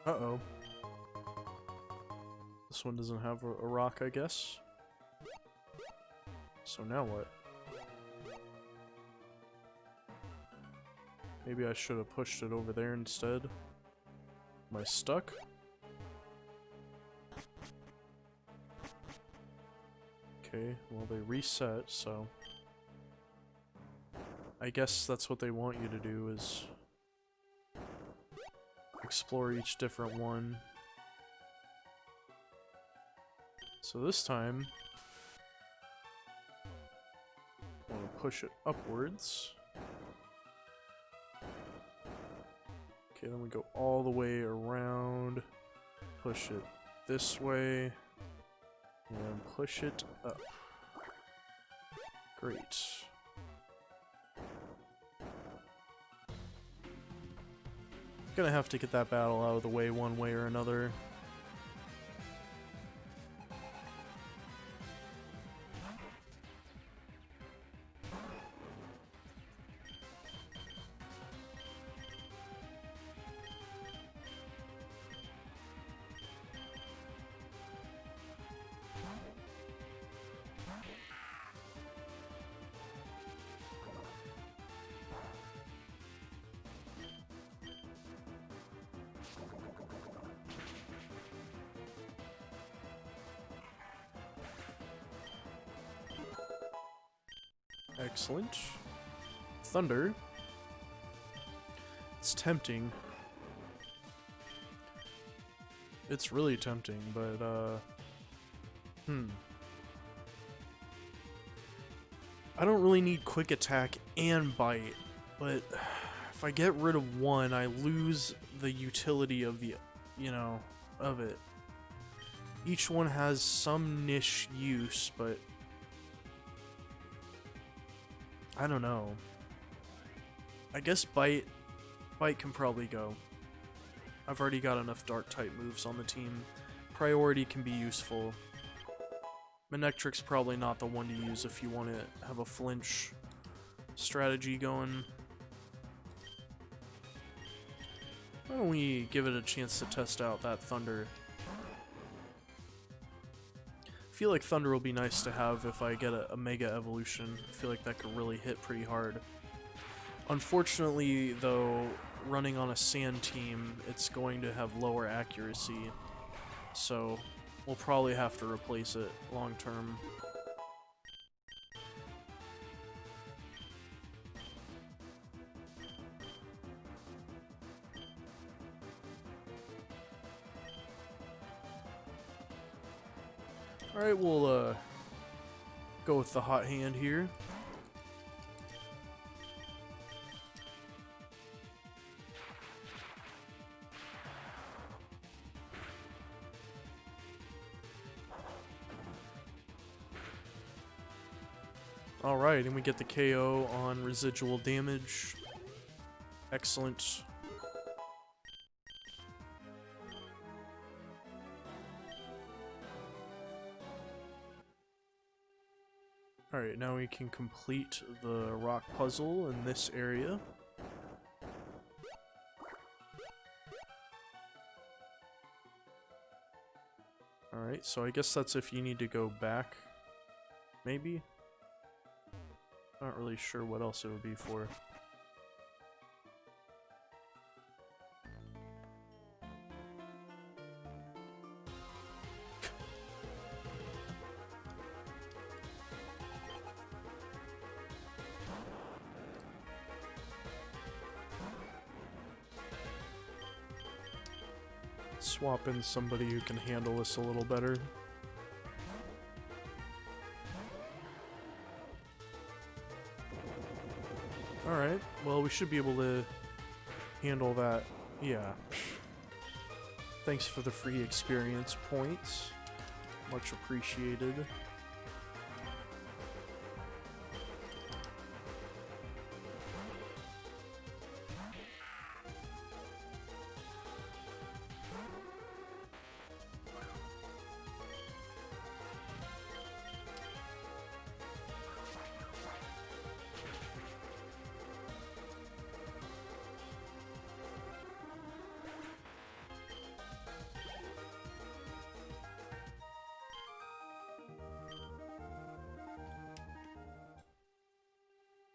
Uh-oh. This one doesn't have a rock, I guess. So now what? Maybe I should have pushed it over there instead. Am I stuck? Okay, well they reset, so... I guess that's what they want you to do, is... explore each different one. So this time... I want to push it upwards. Okay, then we go all the way around, push it this way, and push it up. Great. Gonna have to get that battle out of the way one way or another. Excellent. Thunder. It's tempting. It's really tempting, but, I don't really need quick attack and bite, but if I get rid of one, I lose the utility of the, of it. Each one has some niche use, but I don't know. I guess bite can probably go. I've already got enough dark type moves on the team. Priority can be useful. Manectric's probably not the one to use if you want to have a flinch strategy going. Why don't we give it a chance to test out that Thunder? I feel like Thunder will be nice to have if I get a Mega Evolution. I feel like that could really hit pretty hard. Unfortunately, though, running on a sand team, it's going to have lower accuracy. So, we'll probably have to replace it long term. Alright, we'll go with the hot hand here. Alright, and we get the KO on residual damage. Excellent. Alright, now we can complete the rock puzzle in this area. Alright, so I guess that's if you need to go back, maybe? Not really sure what else it would be for. Swap in somebody who can handle this a little better. Alright, well we should be able to handle that. Yeah. Thanks for the free experience points. Much appreciated.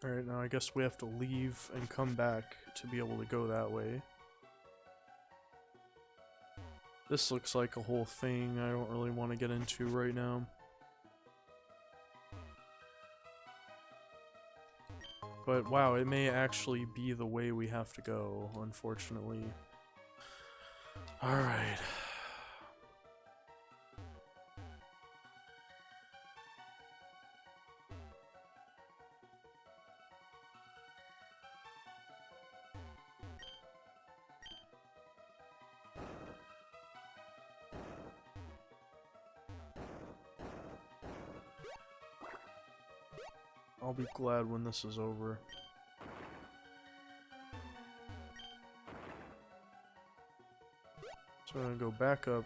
Alright, now I guess we have to leave and come back to be able to go that way. This looks like a whole thing I don't really want to get into right now. But wow, it may actually be the way we have to go, unfortunately. Alright. I'll be glad when this is over. So I'm gonna go back up.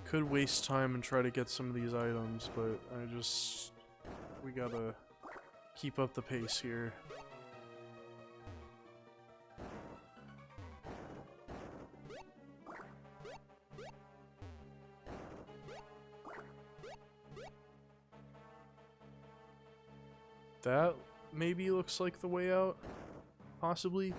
Could waste time and try to get some of these items, but we gotta keep up the pace here. That maybe looks like the way out, possibly.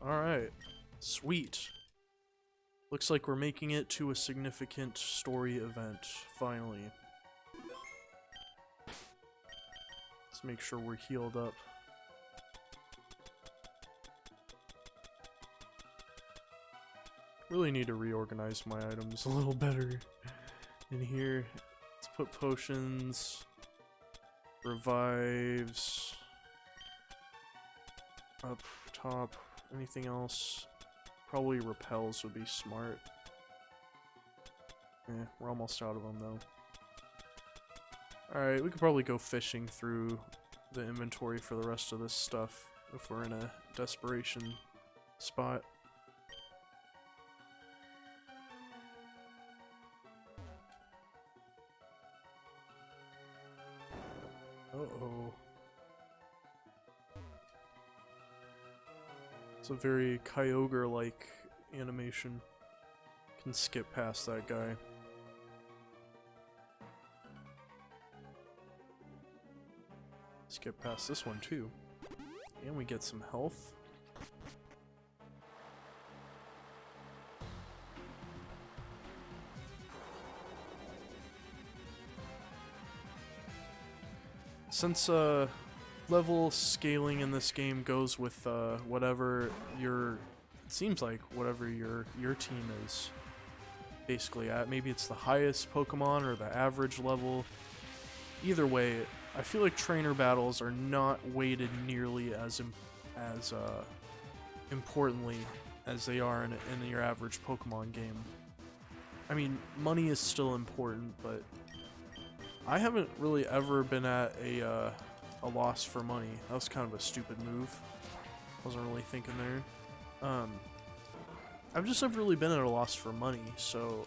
Alright, sweet. Looks like we're making it to a significant story event, finally. Let's make sure we're healed up. Really need to reorganize my items a little better in here. Let's put potions, revives, up top. Anything else? Probably repels would be smart. We're almost out of them though. Alright, we could probably go fishing through the inventory for the rest of this stuff if we're in a desperation spot. Uh-oh. It's a very Kyogre-like animation. Can skip past that guy. Skip past this one too. And we get some health. Since level scaling in this game goes with whatever it seems like whatever your team is basically at. Maybe it's the highest Pokemon or the average level. Either way, I feel like trainer battles are not weighted nearly as importantly as they are in your average Pokemon game. I mean, money is still important, but I haven't really ever been at a loss for money. That was kind of a stupid move. Wasn't really thinking there. I've just never really been at a loss for money, so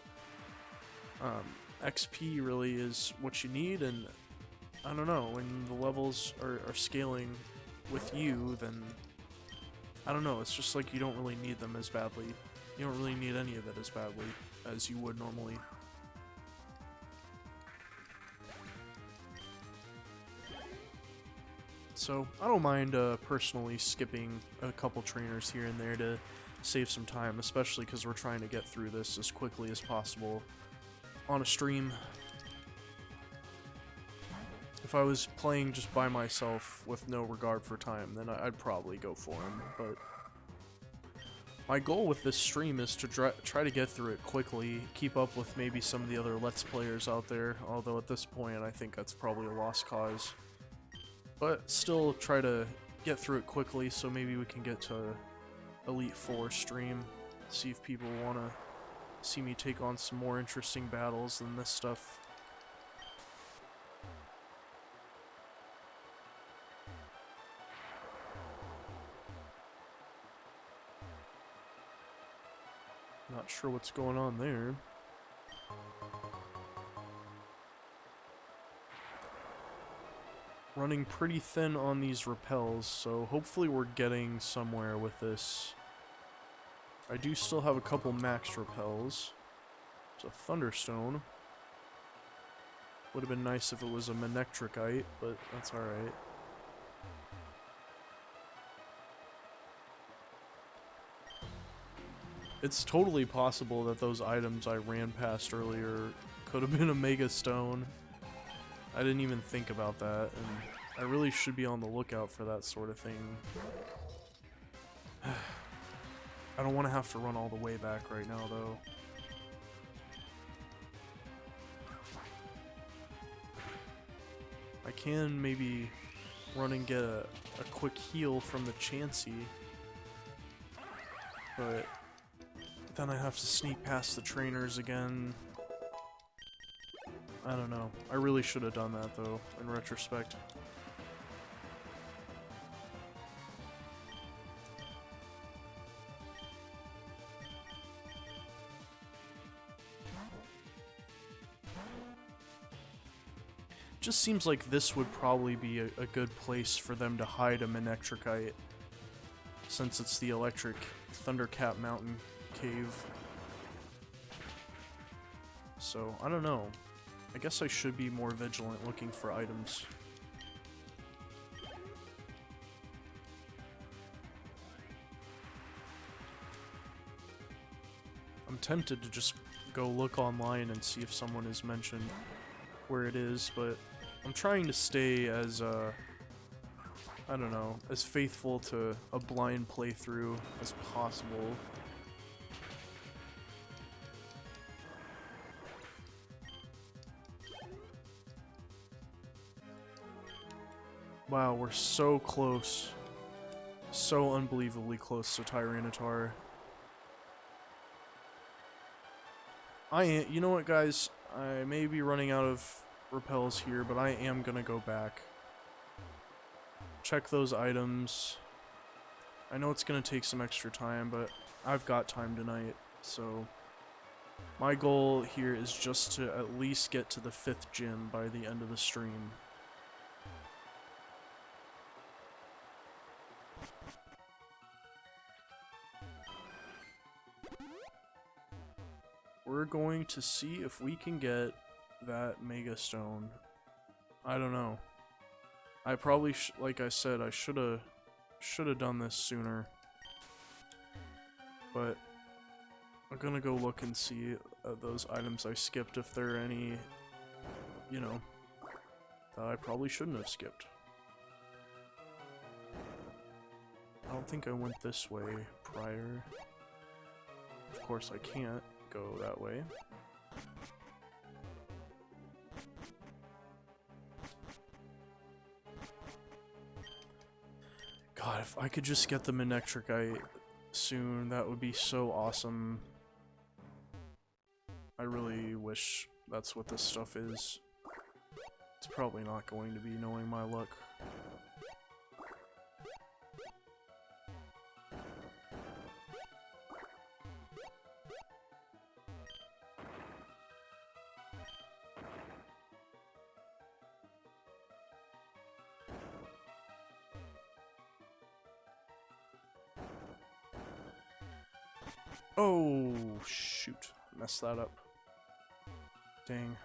XP really is what you need, and I don't know, when the levels are scaling with you, then I don't know, it's just like you don't really need them as badly. You don't really need any of it as badly as you would normally. So, I don't mind personally skipping a couple trainers here and there to save some time, especially because we're trying to get through this as quickly as possible on a stream. If I was playing just by myself with no regard for time, then I'd probably go for him, but my goal with this stream is to try to get through it quickly, keep up with maybe some of the other Let's Players out there, although at this point I think that's probably a lost cause. But still try to get through it quickly so maybe we can get to Elite Four stream, see if people want to see me take on some more interesting battles than this stuff. Not sure what's going on there. running pretty thin on these repels, so hopefully we're getting somewhere with this. I do still have a couple max repels. It's a Thunderstone. Would have been nice if it was a Manectricite, but that's alright. It's totally possible that those items I ran past earlier could have been a Mega Stone. I didn't even think about that, and I really should be on the lookout for that sort of thing. I don't want to have to run all the way back right now, though. I can maybe run and get a quick heal from the Chansey, but then I have to sneak past the trainers again. I don't know. I really should have done that, though, in retrospect. Just seems like this would probably be a good place for them to hide a Manectricite, since it's the electric Thundercap Mountain cave. So, I don't know. I guess I should be more vigilant looking for items. I'm tempted to just go look online and see if someone has mentioned where it is, but I'm trying to stay as, I don't know, as faithful to a blind playthrough as possible. Wow, we're so close. So unbelievably close to Tyranitar. You know what, guys? I may be running out of repels here, but I am gonna go back. Check those items. I know it's gonna take some extra time, but I've got time tonight, so my goal here is just to at least get to the 5th gym by the end of the stream. We're going to see if we can get that Mega Stone. I don't know. I probably, like I said, I should have done this sooner. But I'm gonna go look and see those items I skipped, if there are any, you know, that I probably shouldn't have skipped. I don't think I went this way prior. Of course I can't go that way. God, if I could just get the Manectricite soon, that would be so awesome. I really wish that's what this stuff is. It's probably not going to be, knowing my luck. Oh, shoot. Messed that up. Dang.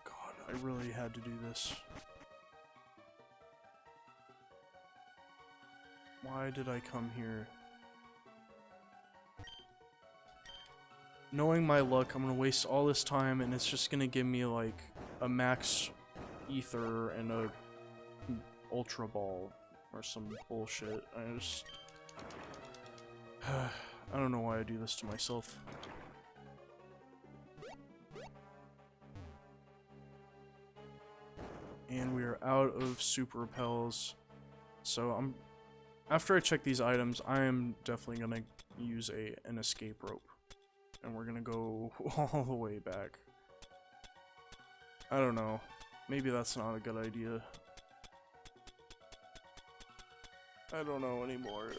God, I really had to do this. Why did I come here? Knowing my luck, I'm gonna waste all this time and it's just gonna give me like a max ether and a ultra ball or some bullshit. I don't know why I do this to myself. And we are out of super repels. So after I check these items, I am definitely gonna use an escape rope. And we're gonna go all the way back. I don't know. Maybe that's not a good idea. I don't know anymore.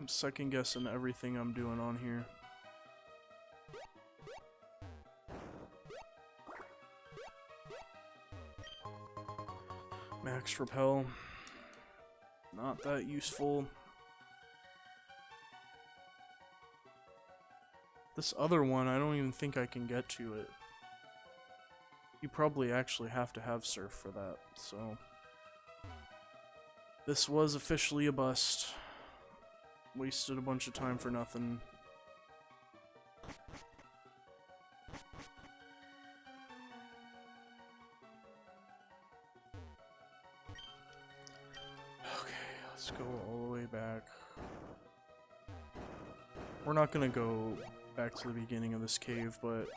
I'm second guessing everything I'm doing on here. Max repel. Not that useful. This other one, I don't even think I can get to it. You probably actually have to have surf for that, so... This was officially a bust. Wasted a bunch of time for nothing. Okay, let's go all the way back. We're not gonna go back to the beginning of this cave, but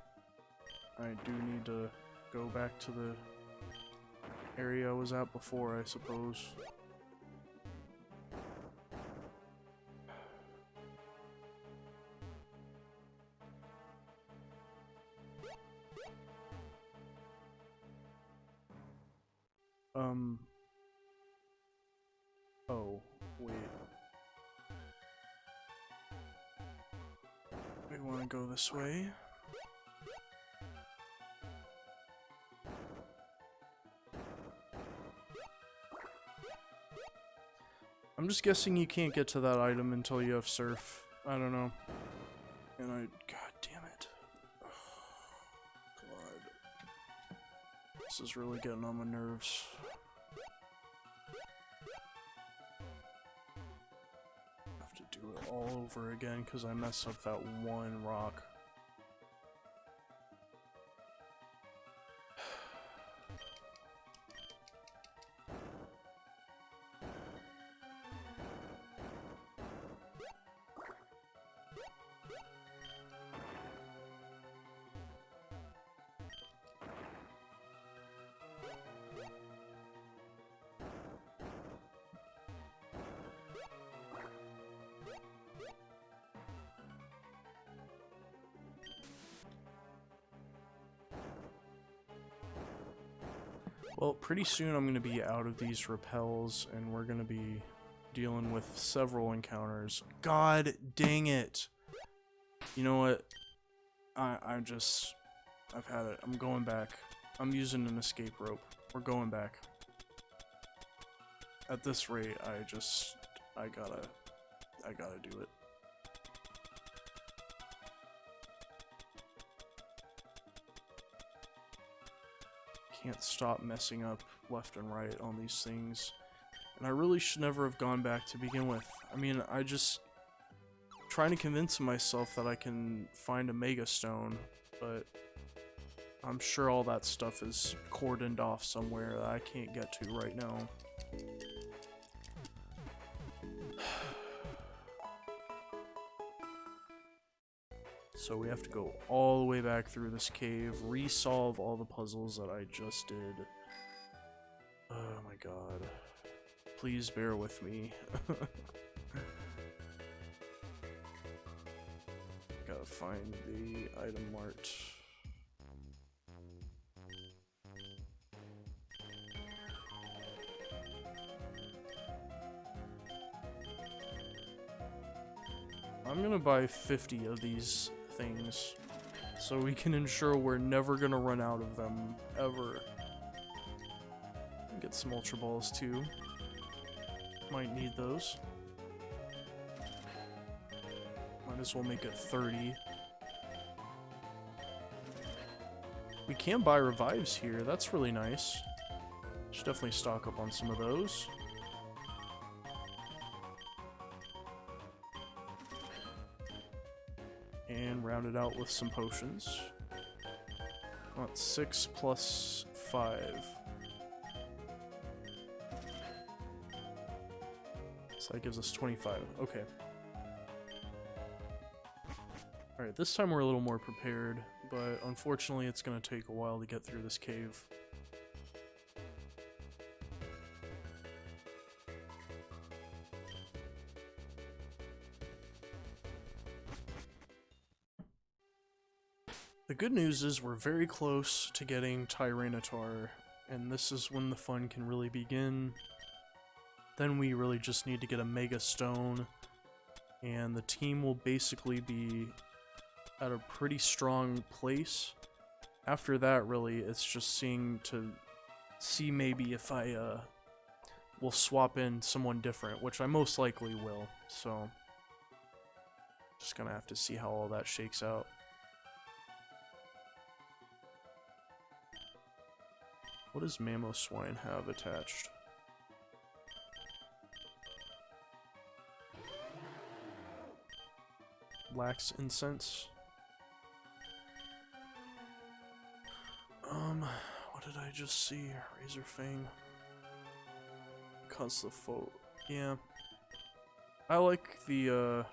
I do need to go back to the area I was at before, I suppose. Oh, wait. We want to go this way. I'm just guessing you can't get to that item until you have surf. I don't know. And god damn it. Oh, God. This is really getting on my nerves. I have to do it all over again because I messed up that one rock. Well, pretty soon I'm going to be out of these repels, and we're going to be dealing with several encounters. God dang it! You know what? I've had it. I'm going back. I'm using an escape rope. We're going back. At this rate, I gotta do it. Can't stop messing up left and right on these things. And I really should never have gone back to begin with. I mean, I just trying to convince myself that I can find a Mega Stone, but I'm sure all that stuff is cordoned off somewhere that I can't get to right now. So we have to go all the way back through this cave, resolve all the puzzles that I just did. Oh my god. Please bear with me. Gotta find the item mart. I'm gonna buy 50 of these things so we can ensure we're never gonna run out of them ever. Get some Ultra Balls too. Might need those. Might as well make it 30. We can buy revives here, that's really nice. Should definitely stock up on some of those. And round it out with some potions. That's 6 plus 5. So that gives us 25. Okay. Alright, this time we're a little more prepared, but unfortunately it's going to take a while to get through this cave. The good news is we're very close to getting Tyranitar, and this is when the fun can really begin. Then we really just need to get a Mega Stone, and the team will basically be at a pretty strong place. After that, really, it's just see maybe if I will swap in someone different, which I most likely will. So just gonna have to see how all that shakes out. What does Mamoswine have attached? Lax incense. What did I just see? Razor Fang. Cause the foe. Yeah. I like the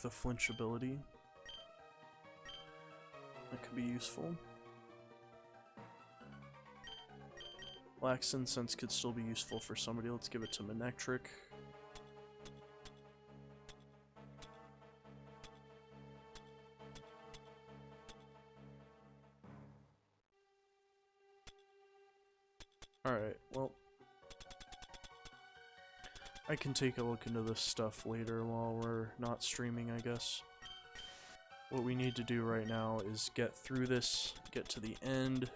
flinch ability. That could be useful. Lax incense could still be useful for somebody. Let's give it to Manectric. Alright, well, I can take a look into this stuff later while we're not streaming, I guess. What we need to do right now is get through this, get to the end,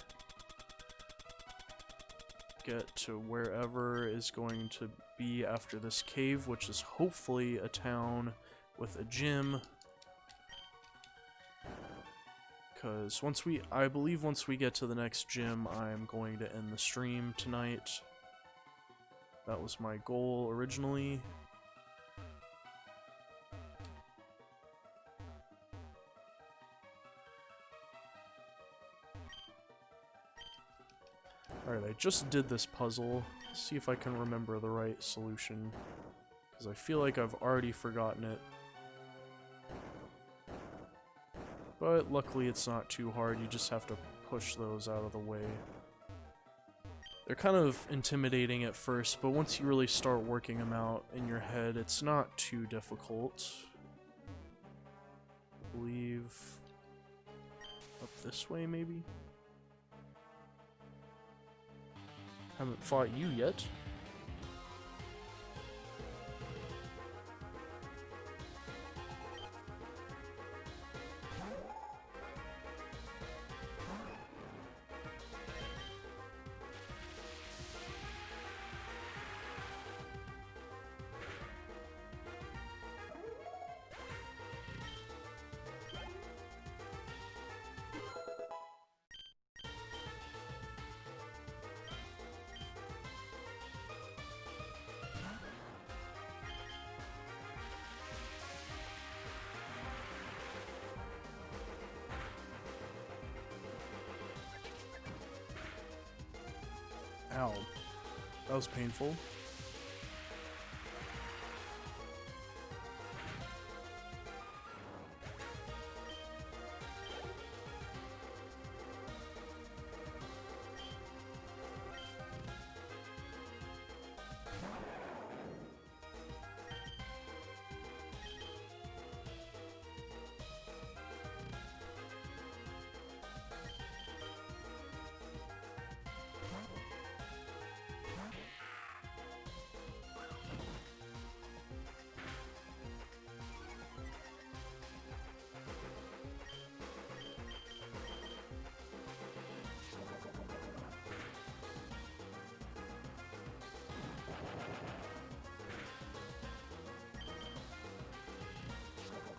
get to wherever is going to be after this cave, which is hopefully a town with a gym. Because I believe once we get to the next gym, I'm going to end the stream tonight. That was my goal originally. Alright, I just did this puzzle. See if I can remember the right solution. Because I feel like I've already forgotten it. But luckily it's not too hard, you just have to push those out of the way. They're kind of intimidating at first, but once you really start working them out in your head, it's not too difficult. I believe up this way, maybe? Haven't fought you yet. Ow. That was painful.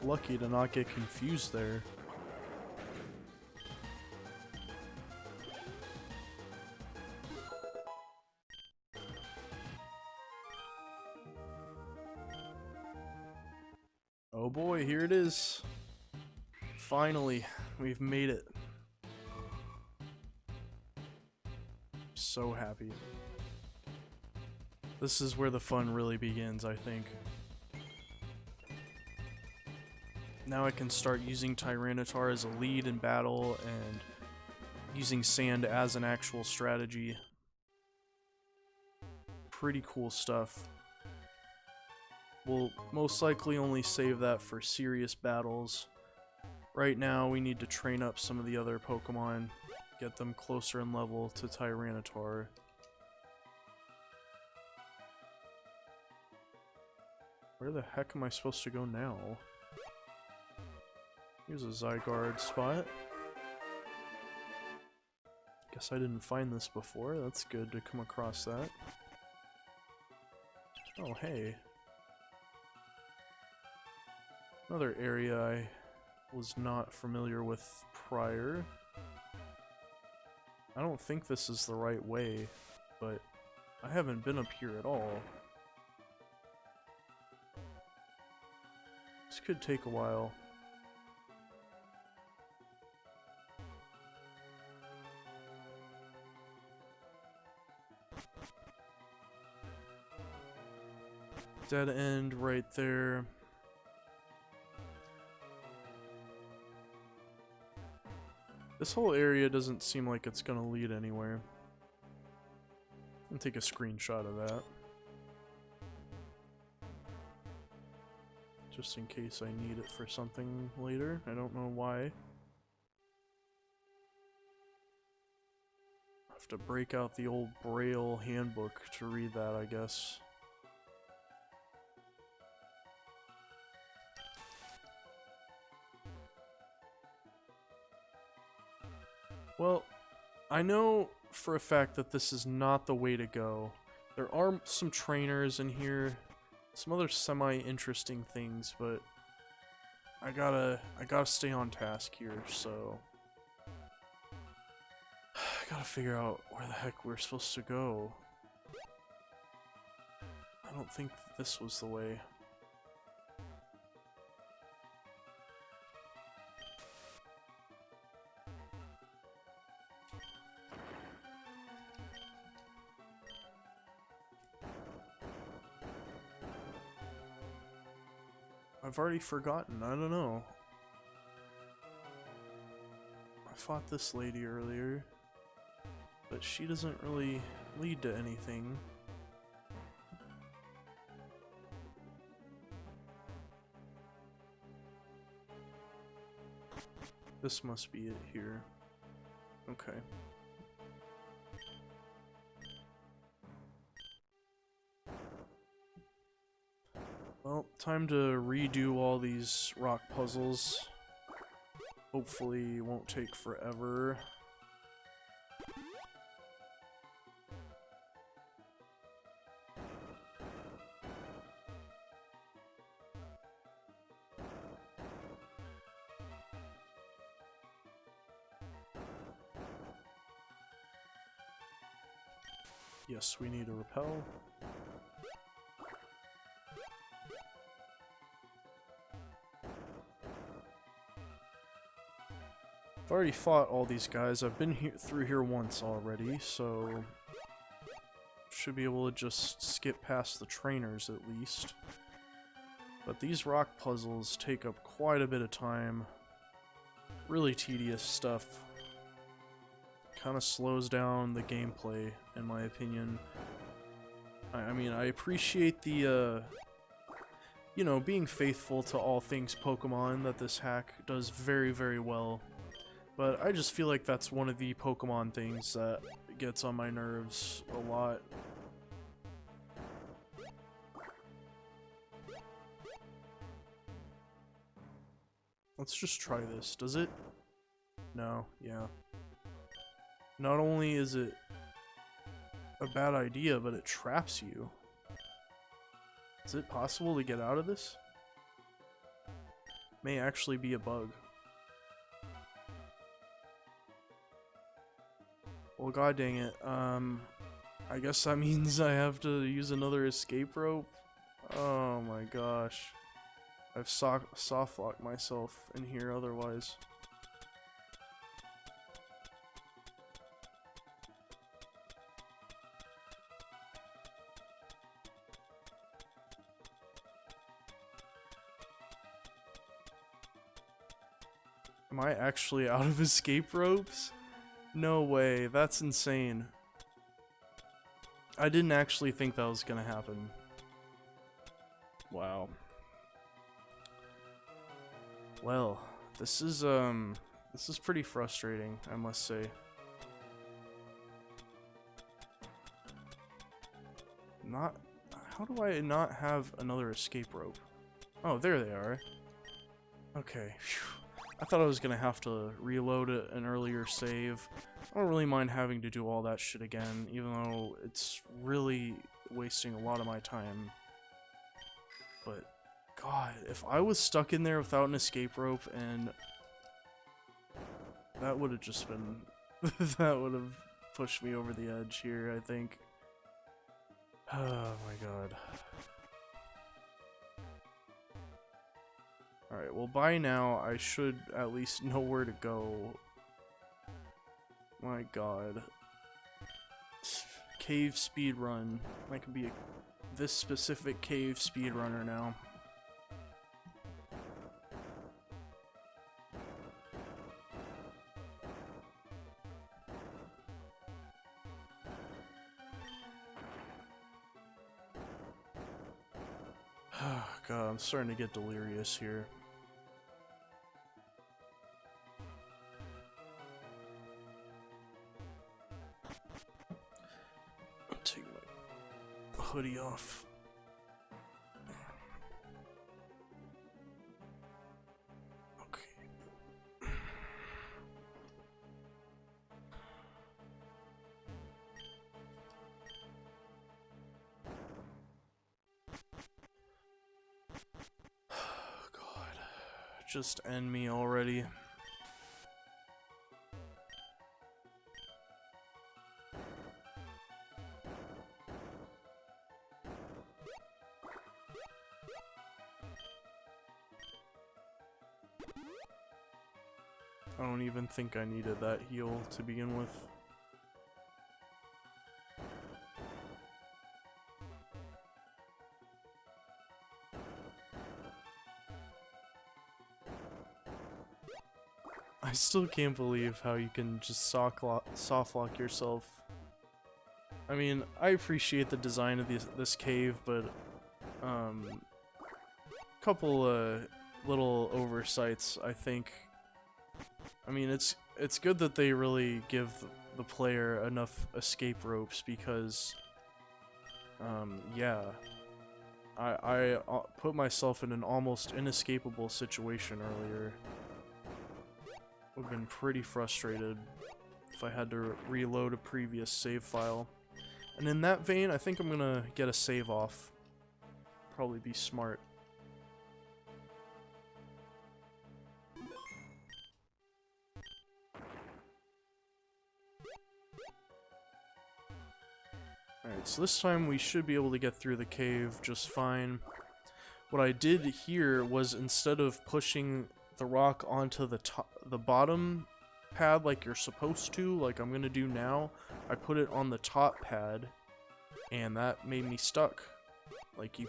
Lucky to not get confused there. Oh boy, here it is. Finally, we've made it. So happy. This is where the fun really begins, I think. Now I can start using Tyranitar as a lead in battle and using Sand as an actual strategy. Pretty cool stuff. We'll most likely only save that for serious battles. Right now we need to train up some of the other Pokemon, get them closer in level to Tyranitar. Where the heck am I supposed to go now? Here's a Zygarde spot. Guess I didn't find this before. That's good to come across that. Oh, hey. Another area I was not familiar with prior. I don't think this is the right way, but I haven't been up here at all. This could take a while. Dead end right there. This whole area doesn't seem like it's gonna lead anywhere. I'll take a screenshot of that. Just in case I need it for something later. I don't know why. I have to break out the old Braille handbook to read that, I guess. Well, I know for a fact that this is not the way to go. There are some trainers in here, some other semi-interesting things, but I gotta stay on task here, so I gotta figure out where the heck we're supposed to go. I don't think this was the way. I've already forgotten, I don't know. I fought this lady earlier, but she doesn't really lead to anything. This must be it here. Okay. Well, time to redo all these rock puzzles. Hopefully it won't take forever. Yes, we need a repel. I've already fought all these guys. I've been through here once already, so should be able to just skip past the trainers at least. But these rock puzzles take up quite a bit of time. Really tedious stuff. Kind of slows down the gameplay, in my opinion. I mean, I appreciate the, you know, being faithful to all things Pokemon that this hack does very, very well. But I just feel like that's one of the Pokemon things that gets on my nerves a lot. Let's just try this. Does it? No, yeah. Not only is it a bad idea, but it traps you. Is it possible to get out of this? May actually be a bug. Well, god dang it. I guess that means I have to use another escape rope. Oh my gosh. I've soft-locked myself in here otherwise. Am I actually out of escape ropes? No way, that's insane. I didn't actually think that was gonna happen. Wow. Well, this is pretty frustrating, I must say. Not How do I not have another escape rope? Oh, there they are. Okay. Phew. I thought I was gonna have to reload an earlier save. I don't really mind having to do all that shit again, even though it's really wasting a lot of my time. But, God, if I was stuck in there without an escape rope, and that would have just been... that would have pushed me over the edge here, I think. Oh my god. Alright, well by now I should at least know where to go. My god. Cave speedrun. I can be this specific cave speedrunner now. Oh god, I'm starting to get delirious here. Take my hoodie off. Okay. God. Just end me already. I don't even think I needed that heal to begin with. I still can't believe how you can just soft lock yourself. I mean, I appreciate the design of this cave, but couple little oversights, I think. I mean, it's good that they really give the player enough escape ropes because, yeah, I put myself in an almost inescapable situation earlier. Would have been pretty frustrated if I had to reload a previous save file. And in that vein, I think I'm gonna get a save off. Probably be smart. Alright, so this time we should be able to get through the cave just fine. What I did here was instead of pushing the rock onto the bottom pad like you're supposed to, like I'm gonna do now, I put it on the top pad, and that made me stuck. Like you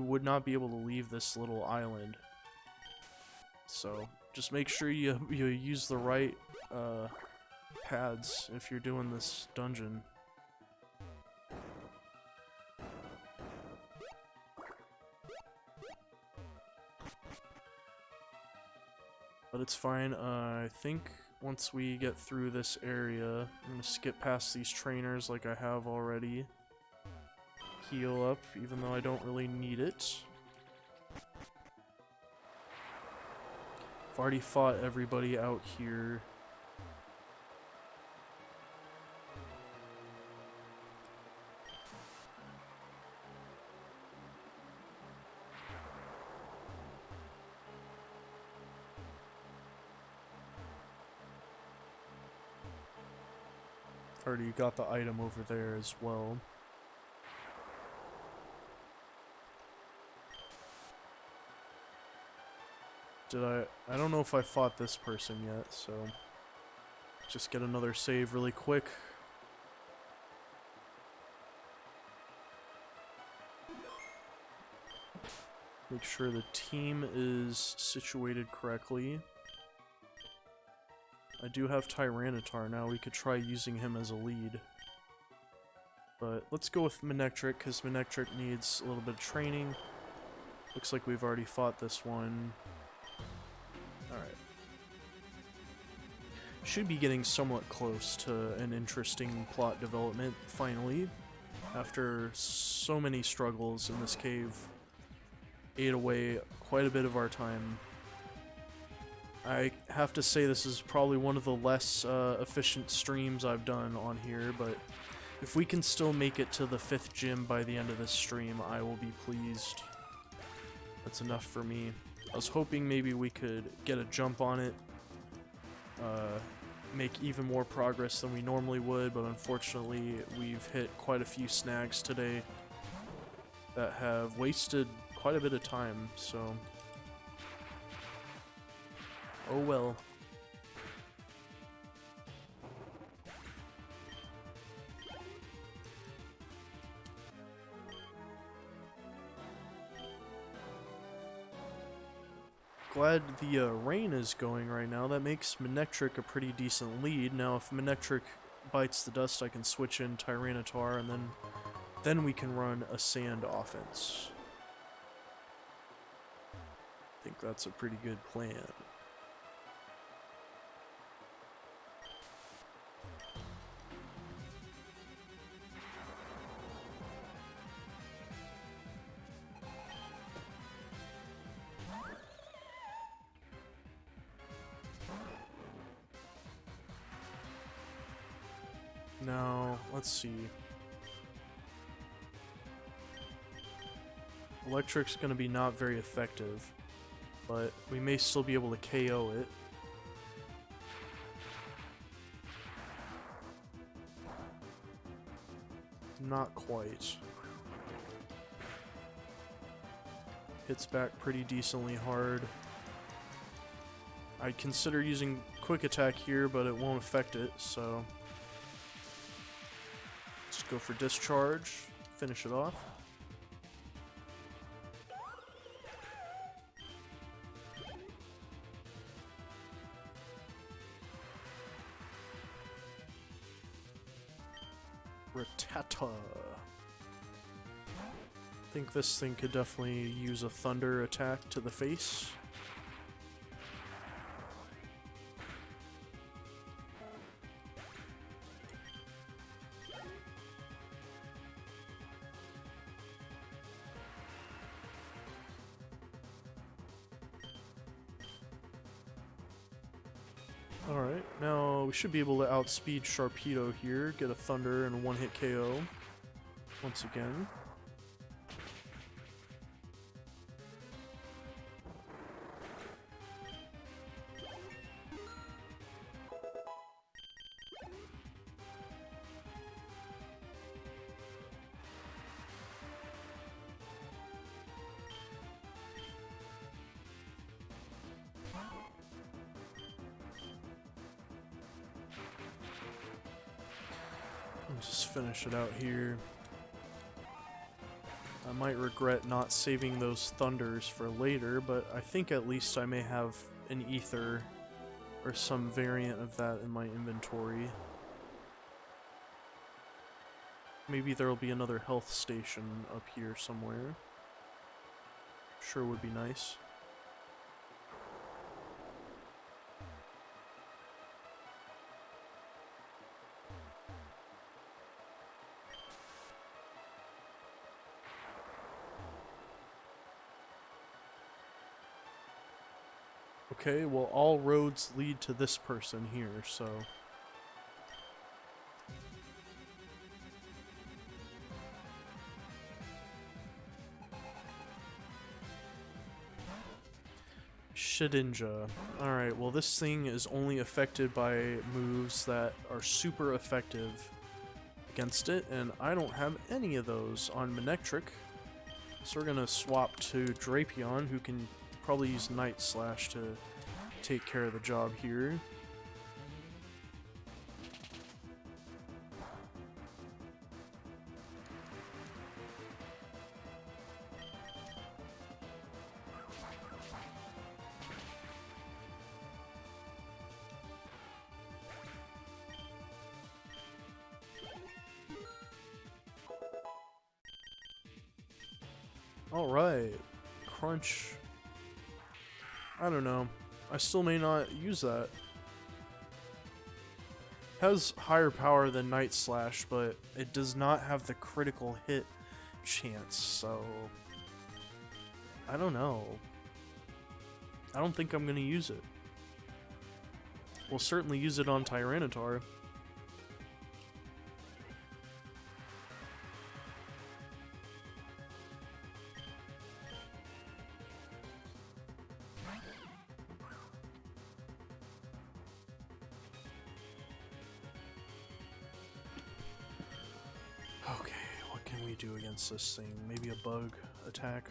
would not be able to leave this little island. So just make sure you use the right pads if you're doing this dungeon. But it's fine. I think once we get through this area, I'm gonna skip past these trainers like I have already. Heal up, even though I don't really need it. I've already fought everybody out here. Already got the item over there as well. I don't know if I fought this person yet, so just get another save really quick. Make sure the team is situated correctly. I do have Tyranitar now, we could try using him as a lead. But let's go with Manectric, because Manectric needs a little bit of training. Looks like we've already fought this one. Alright. Should be getting somewhat close to an interesting plot development, finally. After so many struggles in this cave, ate away quite a bit of our time. I have to say this is probably one of the less efficient streams I've done on here, but if we can still make it to the 5th gym by the end of this stream, I will be pleased. That's enough for me. I was hoping maybe we could get a jump on it, make even more progress than we normally would, but unfortunately we've hit quite a few snags today that have wasted quite a bit of time, so oh well. Glad the rain is going right now. That makes Manectric a pretty decent lead. Now if Manectric bites the dust, I can switch in Tyranitar, and then we can run a sand offense. I think that's a pretty good plan. Now, let's see. Electric's going to be not very effective, but we may still be able to KO it. Not quite. Hits back pretty decently hard. I'd consider using Quick Attack here, but it won't affect it, so just go for Discharge, finish it off. Rattata. I think this thing could definitely use a Thunder attack to the face. Alright, now we should be able to outspeed Sharpedo here, get a Thunder and a one-hit KO once again. Just finish it out here. I might regret not saving those Thunders for later, but I think at least I may have an Ether or some variant of that in my inventory. Maybe there'll be another health station up here somewhere. Sure would be nice. Okay, well, all roads lead to this person here, so Shedinja. Alright, well, this thing is only affected by moves that are super effective against it, and I don't have any of those on Manectric. So we're gonna swap to Drapion, who can probably use Night Slash to take care of the job here. Alright, Crunch. I don't know. I still may not use that. Has higher power than Night Slash, but it does not have the critical hit chance, so I don't know. I don't think I'm gonna use it. We'll certainly use it on Tyranitar. Okay, what can we do against this thing? Maybe a bug attack?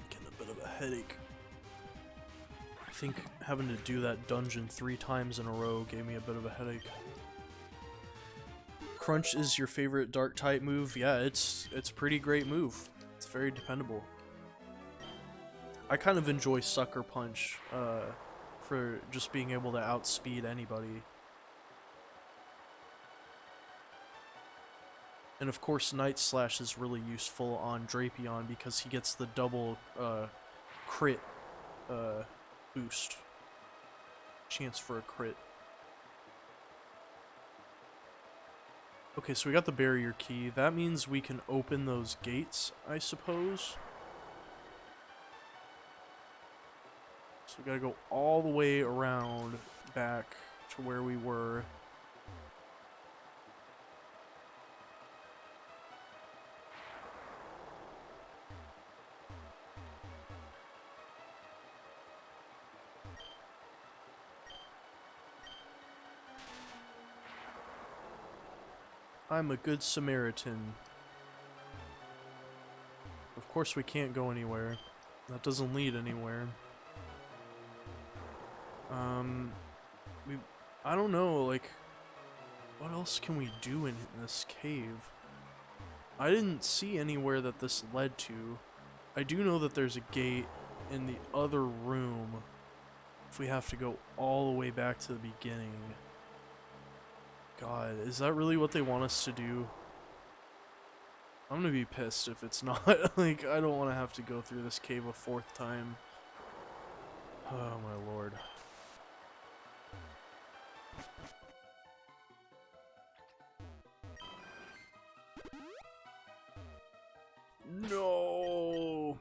Getting a bit of a headache. I think having to do that dungeon 3 times in a row gave me a bit of a headache. Crunch is your favorite dark type move? Yeah, it's a pretty great move. It's very dependable. I kind of enjoy Sucker Punch for just being able to outspeed anybody. And of course Night Slash is really useful on Drapion because he gets the double crit boost. Chance for a crit. Okay, so we got the barrier key. That means we can open those gates, I suppose. So we gotta go all the way around back to where we were. I'm a good Samaritan. Of course we can't go anywhere. That doesn't lead anywhere. I don't know, like, what else can we do in this cave? I didn't see anywhere that this led to. I do know that there's a gate in the other room if we have to go all the way back to the beginning. God, is that really what they want us to do? I'm gonna be pissed if it's not. Like, I don't want to have to go through this cave a 4th time. Oh my lord. No.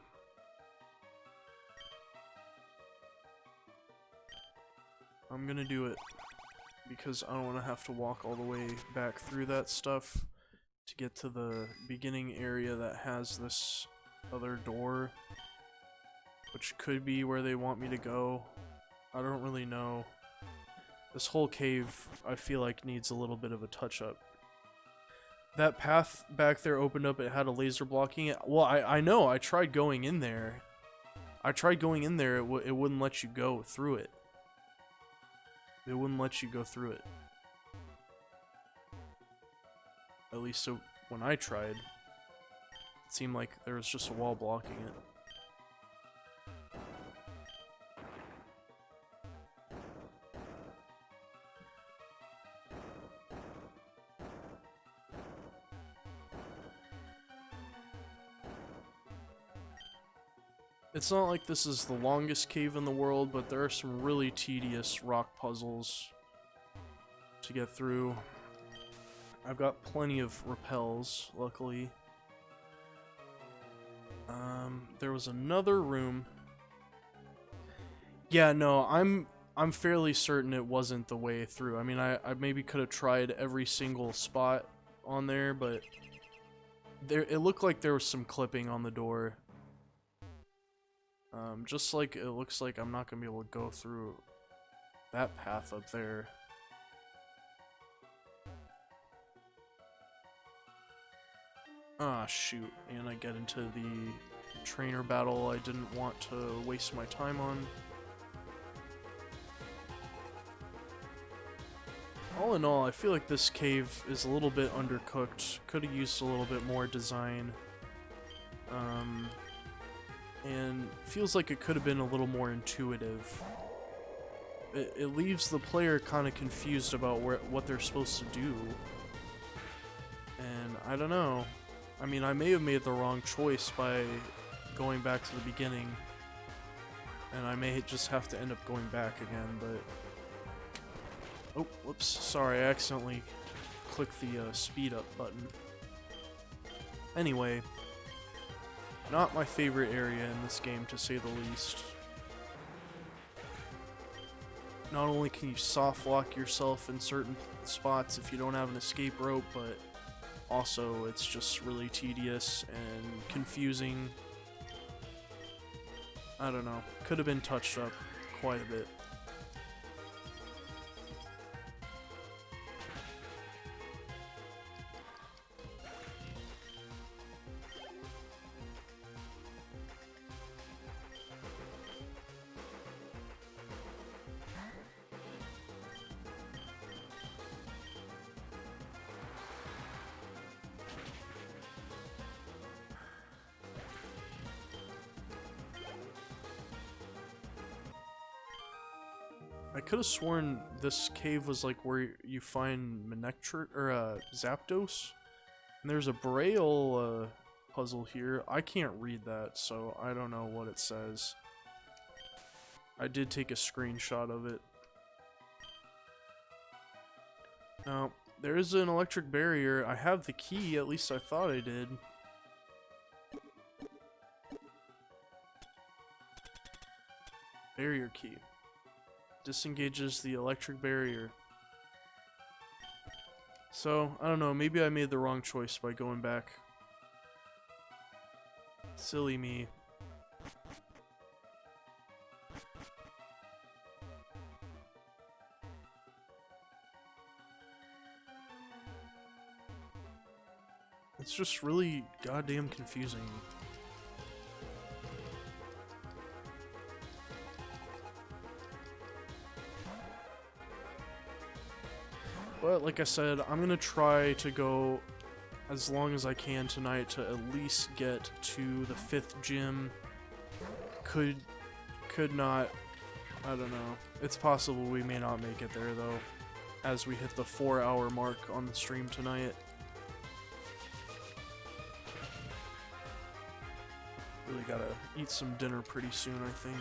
I'm gonna do it because I don't want to have to walk all the way back through that stuff to get to the beginning area that has this other door, which could be where they want me to go. I don't really know. This whole cave, I feel like, needs a little bit of a touch-up. That path back there opened up, it had a laser blocking it. Well, I know, I tried going in there. It wouldn't let you go through it. It wouldn't let you go through it. At least so when I tried. It seemed like there was just a wall blocking it. It's not like this is the longest cave in the world, but there are some really tedious rock puzzles to get through. I've got plenty of repels, luckily. There was another room. Yeah, no, I'm fairly certain it wasn't the way through. I mean, I maybe could have tried every single spot on there, but it looked like there was some clipping on the door. Just like it looks like I'm not gonna be able to go through that path up there. Ah, shoot. And I get into the trainer battle I didn't want to waste my time on. All in all, I feel like this cave is a little bit undercooked. Could have used a little bit more design. And feels like it could have been a little more intuitive. It leaves the player kind of confused about what they're supposed to do. And I don't know. I mean, I may have made the wrong choice by going back to the beginning. and I may just have to end up going back again, but... Oh, whoops, sorry, I accidentally clicked the speed up button. Anyway, not my favorite area in this game, to say the least. Not only can you soft lock yourself in certain spots if you don't have an escape rope, but also it's just really tedious and confusing. I don't know, could have been touched up quite a bit. I could have sworn this cave was like where you find Manectr or Zapdos, and there's a Braille puzzle here. I can't read that, so I don't know what it says. I did take a screenshot of it. Now, there is an electric barrier. I have the key, at least I thought I did. Barrier key. Disengages the electric barrier. So, I don't know, maybe I made the wrong choice by going back. Silly me. It's just really goddamn confusing. But like I said, I'm gonna try to go as long as I can tonight to at least get to the 5th gym. Could not, I don't know. It's possible we may not make it there though, as we hit the 4-hour mark on the stream tonight. Really gotta eat some dinner pretty soon, I think.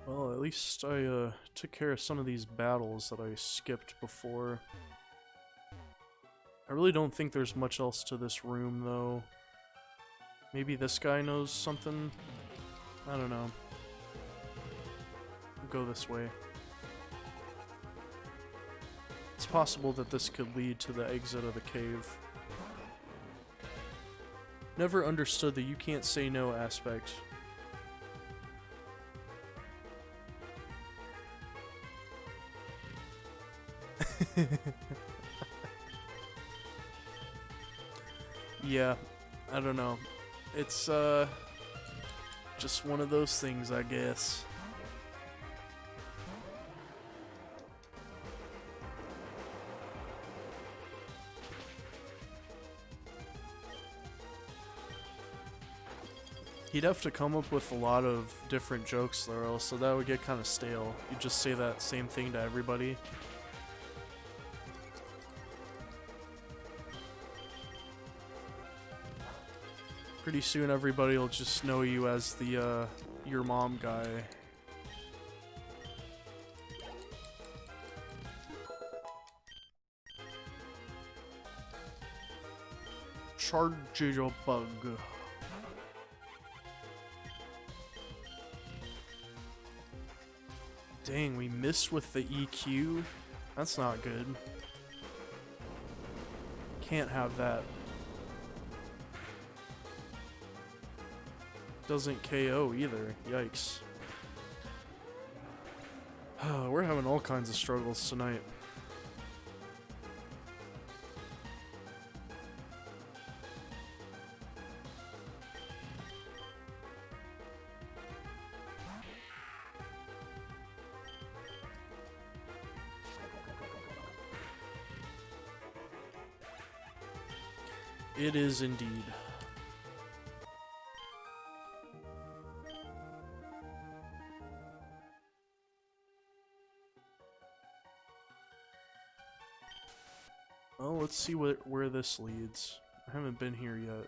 Well, at least I took care of some of these battles that I skipped before. I really don't think there's much else to this room, though. Maybe this guy knows something? I don't know. We'll go this way. It's possible that this could lead to the exit of the cave. Never understood the you can't say no aspect. Yeah, I don't know. It's just one of those things, I guess. He'd have to come up with a lot of different jokes there, else so that would get kind of stale. You just say that same thing to everybody. Pretty soon everybody will just know you as the, your mom guy. Charge your bug. Dang, we missed with the EQ? That's not good. Can't have that. Doesn't KO either. Yikes. We're having all kinds of struggles tonight. It is indeed. Well, let's see where this leads. I haven't been here yet.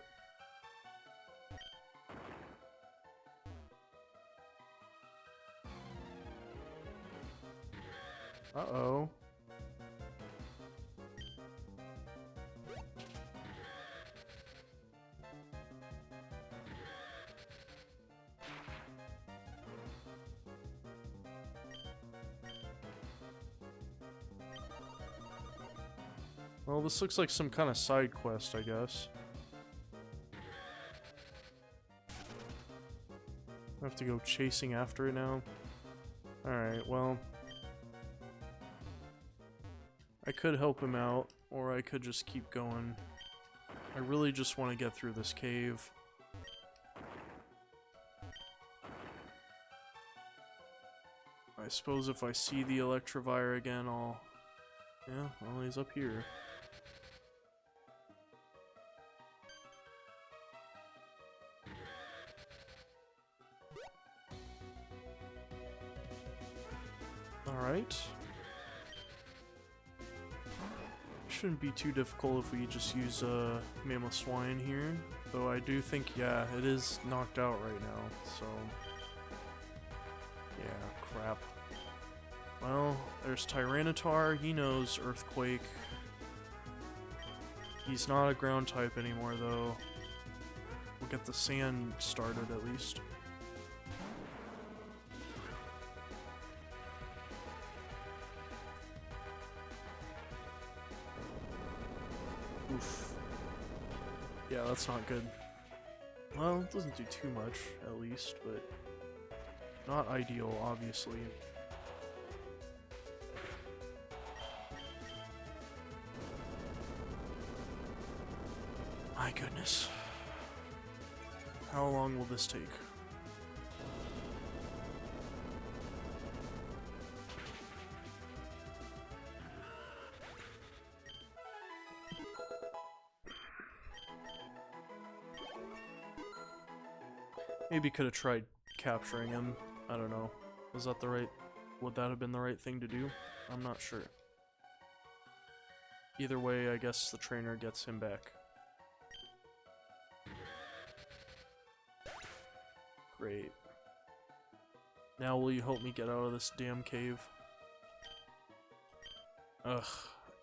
Uh-oh. Well, this looks like some kind of side quest, I guess. I have to go chasing after it now. Alright, well. I could help him out, or I could just keep going. I really just want to get through this cave. I suppose if I see the Electivire again, I'll... Yeah, well, he's up here. Alright. Shouldn't be too difficult if we just use Mammoth Swine here. Though I do think, yeah, it is knocked out right now, so... Yeah, crap. Well, there's Tyranitar, he knows Earthquake. He's not a ground type anymore, though. We'll get the sand started, at least. Oof. Yeah, that's not good. Well, it doesn't do too much, at least, but... Not ideal, obviously. My goodness. How long will this take? Maybe could have tried capturing him. I don't know. Was that the right... Would that have been the right thing to do? I'm not sure. Either way, I guess the trainer gets him back. Great. Now will you help me get out of this damn cave? Ugh,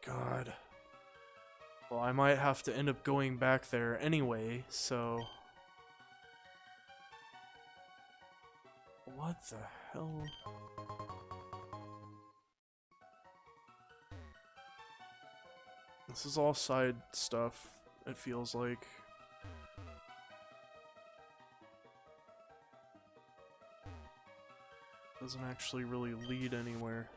God. Well, I might have to end up going back there anyway, so... What the hell? This is all side stuff, it feels like. Doesn't actually really lead anywhere.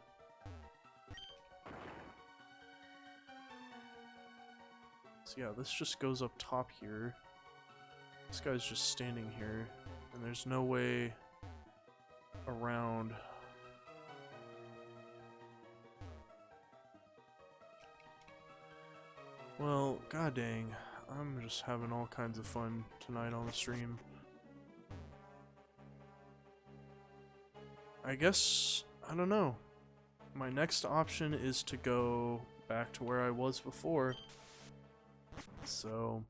So yeah, this just goes up top here. This guy's just standing here, and there's no way around. Well, god dang, I'm just having all kinds of fun tonight on the stream. I guess, I don't know. My next option is to go back to where I was before. So,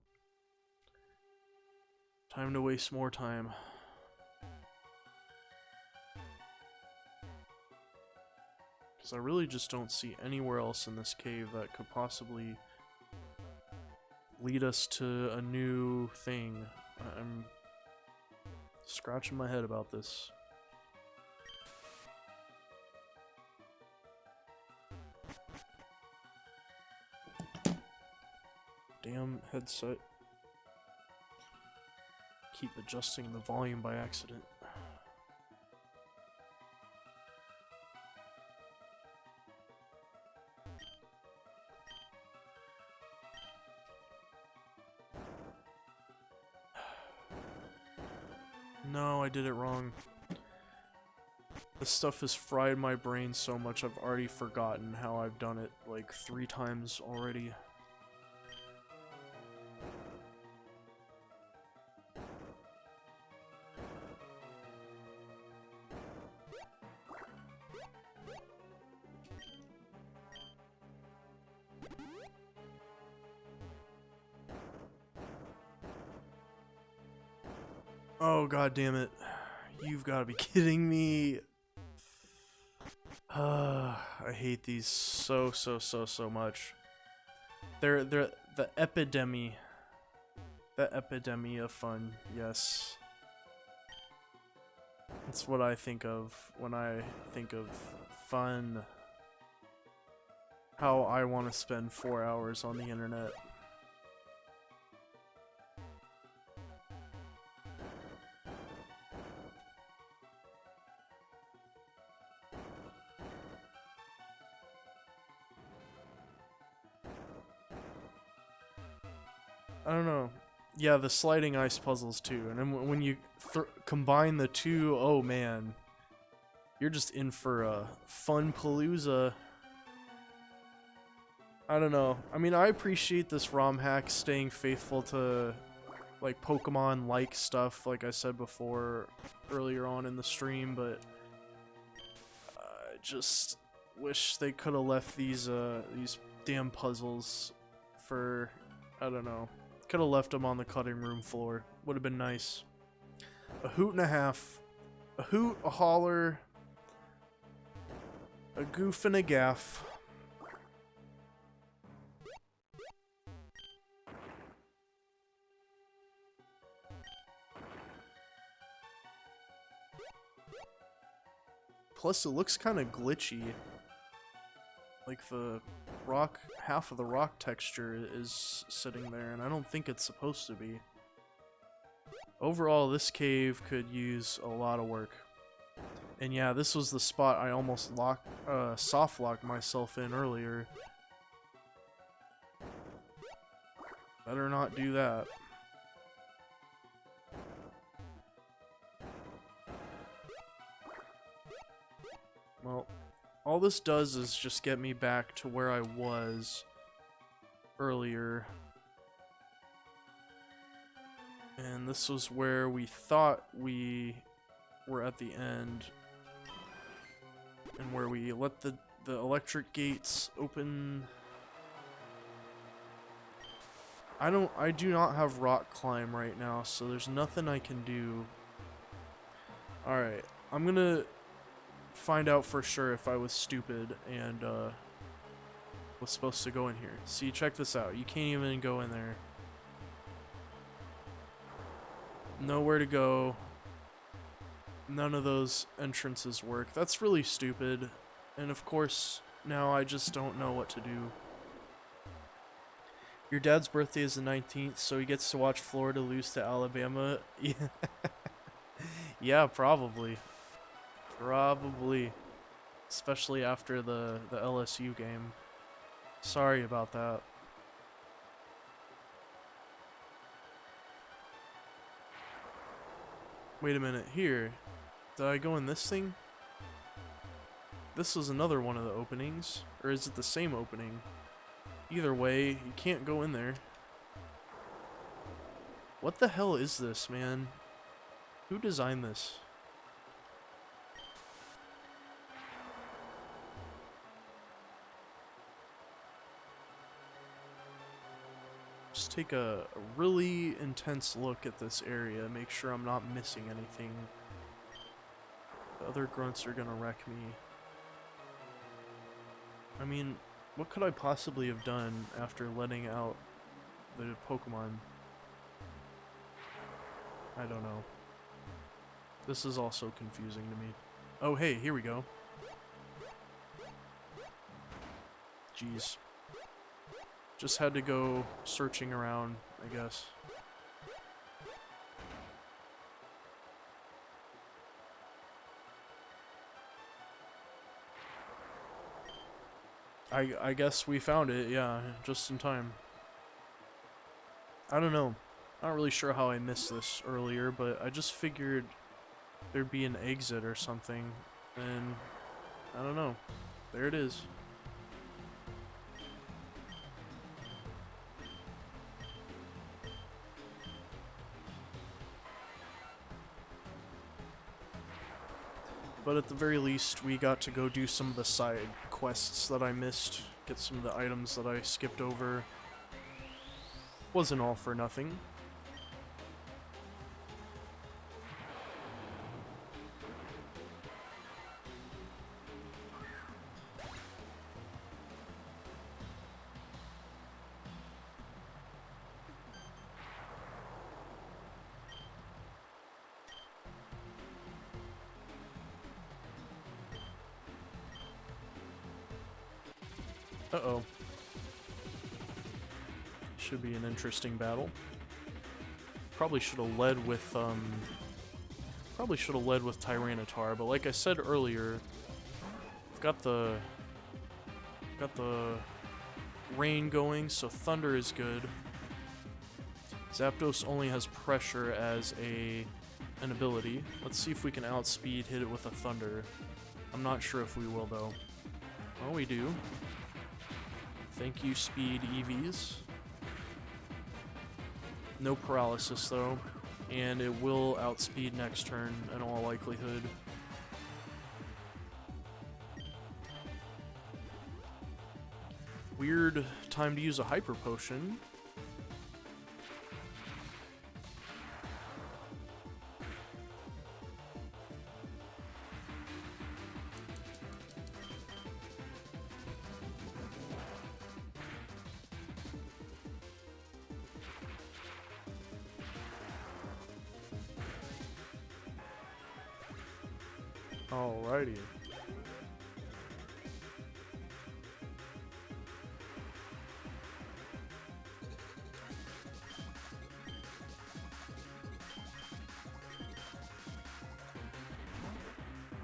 time to waste more time. Because I really just don't see anywhere else in this cave that could possibly lead us to a new thing. I'm scratching my head about this. Damn headset. Keep adjusting the volume by accident. No, I did it wrong. This stuff has fried my brain so much I've already forgotten how I've done it like 3 times already. Oh, god damn it. You've got to be kidding me. I hate these so much. They're the epidemic. The epidemic of fun, yes. That's what I think of when I think of fun. How I want to spend 4 hours on the internet. I don't know. Yeah, the sliding ice puzzles too. And then when you combine the two, oh man. You're just in for a fun palooza. I don't know. I mean, I appreciate this ROM hack staying faithful to, like, Pokemon-like stuff, like I said before, earlier on in the stream, but I just wish they could have left these damn puzzles for, I don't know. Could have left them on the cutting room floor. Would have been nice. A hoot and a half. A hoot, a holler, a goof and a gaff. Plus, it looks kind of glitchy. Like the rock, half of the rock texture is sitting there, and I don't think it's supposed to be. Overall, this cave could use a lot of work. And yeah, this was the spot I almost soft locked myself in earlier. Better not do that. Well, all this does is just get me back to where I was earlier. And this was where we thought we were at the end. And where we let the electric gates open. I do not have rock climb right now, so there's nothing I can do. Alright, I'm gonna find out for sure if I was stupid and was supposed to go in here. See, check this out. You can't even go in there. Nowhere to go. None of those entrances work. That's really stupid. And of course, now I just don't know what to do. Your dad's birthday is the 19th, so he gets to watch Florida lose to Alabama. Yeah, yeah, probably. Probably. Especially after the LSU game. Sorry about that. Wait a minute, here. Did I go in this thing? This was another one of the openings. Or is it the same opening? Either way, you can't go in there. What the hell is this, man? Who designed this? Just take a really intense look at this area, make sure I'm not missing anything. The other grunts are gonna wreck me. I mean, what could I possibly have done after letting out the Pokemon? I don't know. This is also confusing to me. Oh hey, here we go. Jeez. Just had to go searching around, I guess. I guess we found it, yeah, just in time. I don't know. Not really sure how I missed this earlier, but I just figured there'd be an exit or something, and I don't know. There it is. But at the very least, we got to go do some of the side quests that I missed, get some of the items that I skipped over. Wasn't all for nothing. Uh-oh. Should be an interesting battle. Probably should have led with Tyranitar, but like I said earlier, I've got the rain going, so thunder is good. Zapdos only has pressure as an ability. Let's see if we can outspeed hit it with a thunder. I'm not sure if we will though. Oh, we do. Thank you, speed EVs. No paralysis though, and it will outspeed next turn in all likelihood. Weird time to use a hyper potion. Alrighty.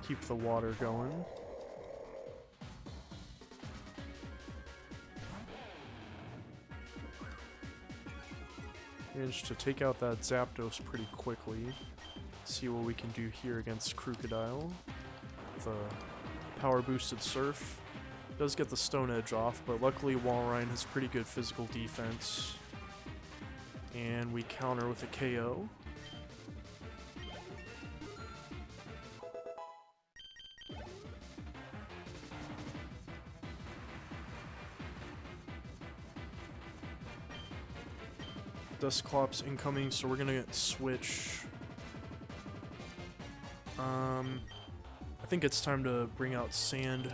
Keep the water going. Managed to take out that Zapdos pretty quickly. See what we can do here against Crocodile. The power boosted Surf. Does get the Stone Edge off, but luckily Walrein has pretty good physical defense. And we counter with a KO. Dusclops incoming, so we're gonna switch. I think it's time to bring out Sand.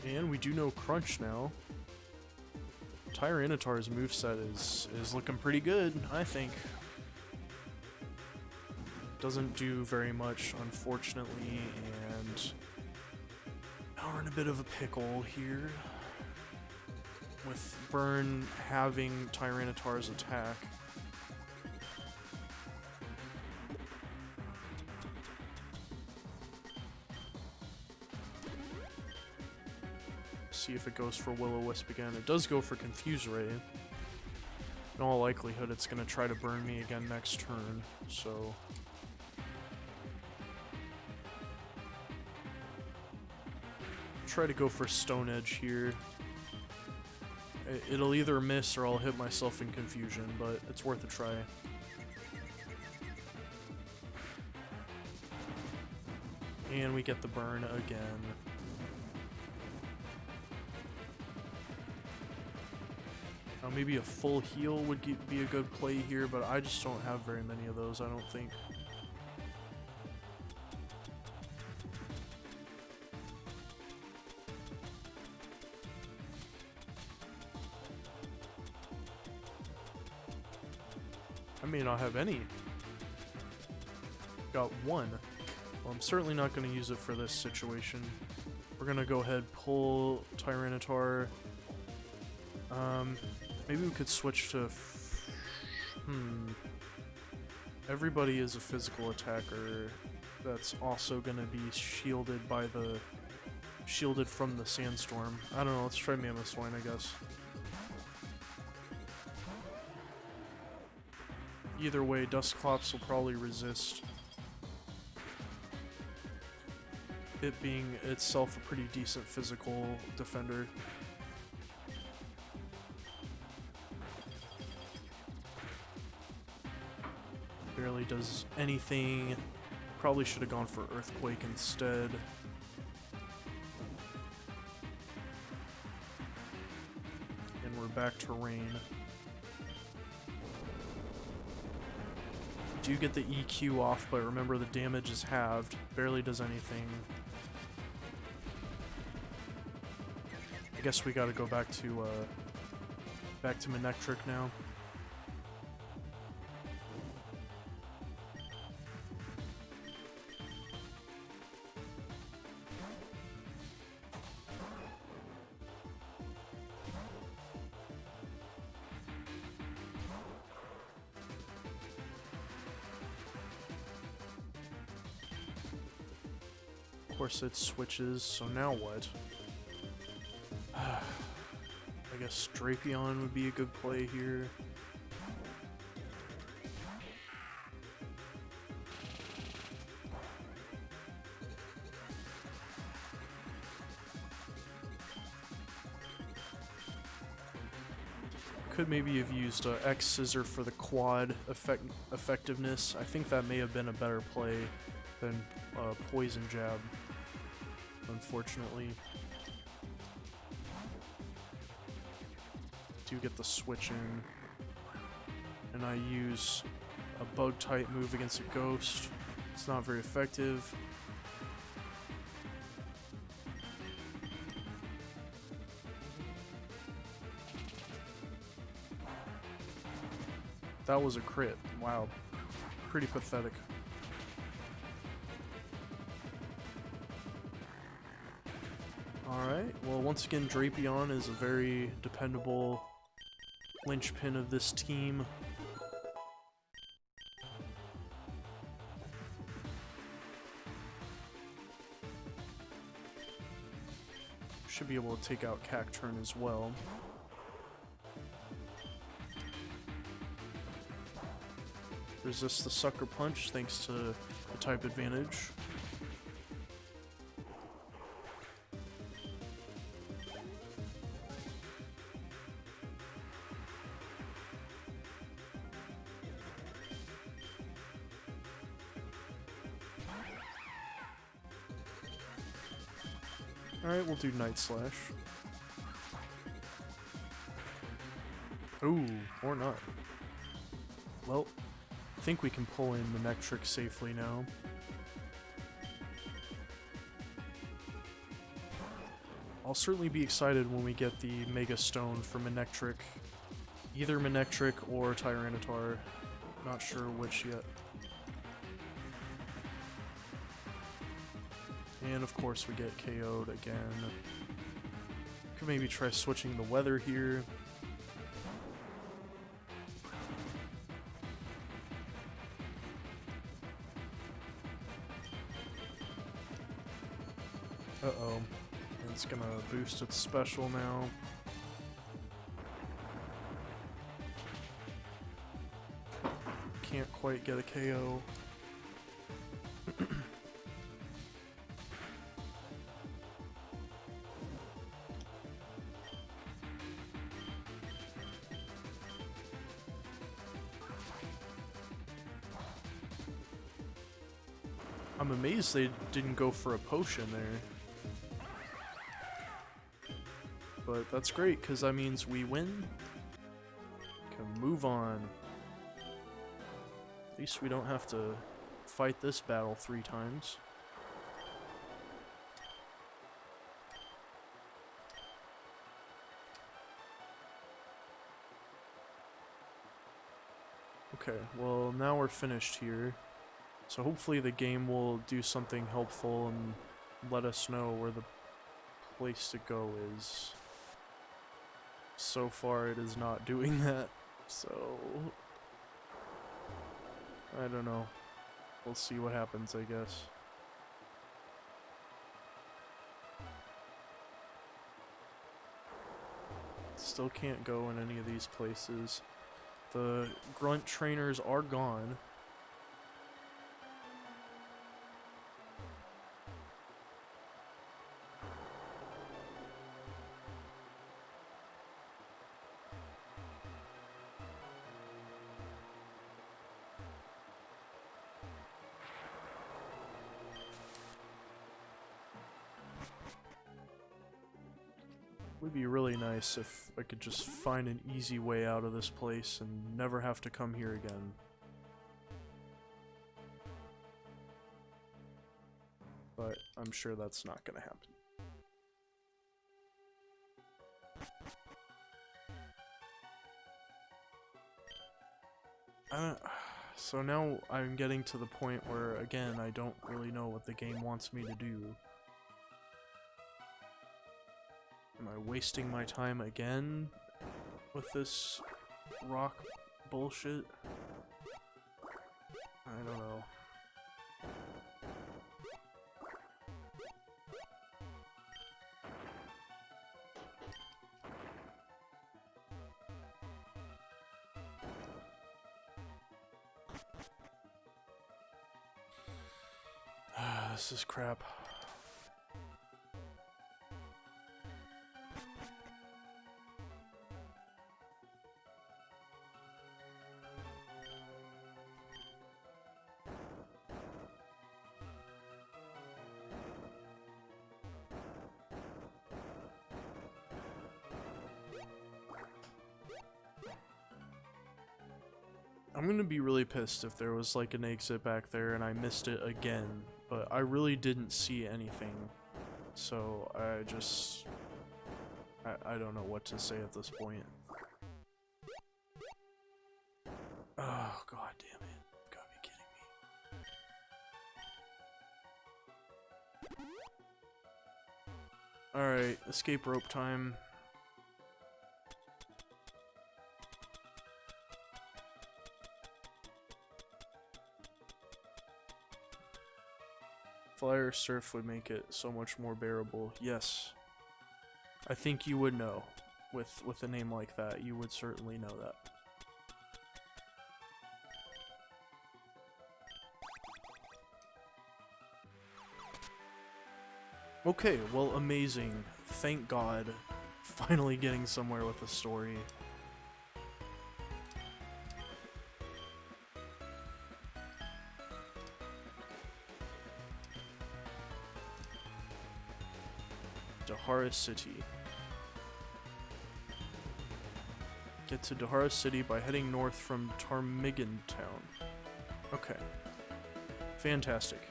And we do know Crunch now. Tyranitar's moveset is looking pretty good, I think. Doesn't do very much, unfortunately, and now we're in a bit of a pickle here. With Burn having Tyranitar's attack. See if it goes for Will-O-Wisp again. It does go for Confuse Ray. In all likelihood, it's going to try to burn me again next turn, so... try to go for Stone Edge here. It'll either miss or I'll hit myself in confusion, but it's worth a try. And we get the burn again. Now maybe a full heal would be a good play here, but I just don't have very many of those, I don't think. I may not have any. Got one. Well, I'm certainly not going to use it for this situation. We're going to go ahead, pull Tyranitar. Maybe we could switch to... Everybody is a physical attacker that's also going to be shielded by the... shielded from the Sandstorm. I don't know, let's try Mamoswine, I guess. Either way, Dusclops will probably resist. It being itself a pretty decent physical defender. Barely does anything. Probably should have gone for Earthquake instead. And we're back to rain. Do get the EQ off, but remember the damage is halved. Barely does anything. I guess we gotta go back to Manectric now. Of course it switches, so now what? I guess Drapion would be a good play here. Could maybe have used X Scissor for the quad effectiveness. I think that may have been a better play than Poison Jab, unfortunately. Do get the switch in, and I use a bug type move against a ghost. It's not very effective. That was a crit. Wow. Pretty pathetic. Alright, well once again Drapion is a very dependable linchpin of this team. Should be able to take out Cacturn as well. Resist the Sucker Punch thanks to the type advantage. Alright, we'll do Night Slash. Ooh, or not. Well, I think we can pull in Manectric safely now. I'll certainly be excited when we get the Mega Stone for Manectric. Either Manectric or Tyranitar. Not sure which yet. And of course we get KO'd again. Could maybe try switching the weather here. Uh-oh. It's gonna boost its special now. Can't quite get a KO. I'm amazed they didn't go for a potion there. But that's great, because that means we win. Can move on. At least we don't have to fight this battle 3 times. Okay, well now we're finished here. So hopefully the game will do something helpful and let us know where the place to go is. So far it is not doing that, so I don't know. We'll see what happens, I guess. Still can't go in any of these places. The grunt trainers are gone. Would be really nice if I could just find an easy way out of this place and never have to come here again. But I'm sure that's not gonna happen. So now I'm getting to the point where, again, I don't really know what the game wants me to do. Am I wasting my time again with this rock bullshit? I don't know. This is crap. I'm gonna be really pissed if there was like an exit back there and I missed it again, but I really didn't see anything, so I don't know what to say at this point. Oh, god damn it. You gotta be kidding me. Alright, escape rope time. Flyer surf would make it so much more bearable. Yes. I think you would know. With a name like that, you would certainly know that. Okay, well, amazing. Thank God. Finally getting somewhere with the story. Dahara City. Get to Dahara City by heading north from Ptarmigan Town. Okay. Fantastic.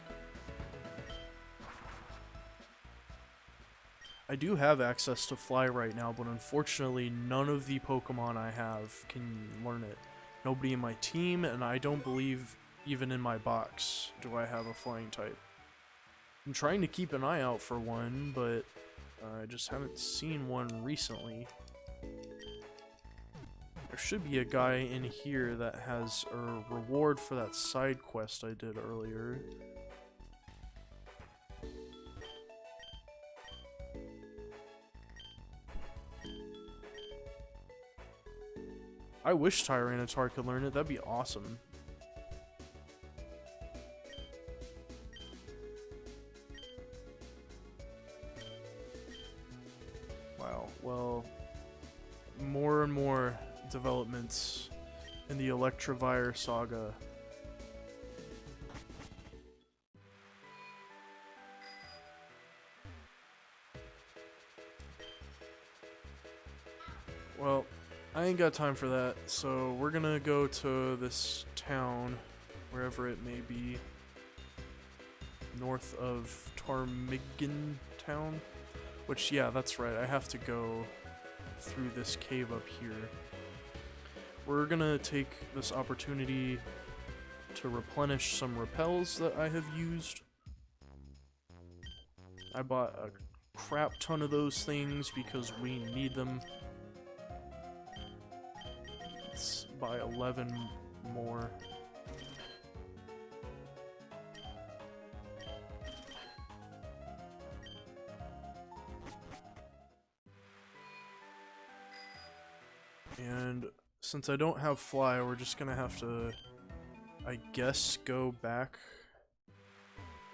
I do have access to fly right now, but unfortunately none of the Pokemon I have can learn it. Nobody in my team, and I don't believe even in my box do I have a flying type. I'm trying to keep an eye out for one, but I just haven't seen one recently. There should be a guy in here that has a reward for that side quest I did earlier. I wish Tyranitar could learn it, that'd be awesome. Wow, well, more and more developments in the Electivire saga. Well, I ain't got time for that, so we're gonna go to this town, wherever it may be, north of Ptarmigan Town, which, yeah, that's right, I have to go through this cave up here. We're gonna take this opportunity to replenish some repels that I have used. I bought a crap ton of those things because we need them. Let's buy 11 more. And since I don't have fly, we're just gonna have to, I guess, go back.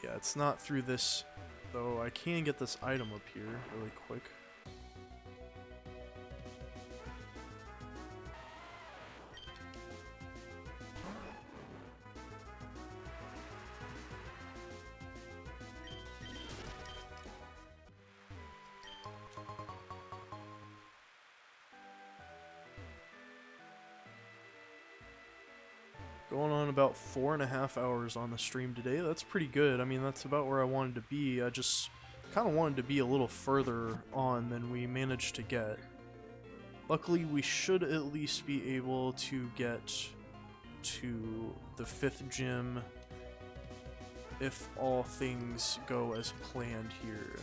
Yeah, it's not through this, though I can get this item up here really quick. Going on about 4.5 hours on the stream today. That's pretty good. I mean, that's about where I wanted to be. I just kind of wanted to be a little further on than we managed to get. Luckily, we should at least be able to get to the 5th gym if all things go as planned here.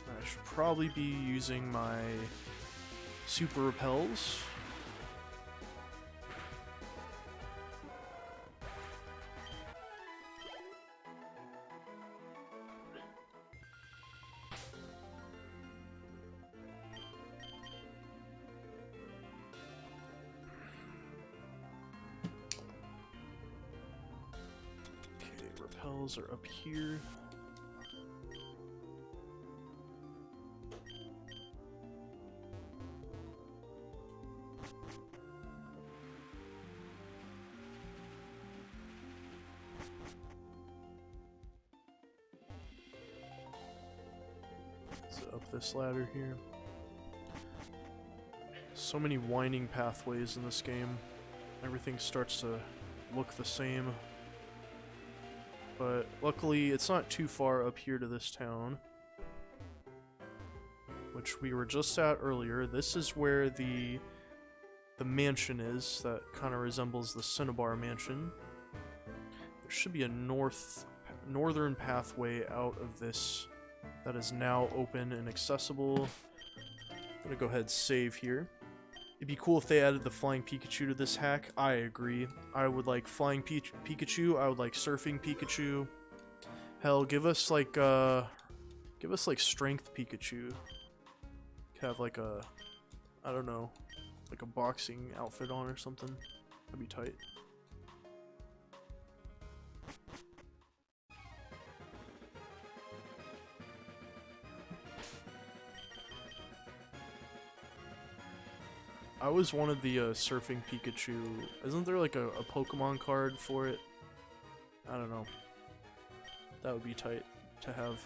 I should probably be using my super repels. Repels are up here. So up this ladder here. So many winding pathways in this game. Everything starts to look the same. But luckily, it's not too far up here to this town, which we were just at earlier. This is where the mansion is that kind of resembles the Cinnabar mansion. There should be a northern pathway out of this that is now open and accessible. I'm gonna go ahead and save here. It'd be cool if they added the Flying Pikachu to this hack. I agree. I would like Flying Pikachu. I would like Surfing Pikachu. Hell, give us like Strength Pikachu. Could have like a, I don't know, like a boxing outfit on or something. That'd be tight. I always wanted the Surfing Pikachu. Isn't there like a Pokemon card for it? I don't know. That would be tight to have.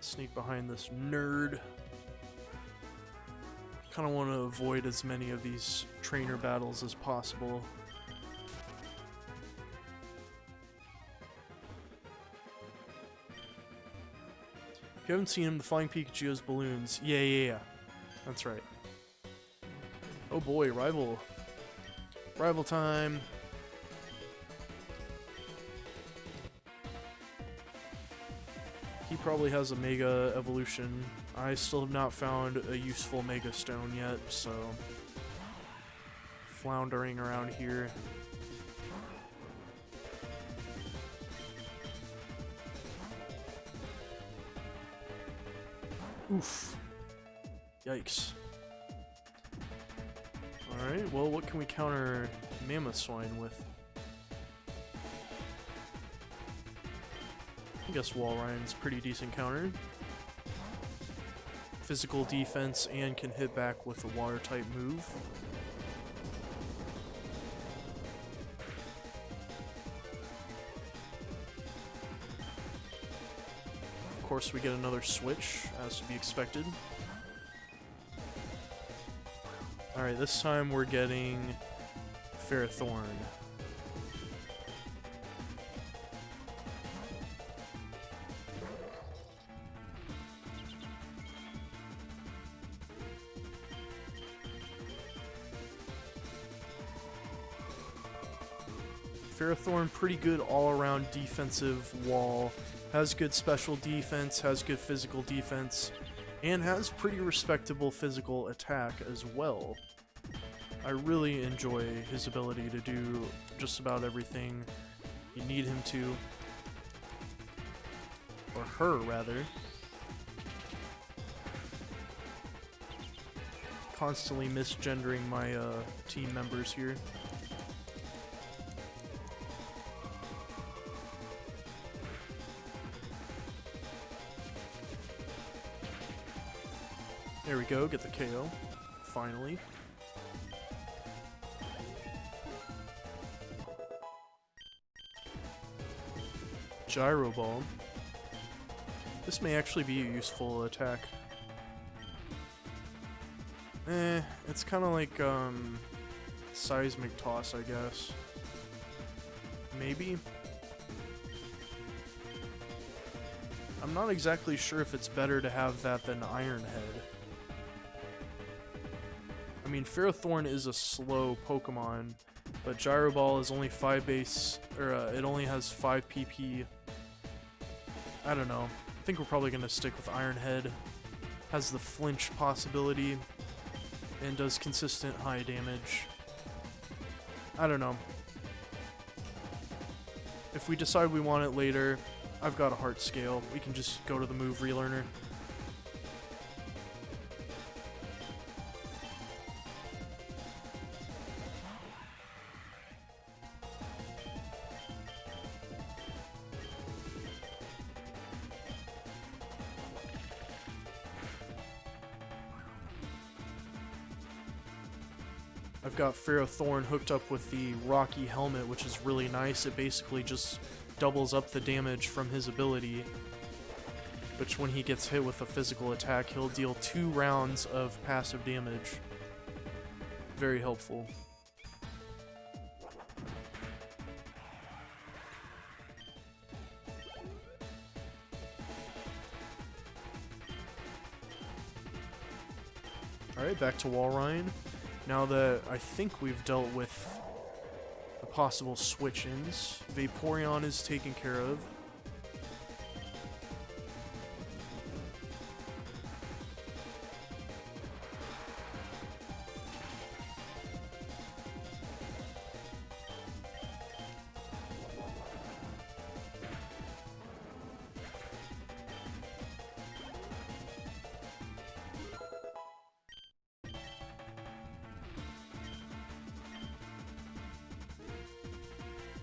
Sneak behind this nerd. Kind of want to avoid as many of these trainer battles as possible. If you haven't seen him, the Flying Pikachu has balloons. Yeah. That's right. Oh boy, rival time. He probably has a Mega Evolution. I still have not found a useful Mega Stone yet, so floundering around here. Oof. Yikes. Alright, well, what can we counter Mamoswine with? I guess Walreign's pretty decent counter. Physical defense and can hit back with a water type move. Of course, we get another switch, as to be expected. Alright, this time we're getting Ferrothorn. Ferrothorn, pretty good all-around defensive wall. Has good special defense, has good physical defense, and has pretty respectable physical attack as well. I really enjoy his ability to do just about everything you need him to. Or her, rather. Constantly misgendering my team members here. There we go, get the KO. Finally. Gyro Ball. This may actually be a useful attack. It's kind of like, Seismic Toss, I guess. Maybe? I'm not exactly sure if it's better to have that than Iron Head. I mean, Ferrothorn is a slow Pokemon, but Gyro Ball is only 5 base, or it only has 5 PP. I don't know. I think we're probably going to stick with Iron Head. Has the flinch possibility, and does consistent high damage. I don't know. If we decide we want it later, I've got a heart scale. We can just go to the move relearner. I've got Ferrothorn hooked up with the Rocky Helmet, which is really nice. It basically just doubles up the damage from his ability, which when he gets hit with a physical attack, he'll deal 2 rounds of passive damage. Very helpful. Alright, back to Walrein. Now that I think we've dealt with the possible switch-ins, Vaporeon is taken care of.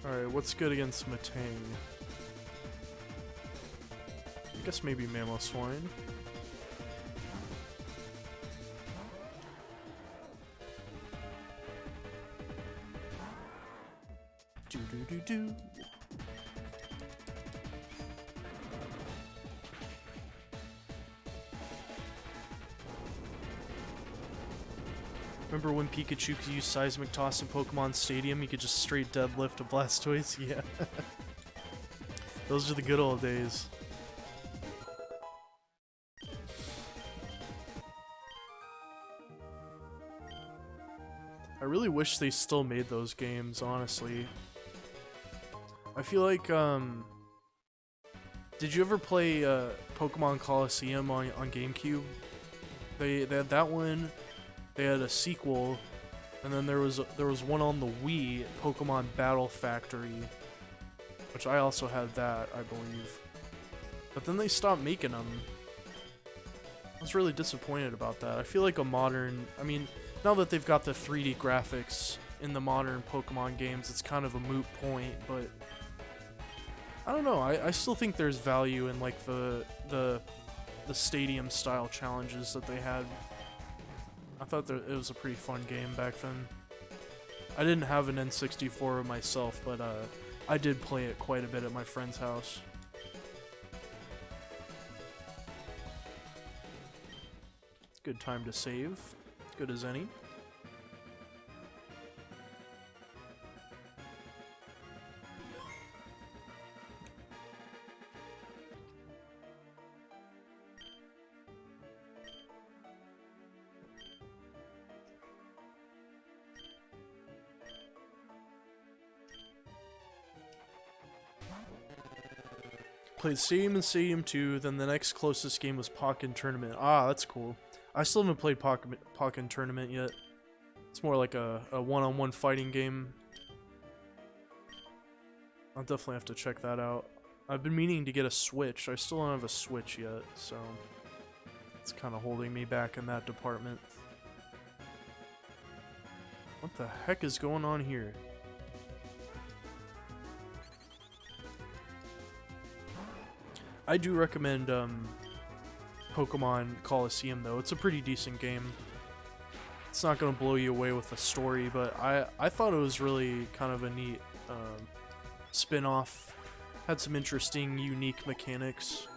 Alright, what's good against Matang? I guess maybe Mamoswine. Do. Remember when Pikachu could use Seismic Toss in Pokemon Stadium? You could just straight deadlift a Blastoise? Yeah. Those are the good old days. I really wish they still made those games, honestly. I feel like, did you ever play Pokemon Coliseum on GameCube? They had that one. They had a sequel, and then there was one on the Wii, Pokemon Battle Factory, which I also had that, I believe. But then they stopped making them. I was really disappointed about that. I feel like a modern, I mean, now that they've got the 3D graphics in the modern Pokemon games, it's kind of a moot point, but I don't know. I still think there's value in like the stadium style challenges that they had. I thought that it was a pretty fun game back then. I didn't have an N64 myself, but I did play it quite a bit at my friend's house. Good time to save. Good as any. Played Stadium and Stadium 2, then the next closest game was Pokken Tournament. Ah, that's cool. I still haven't played Pokken Tournament yet. It's more like a one-on-one fighting game. I'll definitely have to check that out. I've been meaning to get a Switch. I still don't have a Switch yet, so it's kind of holding me back in that department. What the heck is going on here? I do recommend Pokemon Coliseum, though. It's a pretty decent game. It's not going to blow you away with the story, but I thought it was really kind of a neat spin-off. Had some interesting, unique mechanics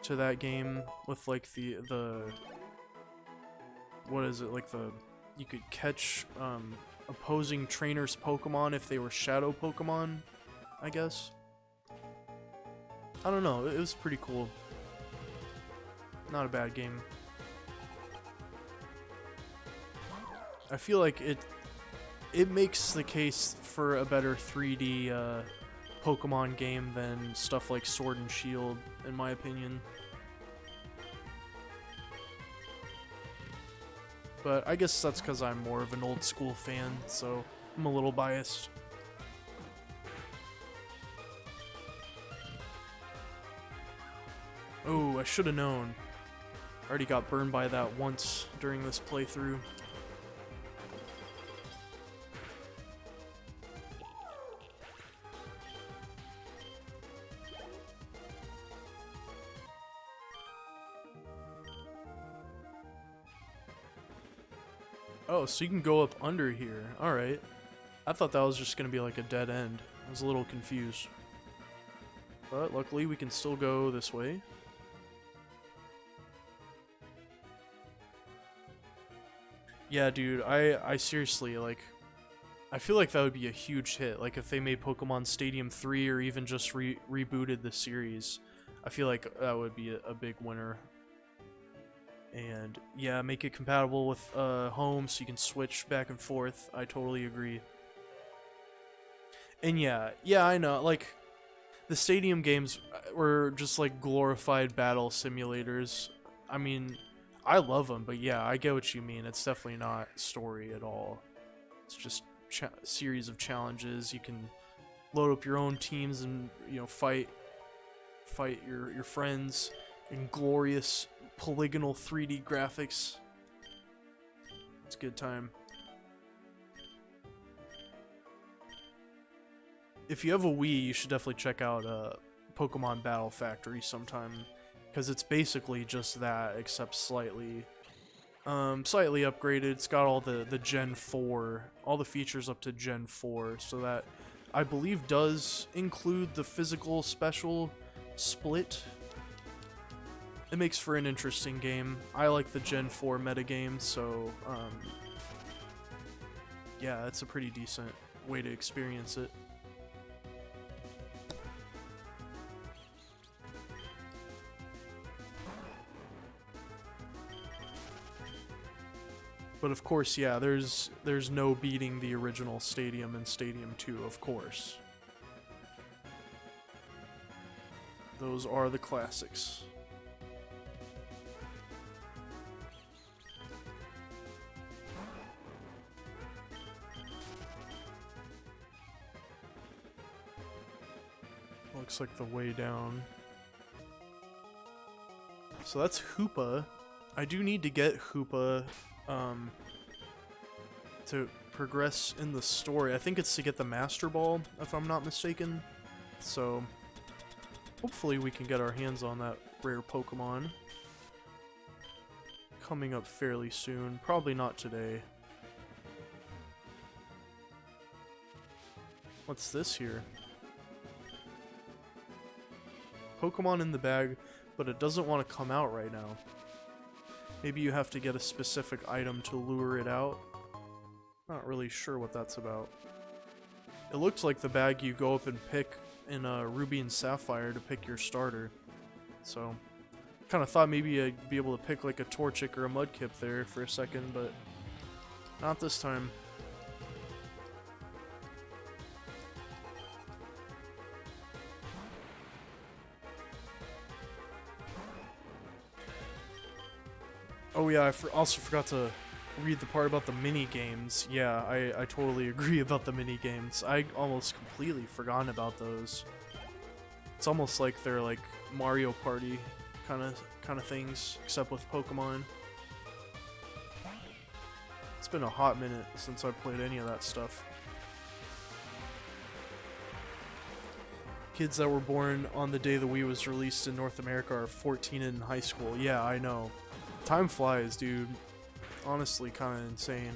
to that game with like the what is it, like you could catch opposing trainers' Pokemon if they were shadow Pokemon, I guess. I don't know, it was pretty cool. Not a bad game. I feel like it makes the case for a better 3D Pokemon game than stuff like Sword and Shield, in my opinion. But I guess that's because I'm more of an old school fan, so I'm a little biased. Oh, I should have known. I already got burned by that once during this playthrough. Oh, so you can go up under here. Alright. I thought that was just going to be like a dead end. I was a little confused. But luckily we can still go this way. Yeah, dude, I seriously, like, I feel like that would be a huge hit. Like, if they made Pokemon Stadium 3 or even just rebooted the series, I feel like that would be a big winner. And, yeah, make it compatible with home so you can switch back and forth. I totally agree. And yeah, I know, like, the Stadium games were just, like, glorified battle simulators. I mean, I love them, but yeah, I get what you mean. It's definitely not story at all. It's just series of challenges. You can load up your own teams and, you know, fight your friends in glorious polygonal 3D graphics. It's a good time. If you have a Wii, you should definitely check out Pokemon Battle Factory sometime, because it's basically just that, except slightly upgraded. It's got all the Gen 4, all the features up to Gen 4, so that I believe does include the physical special split. It makes for an interesting game. I like the Gen 4 metagame, so yeah, it's a pretty decent way to experience it. But of course, yeah, there's no beating the original Stadium and Stadium 2, of course. Those are the classics. Looks like the way down. So that's Hoopa. I do need to get Hoopa to progress in the story. I think it's to get the Master Ball, if I'm not mistaken. So hopefully we can get our hands on that rare Pokemon coming up fairly soon. Probably not today. What's this here? Pokemon in the bag, but it doesn't want to come out right now. Maybe you have to get a specific item to lure it out. Not really sure what that's about. It looks like the bag you go up and pick in Ruby and Sapphire to pick your starter. So, kind of thought maybe I'd be able to pick like a Torchic or a Mudkip there for a second, but not this time. Oh yeah, I also forgot to read the part about the mini games. Yeah, I totally agree about the mini games. I almost completely forgotten about those. It's almost like they're like Mario Party kind of things, except with Pokemon. It's been a hot minute since I played any of that stuff. Kids that were born on the day the Wii was released in North America are 14 and in high school. Yeah, I know. Time flies, dude. Honestly, kind of insane.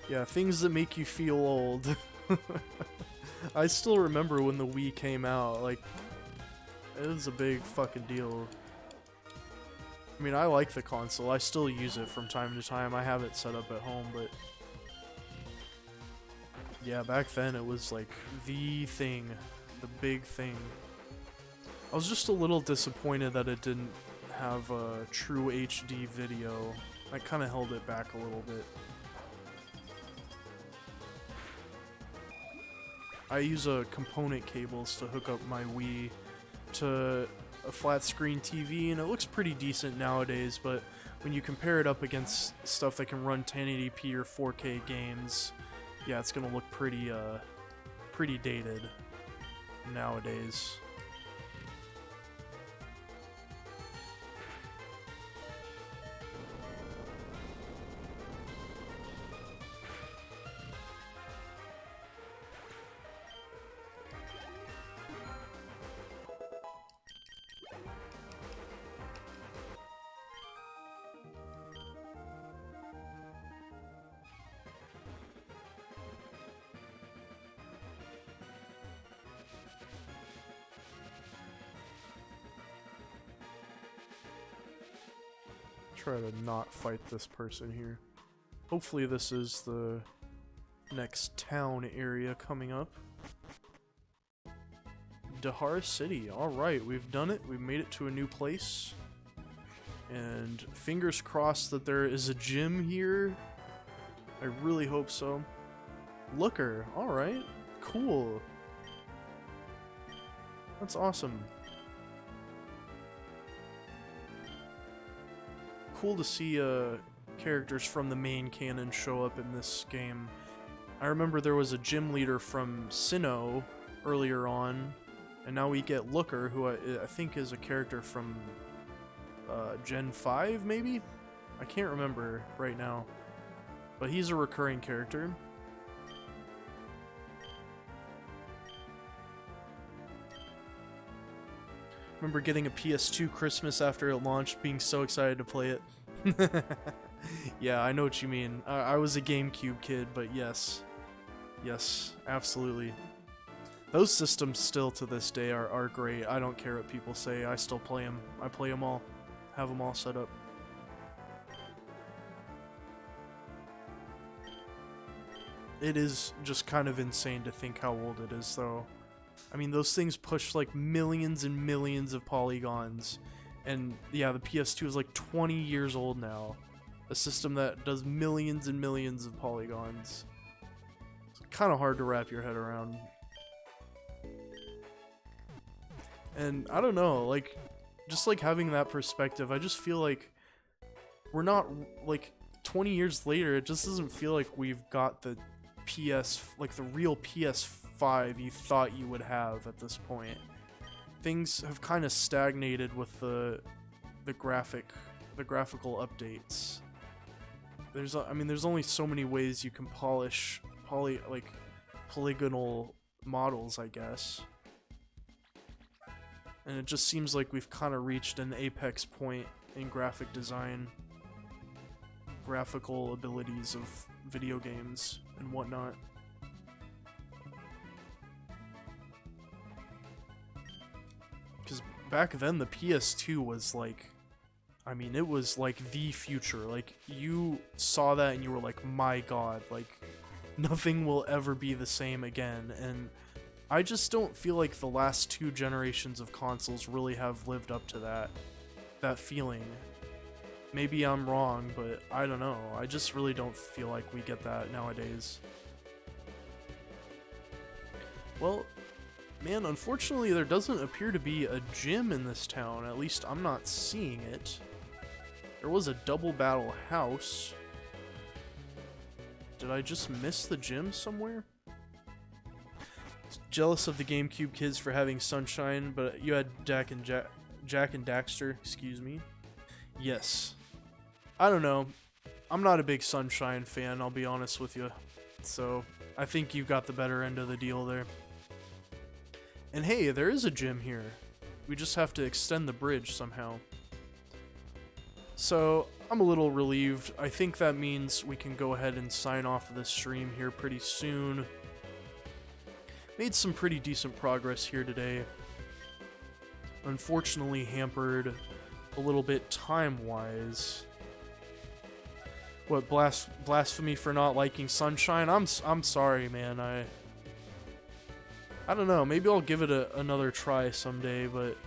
Yeah, things that make you feel old. I still remember when the Wii came out, like, it was a big fucking deal. I mean, I like the console. I still use it from time to time. I have it set up at home, but Yeah, back then it was like the thing, the big thing. I was just a little disappointed that it didn't have a true HD video. I kind of held it back a little bit. I use component cables to hook up my Wii to a flat screen TV, and it looks pretty decent nowadays, but when you compare it up against stuff that can run 1080p or 4K games, yeah, it's gonna look pretty dated nowadays. Try to not fight this person here. Hopefully this is the next town area coming up. Dahar City. Alright, we've done it. We've made it to a new place. And fingers crossed that there is a gym here. I really hope so. Looker. Alright. Cool. That's awesome. Cool to see characters from the main canon show up in this game. I remember there was a gym leader from Sinnoh earlier on, and now we get Looker, who I think is a character from Gen 5, maybe? I can't remember right now, but he's a recurring character. Remember getting a PS2 Christmas after it launched, being so excited to play it. Yeah, I know what you mean. I was a GameCube kid, but yes. Yes, absolutely. Those systems still to this day are great. I don't care what people say. I still play them. I play them all. Have them all set up. It is just kind of insane to think how old it is, though. I mean, those things push like millions and millions of polygons. And yeah, the PS2 is like 20 years old now. A system that does millions and millions of polygons. It's kind of hard to wrap your head around. And I don't know, like, just like having that perspective, I just feel like we're not, like, 20 years later, it just doesn't feel like we've got the like the real PS5 you thought you would have at this point. Things have kind of stagnated with the graphical updates. I mean, there's only so many ways you can polish polygonal models, I guess. And it just seems like we've kind of reached an apex point in graphic design, graphical abilities of video games and whatnot. Because back then the PS2 was like, I mean, it was like the future. Like, you saw that and you were like, my god, like, nothing will ever be the same again. And I just don't feel like the last two generations of consoles really have lived up to that feeling. Maybe I'm wrong, but I don't know. I just really don't feel like we get that nowadays. Well, man, unfortunately there doesn't appear to be a gym in this town. At least I'm not seeing it. There was a double battle house. Did I just miss the gym somewhere? Jealous of the GameCube kids for having Sunshine, but you had Jack and Daxter, excuse me. Yes. I don't know. I'm not a big Sunshine fan, I'll be honest with you. So, I think you got the better end of the deal there. And hey, there is a gym here. We just have to extend the bridge somehow. So, I'm a little relieved. I think that means we can go ahead and sign off this stream here pretty soon. Made some pretty decent progress here today. Unfortunately hampered a little bit time-wise. What, blasphemy for not liking Sunshine? I'm sorry, man. I don't know. Maybe I'll give it another try someday, but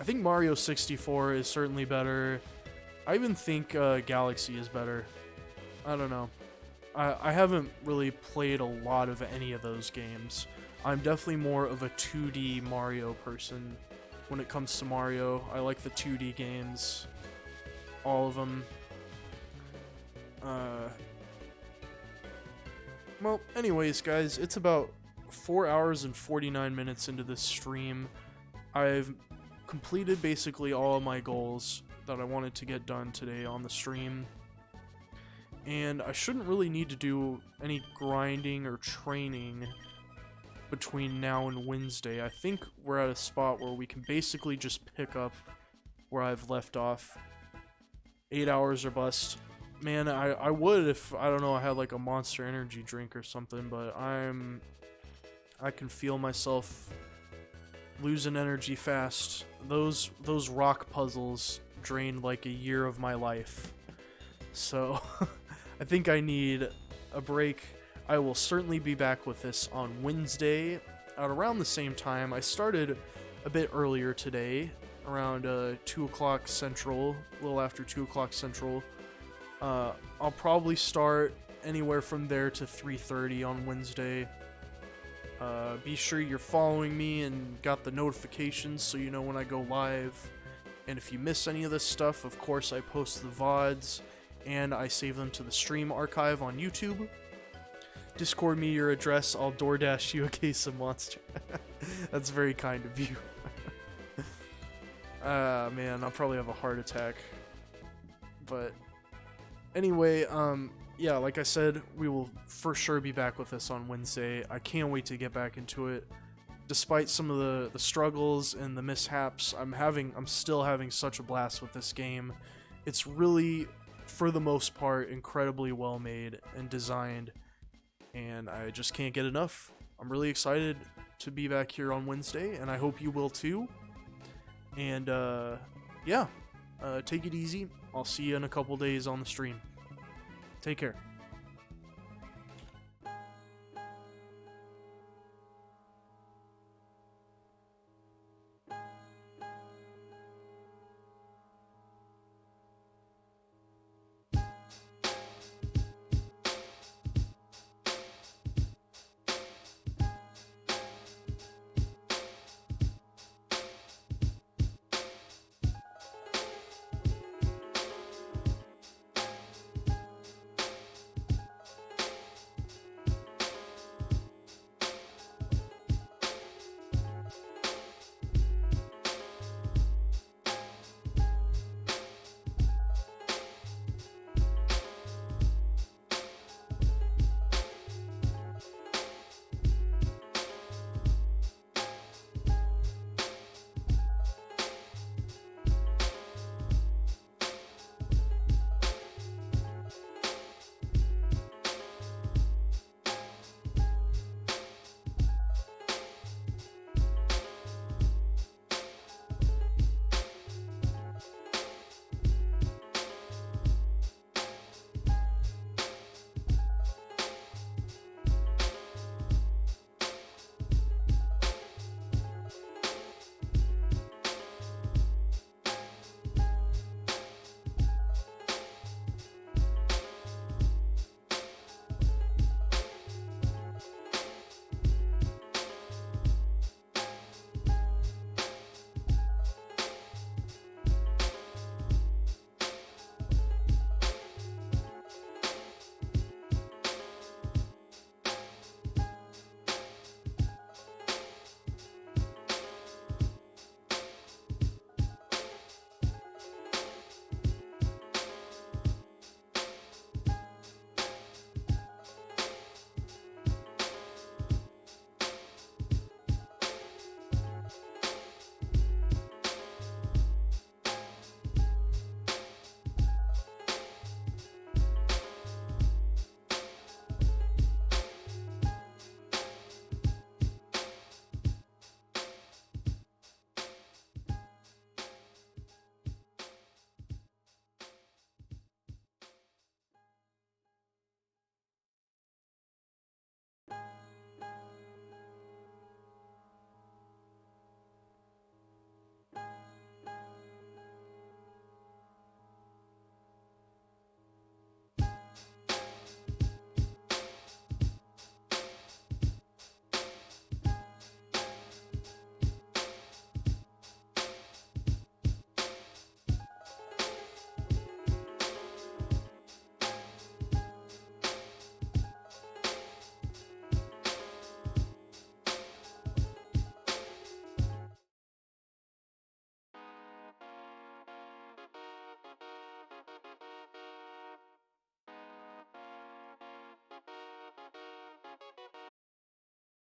I think Mario 64 is certainly better. I even think Galaxy is better. I don't know. I haven't really played a lot of any of those games. I'm definitely more of a 2D Mario person when it comes to Mario. I like the 2D games. All of them. Well, anyways, guys, it's about 4 hours and 49 minutes into this stream. I've completed basically all of my goals that I wanted to get done today on the stream. And I shouldn't really need to do any grinding or training between now and Wednesday. I think we're at a spot where we can basically just pick up where I've left off. 8 hours or bust. Man, I would if, I don't know, I had like a Monster Energy drink or something, but I can feel myself losing energy fast. Those rock puzzles drained like a year of my life. So, I think I need a break. I will certainly be back with this on Wednesday at around the same time. I started a bit earlier today, around 2 o'clock Central, a little after 2 o'clock Central. I'll probably start anywhere from there to 3:30 on Wednesday. Be sure you're following me and got the notifications so you know when I go live. And if you miss any of this stuff, of course I post the VODs and I save them to the stream archive on YouTube. Discord me your address, I'll DoorDash you a case of Monster. That's very kind of you. Man, I'll probably have a heart attack. But anyway, yeah, like I said, we will for sure be back with this on Wednesday. I can't wait to get back into it. Despite some of the struggles and the mishaps, I'm still having such a blast with this game. It's really, for the most part, incredibly well made and designed, and I just can't get enough. I'm really excited to be back here on Wednesday, and I hope you will too. And yeah, take it easy. I'll see you in a couple days on the stream. Take care.